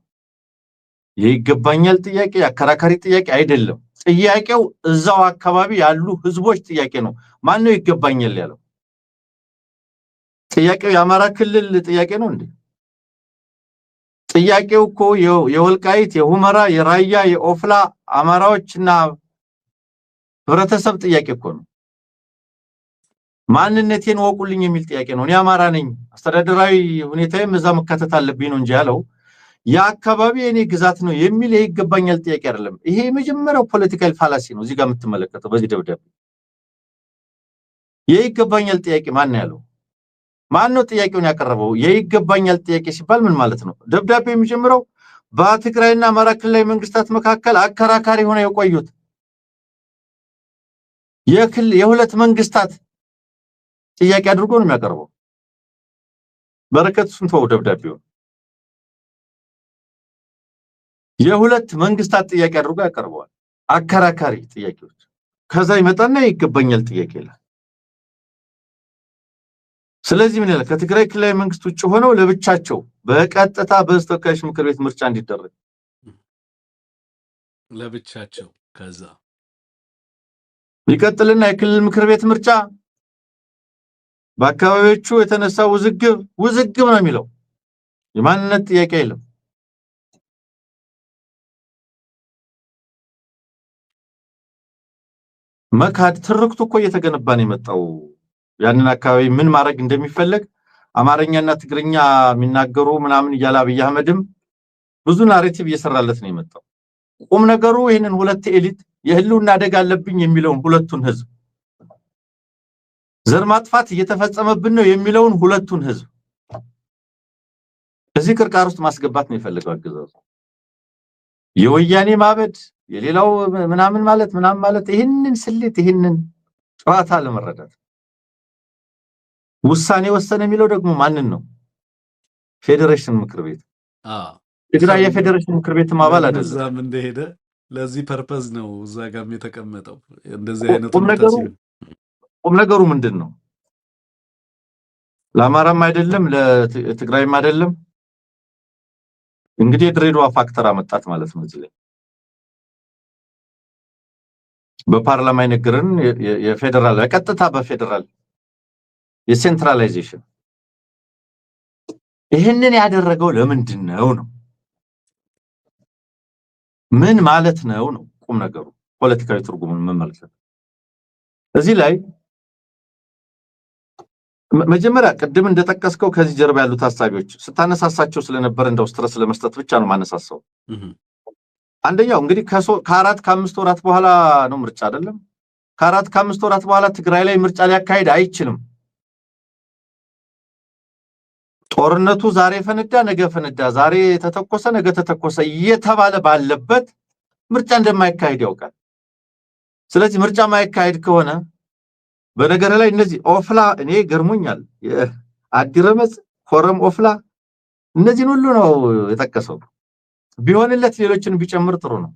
B: የይገባኛል ጥያቄ አከራካሪ ጥያቄ አይደለም። ጥያቄው እዛው አካባቢ ያሉ ህዝቦች ጥያቄ ነው። ማን ነው ይገባኛል ያለው? ጥያቄው የአማራ ክልል ጥያቄ ነው እንዴ? ጥያቄው እኮ የወልቃይት የሁመራ የራያ የኦፍላ አማራዎችና ህብረተሰብ ጥያቄ እኮ ነው። ማንነቴን ወቁልኝ የሚል ጥያቄ ነው። እኔ አማራ ነኝ አስተዳደራዊ ሁኔታዬም እዛ መካተት አለብኝ ነው እንጂ ያለው የአካባቢ የኔ ግዛት ነው የሚል ይገባኛል ጥያቄ አይደለም። ይሄ የመጀመሪያው ፖለቲካል ፋላሲ ነው። እዚህ ጋር የምትመለከተው በዚህ ደብዳቤ የይገባኛል ጥያቄ ማን ያለው? ማን ነው ጥያቄውን ያቀረበው? የይገባኛል ጥያቄ ሲባል ምን ማለት ነው? ደብዳቤው የሚጀምረው በትግራይና አማራ ክልላዊ መንግስታት መካከል አከራካሪ ሆነው የቆዩት የሁለት መንግስታት ጥያቄ አድርጎ ነው የሚያቀርበው። በረከት ስንተው ደብዳቤው የሁለት መንግስታት ጥያቄ አድርጎ ያቀርበዋል። አከራካሪ ጥያቄዎች ከዛ ይመጣና ይገባኛል ጥያቄ ይላል። ስለዚህ ምን ይላል? ከትግራይ ክልላዊ መንግስት ውጭ ሆነው ለብቻቸው በቀጥታ በሕዝብ ተወካዮች ምክር ቤት ምርጫ እንዲደረግ
A: ለብቻቸው ከዛ
B: ይቀጥልና የክልል ምክር ቤት ምርጫ በአካባቢዎቹ የተነሳው ውዝግብ ነው የሚለው። የማንነት ጥያቄ የለም። መካድ ትርክቱ እኮ እየተገነባ ነው የመጣው። ያንን አካባቢ ምን ማድረግ እንደሚፈልግ አማርኛና ትግርኛ የሚናገሩ ምናምን እያለ አብይ አህመድም ብዙ ናሬቲቭ እየሰራለት ነው የመጣው። ቁም ነገሩ ይሄንን ሁለት ኤሊት የህልውና አደጋ አለብኝ የሚለውን ሁለቱን ህዝብ ዘር ማጥፋት እየተፈጸመብን ነው የሚለውን ሁለቱን ህዝብ እዚህ ቅርቃር ውስጥ ማስገባት ነው የፈለገው አገዛዙ። የወያኔ ማበድ የሌላው ምናምን ማለት ይሄንን ስሌት ይሄንን ጨዋታ ለመረዳት ውሳኔ ወሰነ የሚለው ደግሞ ማንን ነው? ፌዴሬሽን ምክር ቤት። ትግራይ የፌዴሬሽን ምክር ቤት ማባል አይደለም።
A: እዛም እንደሄደ ለዚህ ፐርፐዝ ነው እዛ ጋርም የተቀመጠው። እንደዚህ አይነት
B: ቁም ነገሩ ምንድነው? ለአማራም አይደለም ለትግራይም አይደለም። እንግዲህ የድሬዳዋ ፋክተር አመጣት ማለት ነው። እዚህ ላይ በፓርላማ ይነገረን የፌደራል ቀጥታ በፌደራል የሴንትራላይዜሽን ይሄንን ያደረገው ለምንድነው ነው? ምን ማለት ነው ነው ቁም ነገሩ። ፖለቲካዊ ትርጉሙን መመልከት እዚህ ላይ መጀመሪያ ቅድም እንደጠቀስከው ከዚህ ጀርባ ያሉት ሐሳቢዎች ስታነሳሳቸው ስለነበር እንደው ስትረስ ለመስጠት ብቻ ነው ማነሳሳው። አንደኛው እንግዲህ ከአራት ከአምስት ወራት በኋላ ነው ምርጫ አይደለም። ከአራት ከአምስት ወራት በኋላ ትግራይ ላይ ምርጫ ሊያካሂድ አይችልም። ጦርነቱ ዛሬ ፈነዳ ነገ ፈነዳ፣ ዛሬ ተተኮሰ ነገ ተተኮሰ እየተባለ ባለበት ምርጫ እንደማይካሄድ ያውቃል። ስለዚህ ምርጫ ማይካሄድ ከሆነ በነገር ላይ እነዚህ ኦፍላ እኔ ገርሞኛል። አዲረመጽ ኮረም ኦፍላ እነዚህን ሁሉ ነው የጠቀሰው። ቢሆንለት ሌሎችን ቢጨምር ጥሩ ነው።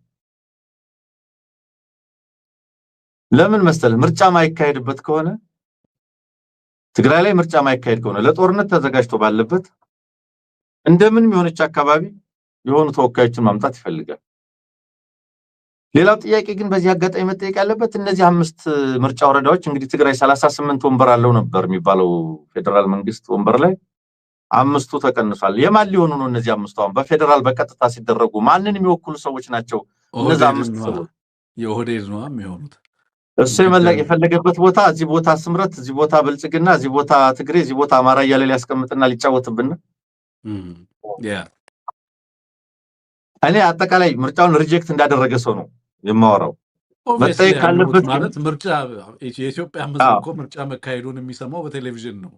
B: ለምን መሰለ ምርጫ ማይካሄድበት ከሆነ ትግራይ ላይ ምርጫ ማይካሄድ ከሆነ ለጦርነት ተዘጋጅቶ ባለበት እንደምንም የሆነች አካባቢ የሆኑ ተወካዮችን ማምጣት ይፈልጋል። ሌላው ጥያቄ ግን በዚህ አጋጣሚ መጠየቅ ያለበት እነዚህ 5 ምርጫ ወረዳዎች እንግዲህ ትግራይ 38 ወንበር አለው ነበር የሚባለው ፌደራል መንግስት ወንበር ላይ 5ቱ ተቀንሷል። የማን ሊሆኑ ነው እነዚህ 5ቱ? አሁን በፌደራል በቀጥታ ሲደረጉ ማንንም የሚወክሉ ሰዎች ናቸው እነዚህ 5 ሰዎች?
A: የኦህዴድ ነው የሚሆኑት።
B: እሱ የፈለገበት ቦታ እዚህ ቦታ ስምረት፣ እዚህ ቦታ ብልጽግና፣ እዚህ ቦታ ትግሬ፣ እዚህ ቦታ አማራ እያለ ሊያስቀምጥና ሊጫወትብን እኔ አጠቃላይ ምርጫውን ሪጀክት እንዳደረገ ሰው ነው የማወራው። መጠየቅ ካለበት
A: ማለት ምርጫ የኢትዮጵያ ሕዝብ እኮ ምርጫ መካሄዱን የሚሰማው በቴሌቪዥን ነው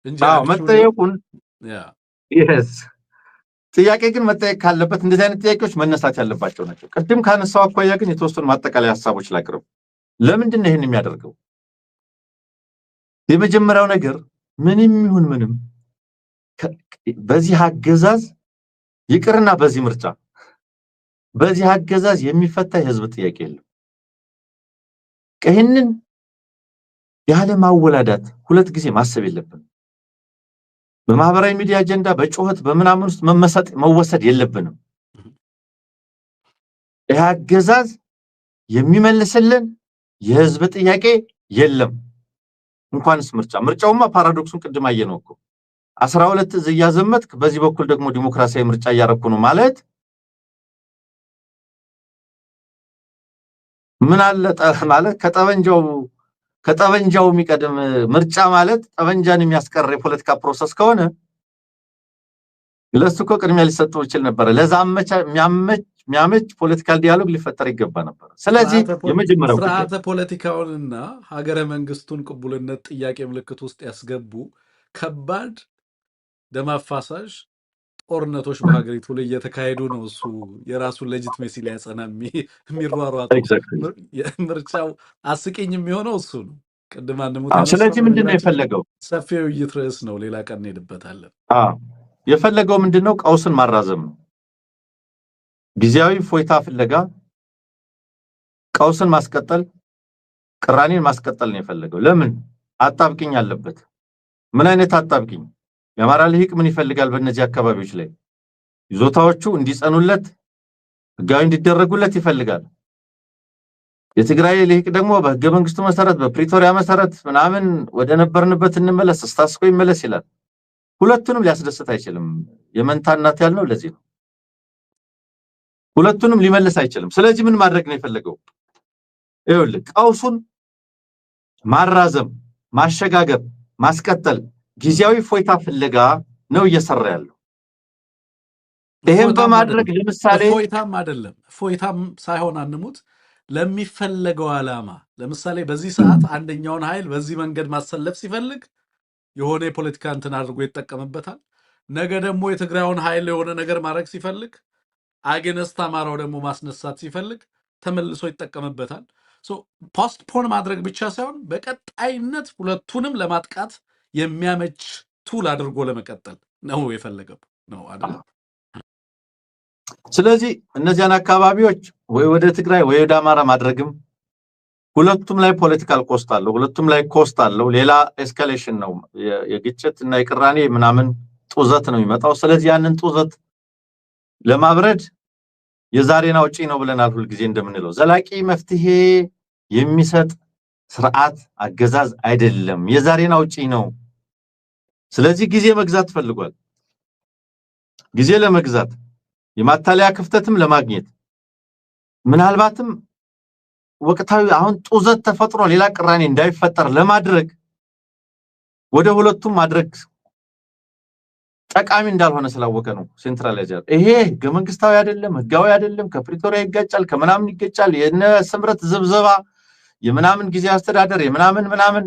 A: እንጂ
B: መጠየቁን ጥያቄ ግን መጠየቅ ካለበት እንደዚህ አይነት ጥያቄዎች መነሳት ያለባቸው ናቸው። ቅድም ካነሳው አኳያ ግን የተወሰኑ ማጠቃለያ ሐሳቦች ላቅርብ። ለምንድን ነው ይሄን የሚያደርገው? የመጀመሪያው ነገር ምንም ይሁን ምንም በዚህ አገዛዝ ይቅርና በዚህ ምርጫ በዚህ አገዛዝ የሚፈታ የህዝብ ጥያቄ የለም። ይሄንን ያለ ማወላዳት ሁለት ጊዜ ማሰብ የለብንም። በማህበራዊ ሚዲያ አጀንዳ በጩኸት በመናምን ውስጥ መወሰድ የለብንም። ይህ አገዛዝ የሚመልስልን የህዝብ ጥያቄ የለም። እንኳንስ ምርጫውማ ፓራዶክሱን ቅድም አየነው እኮ 12 እዝ እያዘመትክ በዚህ በኩል ደግሞ ዲሞክራሲያዊ ምርጫ እያረኩ ነው ማለት ምን አለ ማለት ከጠበንጃው የሚቀድም ምርጫ ማለት ጠበንጃን የሚያስቀር የፖለቲካ ፕሮሰስ ከሆነ ለሱ እኮ ቅድሚያ ሊሰጠው ይችል ነበር። ለዛ የሚያመች ፖለቲካል ዲያሎግ ሊፈጠር ይገባ ነበር። ስለዚህ የመጀመሪያው
A: ስርዓተ ፖለቲካውንና ሀገረ መንግስቱን ቅቡልነት ጥያቄ ምልክት ውስጥ ያስገቡ ከባድ ደም አፋሳሽ ጦርነቶች በሀገሪቱ ላይ እየተካሄዱ ነው። እሱ የራሱን ሌጂቲሜሲ ሊያጸና የሚሯሯጠው ምርጫው አስቂኝ የሚሆነው እሱ ነው። ቅድም አንሙት።
B: ስለዚህ ምንድነው የፈለገው?
A: ሰፊ ውይይት ርዕስ ነው፣ ሌላ ቀን እንሄድበታለን።
B: የፈለገው ምንድነው? ቀውስን ማራዘም ነው። ጊዜያዊ ፎይታ ፍለጋ ቀውስን ማስቀጠል፣ ቅራኔን ማስቀጠል ነው የፈለገው። ለምን? አጣብቂኝ አለበት። ምን አይነት አጣብቂኝ? የአማራ ልሂቅ ምን ይፈልጋል? በእነዚህ አካባቢዎች ላይ ይዞታዎቹ እንዲጸኑለት ህጋዊ እንዲደረጉለት ይፈልጋል። የትግራይ ልሂቅ ደግሞ በህገ መንግስቱ መሰረት በፕሪቶሪያ መሰረት ምናምን ወደ ነበርንበት እንመለስ ስታስኮ ይመለስ ይላል። ሁለቱንም ሊያስደስት አይችልም። የመንታ እናት ያልነው ለዚህ ነው። ሁለቱንም ሊመልስ አይችልም። ስለዚህ ምን ማድረግ ነው የፈለገው? ይኸውልህ ቀውሱን ማራዘም፣ ማሸጋገር፣ ማስቀጠል ጊዜያዊ ፎይታ ፍለጋ ነው እየሰራ ያለው። ይሄን በማድረግ ለምሳሌ
A: ፎይታም ሳይሆን አንሙት ለሚፈለገው ዓላማ ለምሳሌ በዚህ ሰዓት አንደኛውን ኃይል በዚህ መንገድ ማሰለፍ ሲፈልግ የሆነ የፖለቲካ እንትን አድርጎ ይጠቀምበታል። ነገ ደግሞ የትግራዩን ኃይል የሆነ ነገር ማድረግ ሲፈልግ አገነስት አማራው ደግሞ ማስነሳት ሲፈልግ ተመልሶ ይጠቀምበታል። ፖስትፖን ማድረግ ብቻ ሳይሆን በቀጣይነት ሁለቱንም ለማጥቃት የሚያመች ቱል አድርጎ ለመቀጠል ነው የፈለገው ነው አይደል?
B: ስለዚህ እነዚያን አካባቢዎች ወይ ወደ ትግራይ ወይ ወደ አማራ ማድረግም ሁለቱም ላይ ፖለቲካል ኮስት አለው፣ ሁለቱም ላይ ኮስት አለው። ሌላ ኤስካሌሽን ነው የግጭት እና የቅራኔ ምናምን ጡዘት ነው የሚመጣው። ስለዚህ ያንን ጡዘት ለማብረድ የዛሬን አውጪ ነው ብለናል። ሁሉ ጊዜ እንደምንለው ዘላቂ መፍትሄ የሚሰጥ ስርዓት አገዛዝ አይደለም፣ የዛሬን አውጪ ነው። ስለዚህ ጊዜ መግዛት ፈልጓል። ጊዜ ለመግዛት የማታለያ ክፍተትም ለማግኘት ምናልባትም ወቅታዊ አሁን ጡዘት ተፈጥሮ ሌላ ቅራኔ እንዳይፈጠር ለማድረግ ወደ ሁለቱም ማድረግ ጠቃሚ እንዳልሆነ ስላወቀ ነው ሴንትራላይዝ። ይሄ ህገ መንግስታዊ አይደለም፣ ህጋዊ አይደለም፣ ከፕሪቶሪያ ይጋጫል፣ ከምናምን ይጋጫል፣ የነ ስምረት ዝብዘባ የምናምን ጊዜ አስተዳደር የምናምን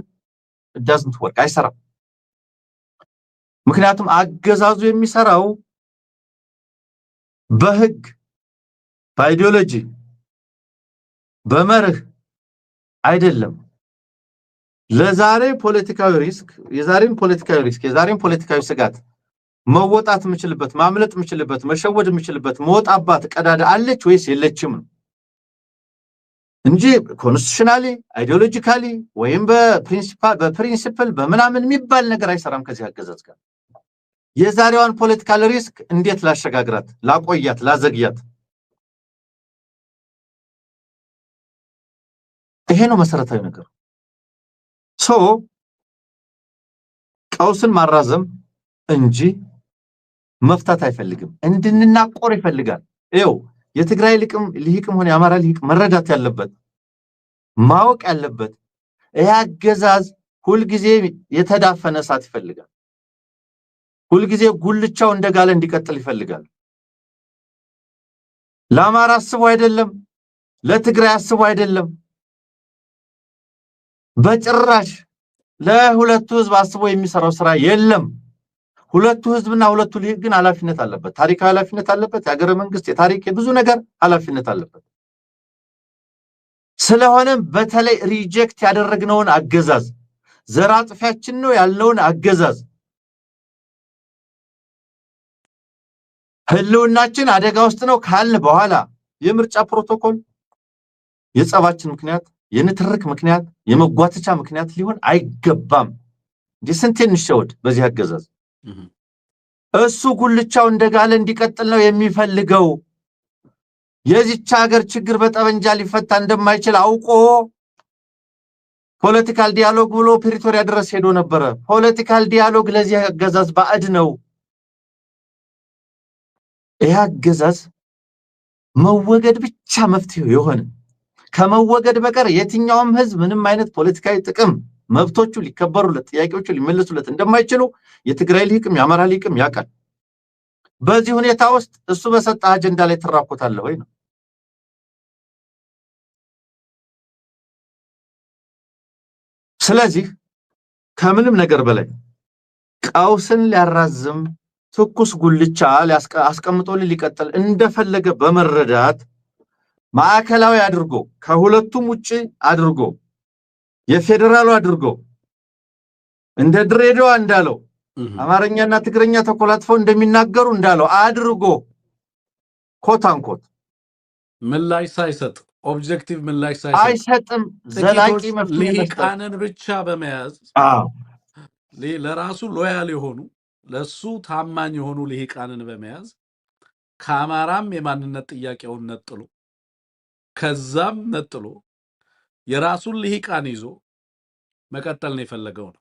B: ዳዝንት ወርክ አይሰራም። ምክንያቱም አገዛዙ የሚሰራው በህግ በአይዲዮሎጂ በመርህ አይደለም። ለዛሬ ፖለቲካዊ ሪስክ የዛሬን ፖለቲካዊ ስጋት መወጣት የምችልበት ማምለጥ የምችልበት መሸወድ የምችልበት መወጣባት ቀዳዳ አለች ወይስ የለችም እንጂ ኮንስቲቱሽናሊ አይዲዮሎጂካሊ ወይም በፕሪንሲፕል በምናምን የሚባል ነገር አይሰራም። ከዚህ አገዛዝ ጋር የዛሬዋን ፖለቲካል ሪስክ እንዴት ላሸጋግራት፣ ላቆያት፣ ላዘግያት፣ ይሄ ነው መሰረታዊ ነገር። ቀውስን ማራዘም እንጂ መፍታት አይፈልግም። እንድንናቆር ይፈልጋል። ይኸው የትግራይ ልሂቅም ሆነ የአማራ ልሂቅ መረዳት ያለበት ማወቅ ያለበት ይህ አገዛዝ ሁልጊዜ የተዳፈነ እሳት ይፈልጋል። ሁልጊዜ ጉልቻው እንደጋለ እንዲቀጥል ይፈልጋል። ለአማራ አስቦ አይደለም፣ ለትግራይ አስቦ አይደለም፣ በጭራሽ ለሁለቱ ህዝብ አስቦ የሚሰራው ስራ የለም። ሁለቱ ህዝብና ሁለቱ ልሂቅ ግን ኃላፊነት አለበት፣ ታሪካዊ ኃላፊነት አለበት፣ የሀገረ መንግስት የታሪክ የብዙ ነገር ኃላፊነት አለበት። ስለሆነም በተለይ ሪጀክት ያደረግነውን አገዛዝ ዘር አጥፊያችን ነው ያልነውን አገዛዝ ህልውናችን አደጋ ውስጥ ነው ካልን በኋላ የምርጫ ፕሮቶኮል የጸባችን ምክንያት የንትርክ ምክንያት የመጓተቻ ምክንያት ሊሆን አይገባም። ስንቴ እንሸወድ በዚህ አገዛዝ። እሱ ጉልቻው እንደጋለ እንዲቀጥል ነው የሚፈልገው። የዚች ሀገር ችግር በጠበንጃ ሊፈታ እንደማይችል አውቆ ፖለቲካል ዲያሎግ ብሎ ፕሪቶሪያ ድረስ ሄዶ ነበረ። ፖለቲካል ዲያሎግ ለዚህ አገዛዝ ባዕድ ነው። ይህ አገዛዝ መወገድ ብቻ መፍትሄው የሆነ ከመወገድ በቀር የትኛውም ህዝብ ምንም አይነት ፖለቲካዊ ጥቅም መብቶቹ ሊከበሩለት ጥያቄዎቹ ሊመለሱለት እንደማይችሉ የትግራይ ልሂቅም የአማራ ልሂቅም ያውቃል። በዚህ ሁኔታ ውስጥ እሱ በሰጠ አጀንዳ ላይ ትራኮታለህ ወይ ነው። ስለዚህ ከምንም ነገር በላይ ቀውስን ሊያራዝም ትኩስ ጉልቻ አስቀምጦልን ሊቀጥል እንደፈለገ በመረዳት ማዕከላዊ አድርጎ ከሁለቱም ውጪ አድርጎ የፌደራሉ አድርጎ እንደ ድሬዳዋ እንዳለው አማርኛና ትግርኛ ተኮላትፈው እንደሚናገሩ እንዳለው አድርጎ ኮታንኮት
A: ምላሽ ሳይሰጥ ኦብጀክቲቭ ምላሽ
B: አይሰጥም። ዘላቂ መፍትሄ
A: ልሂቃንን ብቻ በመያዝ ለራሱ ሎያል የሆኑ ለሱ ታማኝ የሆኑ ልሂቃንን በመያዝ ከአማራም የማንነት ጥያቄውን ነጥሎ ከዛም ነጥሎ የራሱን ልሂቃን ይዞ መቀጠል ነው የፈለገው ነው።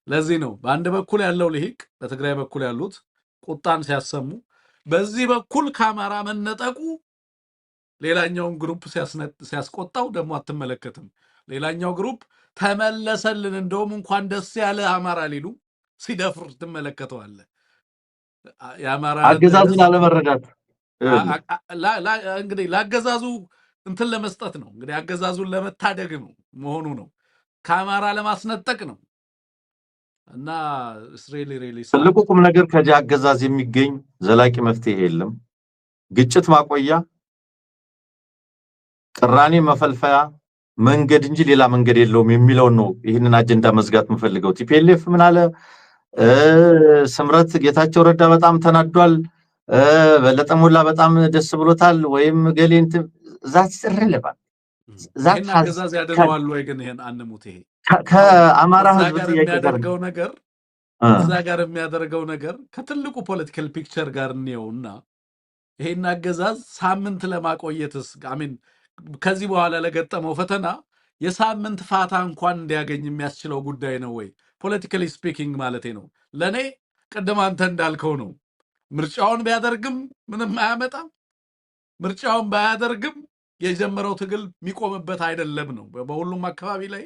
A: ለዚህ ነው በአንድ በኩል ያለው ልሂቅ በትግራይ በኩል ያሉት ቁጣን ሲያሰሙ፣ በዚህ በኩል ከአማራ መነጠቁ ሌላኛውን ግሩፕ ሲያስቆጣው ደግሞ አትመለከትም። ሌላኛው ግሩፕ ተመለሰልን እንደውም እንኳን ደስ ያለ አማራ ሊሉ ሲደፍር ትመለከተዋለህ። የአማራ
B: አገዛዙን አለመረዳት
A: እንግዲህ ለአገዛዙ እንትን ለመስጠት ነው። እንግዲህ አገዛዙን ለመታደግ ነው መሆኑ ነው፣ ከአማራ ለማስነጠቅ ነው። እና
B: ትልቁ ቁም ነገር ከዚህ አገዛዝ የሚገኝ ዘላቂ መፍትሄ የለም። ግጭት ማቆያ፣ ቅራኔ መፈልፈያ መንገድ እንጂ ሌላ መንገድ የለውም የሚለውን ነው ይህንን አጀንዳ መዝጋት የምፈልገው። ቲፒኤልኤፍ ምን አለ? ስምረት ጌታቸው ረዳ በጣም ተናዷል፣ በለጠ ሞላ በጣም ደስ ብሎታል፣ ወይም ገሌንት ዛት ይረለባል።
A: ዛት አገዛዝ ያደረዋል ወይ? ግን ይሄን አንሙት። ይሄ
B: ከአማራ ህዝብ
A: የሚያደርገው ነገር እዛ ጋር የሚያደርገው ነገር ከትልቁ ፖለቲካል ፒክቸር ጋር እንየውና ይሄን አገዛዝ ሳምንት ለማቆየትስ አሜን ከዚህ በኋላ ለገጠመው ፈተና የሳምንት ፋታ እንኳን እንዲያገኝ የሚያስችለው ጉዳይ ነው ወይ? ፖለቲካሊ ስፒኪንግ ማለቴ ነው። ለኔ ቀደም አንተ እንዳልከው ነው። ምርጫውን ቢያደርግም ምንም አያመጣም። ምርጫውን ባያደርግም የጀመረው ትግል የሚቆምበት አይደለም ነው። በሁሉም አካባቢ ላይ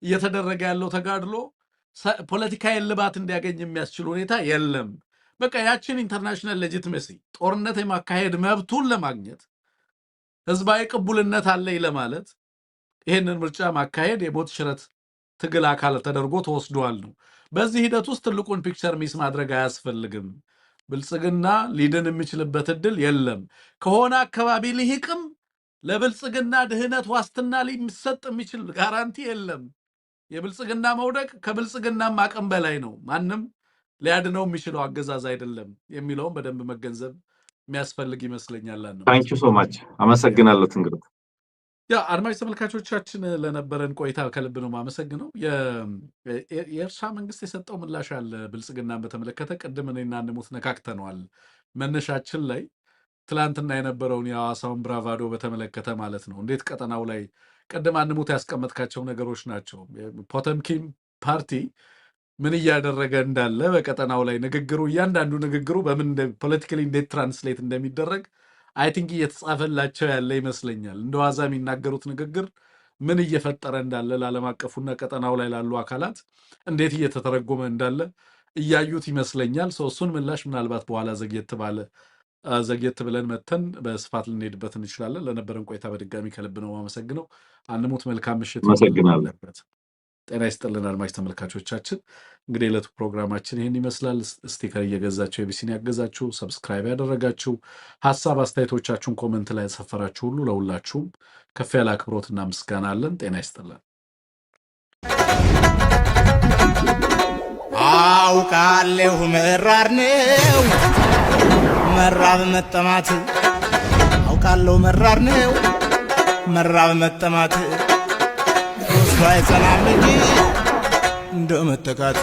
A: እየተደረገ ያለው ተጋድሎ ፖለቲካዊ ልባት እንዲያገኝ የሚያስችል ሁኔታ የለም። በቃ ያችን ኢንተርናሽናል ሌጂቲሜሲ ጦርነት የማካሄድ መብቱን ለማግኘት ህዝባዊ ቅቡልነት አለኝ ለማለት ይህንን ምርጫ ማካሄድ የሞት ሽረት ትግል አካል ተደርጎ ተወስዷል ነው። በዚህ ሂደት ውስጥ ትልቁን ፒክቸር ሚስ ማድረግ አያስፈልግም። ብልጽግና ሊድን የሚችልበት እድል የለም። ከሆነ አካባቢ ልሂቅም ለብልጽግና ድህነት ዋስትና ሊሰጥ የሚችል ጋራንቲ የለም። የብልጽግና መውደቅ ከብልጽግናም አቅም በላይ ነው። ማንም ሊያድነው የሚችለው አገዛዝ አይደለም የሚለውን በደንብ መገንዘብ የሚያስፈልግ ይመስለኛል።
B: ታንኪ ሶ ማች አመሰግናለሁ። እንግዲህ
A: ያ አድማጭ ተመልካቾቻችን ለነበረን ቆይታ ከልብ ነው የማመሰግነው። የኤርትራ መንግስት የሰጠው ምላሽ አለ ብልጽግናን በተመለከተ ቅድም እኔና አንሙት ነካክተነዋል። መነሻችን ላይ ትላንትና የነበረውን የሐዋሳውን ብራቫዶ በተመለከተ ማለት ነው። እንዴት ቀጠናው ላይ ቅድም አንሙት ያስቀመጥካቸው ነገሮች ናቸው። ፖተምኪን ፓርቲ ምን እያደረገ እንዳለ በቀጠናው ላይ ንግግሩ እያንዳንዱ ንግግሩ በምን ፖለቲካሊ እንዴት ትራንስሌት እንደሚደረግ አይ ቲንክ እየተጻፈላቸው ያለ ይመስለኛል። እንደ ዋዛ የሚናገሩት ንግግር ምን እየፈጠረ እንዳለ ለዓለም አቀፉና ቀጠናው ላይ ላሉ አካላት እንዴት እየተተረጎመ እንዳለ እያዩት ይመስለኛል። እሱን ምላሽ ምናልባት በኋላ ዘግየት ብለን መተን በስፋት ልንሄድበት እንችላለን። ለነበረን ቆይታ በድጋሚ ከልብ ነው የማመሰግነው። አንሙት መልካም ምሽት። ጤና ይስጥልን አድማጭ ተመልካቾቻችን። እንግዲህ የዕለቱ ፕሮግራማችን ይህን ይመስላል። ስቲከር እየገዛችሁ ኤቢሲን ያገዛችሁ፣ ሰብስክራይብ ያደረጋችሁ፣ ሀሳብ አስተያየቶቻችሁን ኮመንት ላይ ያሰፈራችሁ ሁሉ ለሁላችሁም ከፍ ያለ አክብሮትና ምስጋና አለን። ጤና ይስጥልን።
C: አውቃለሁ መራር ነው መራብ መጠማት፣ አውቃለሁ መራር ነው መራብ መጠማት፣ ወስዶ አይጸናም እንጂ እንደ መተካት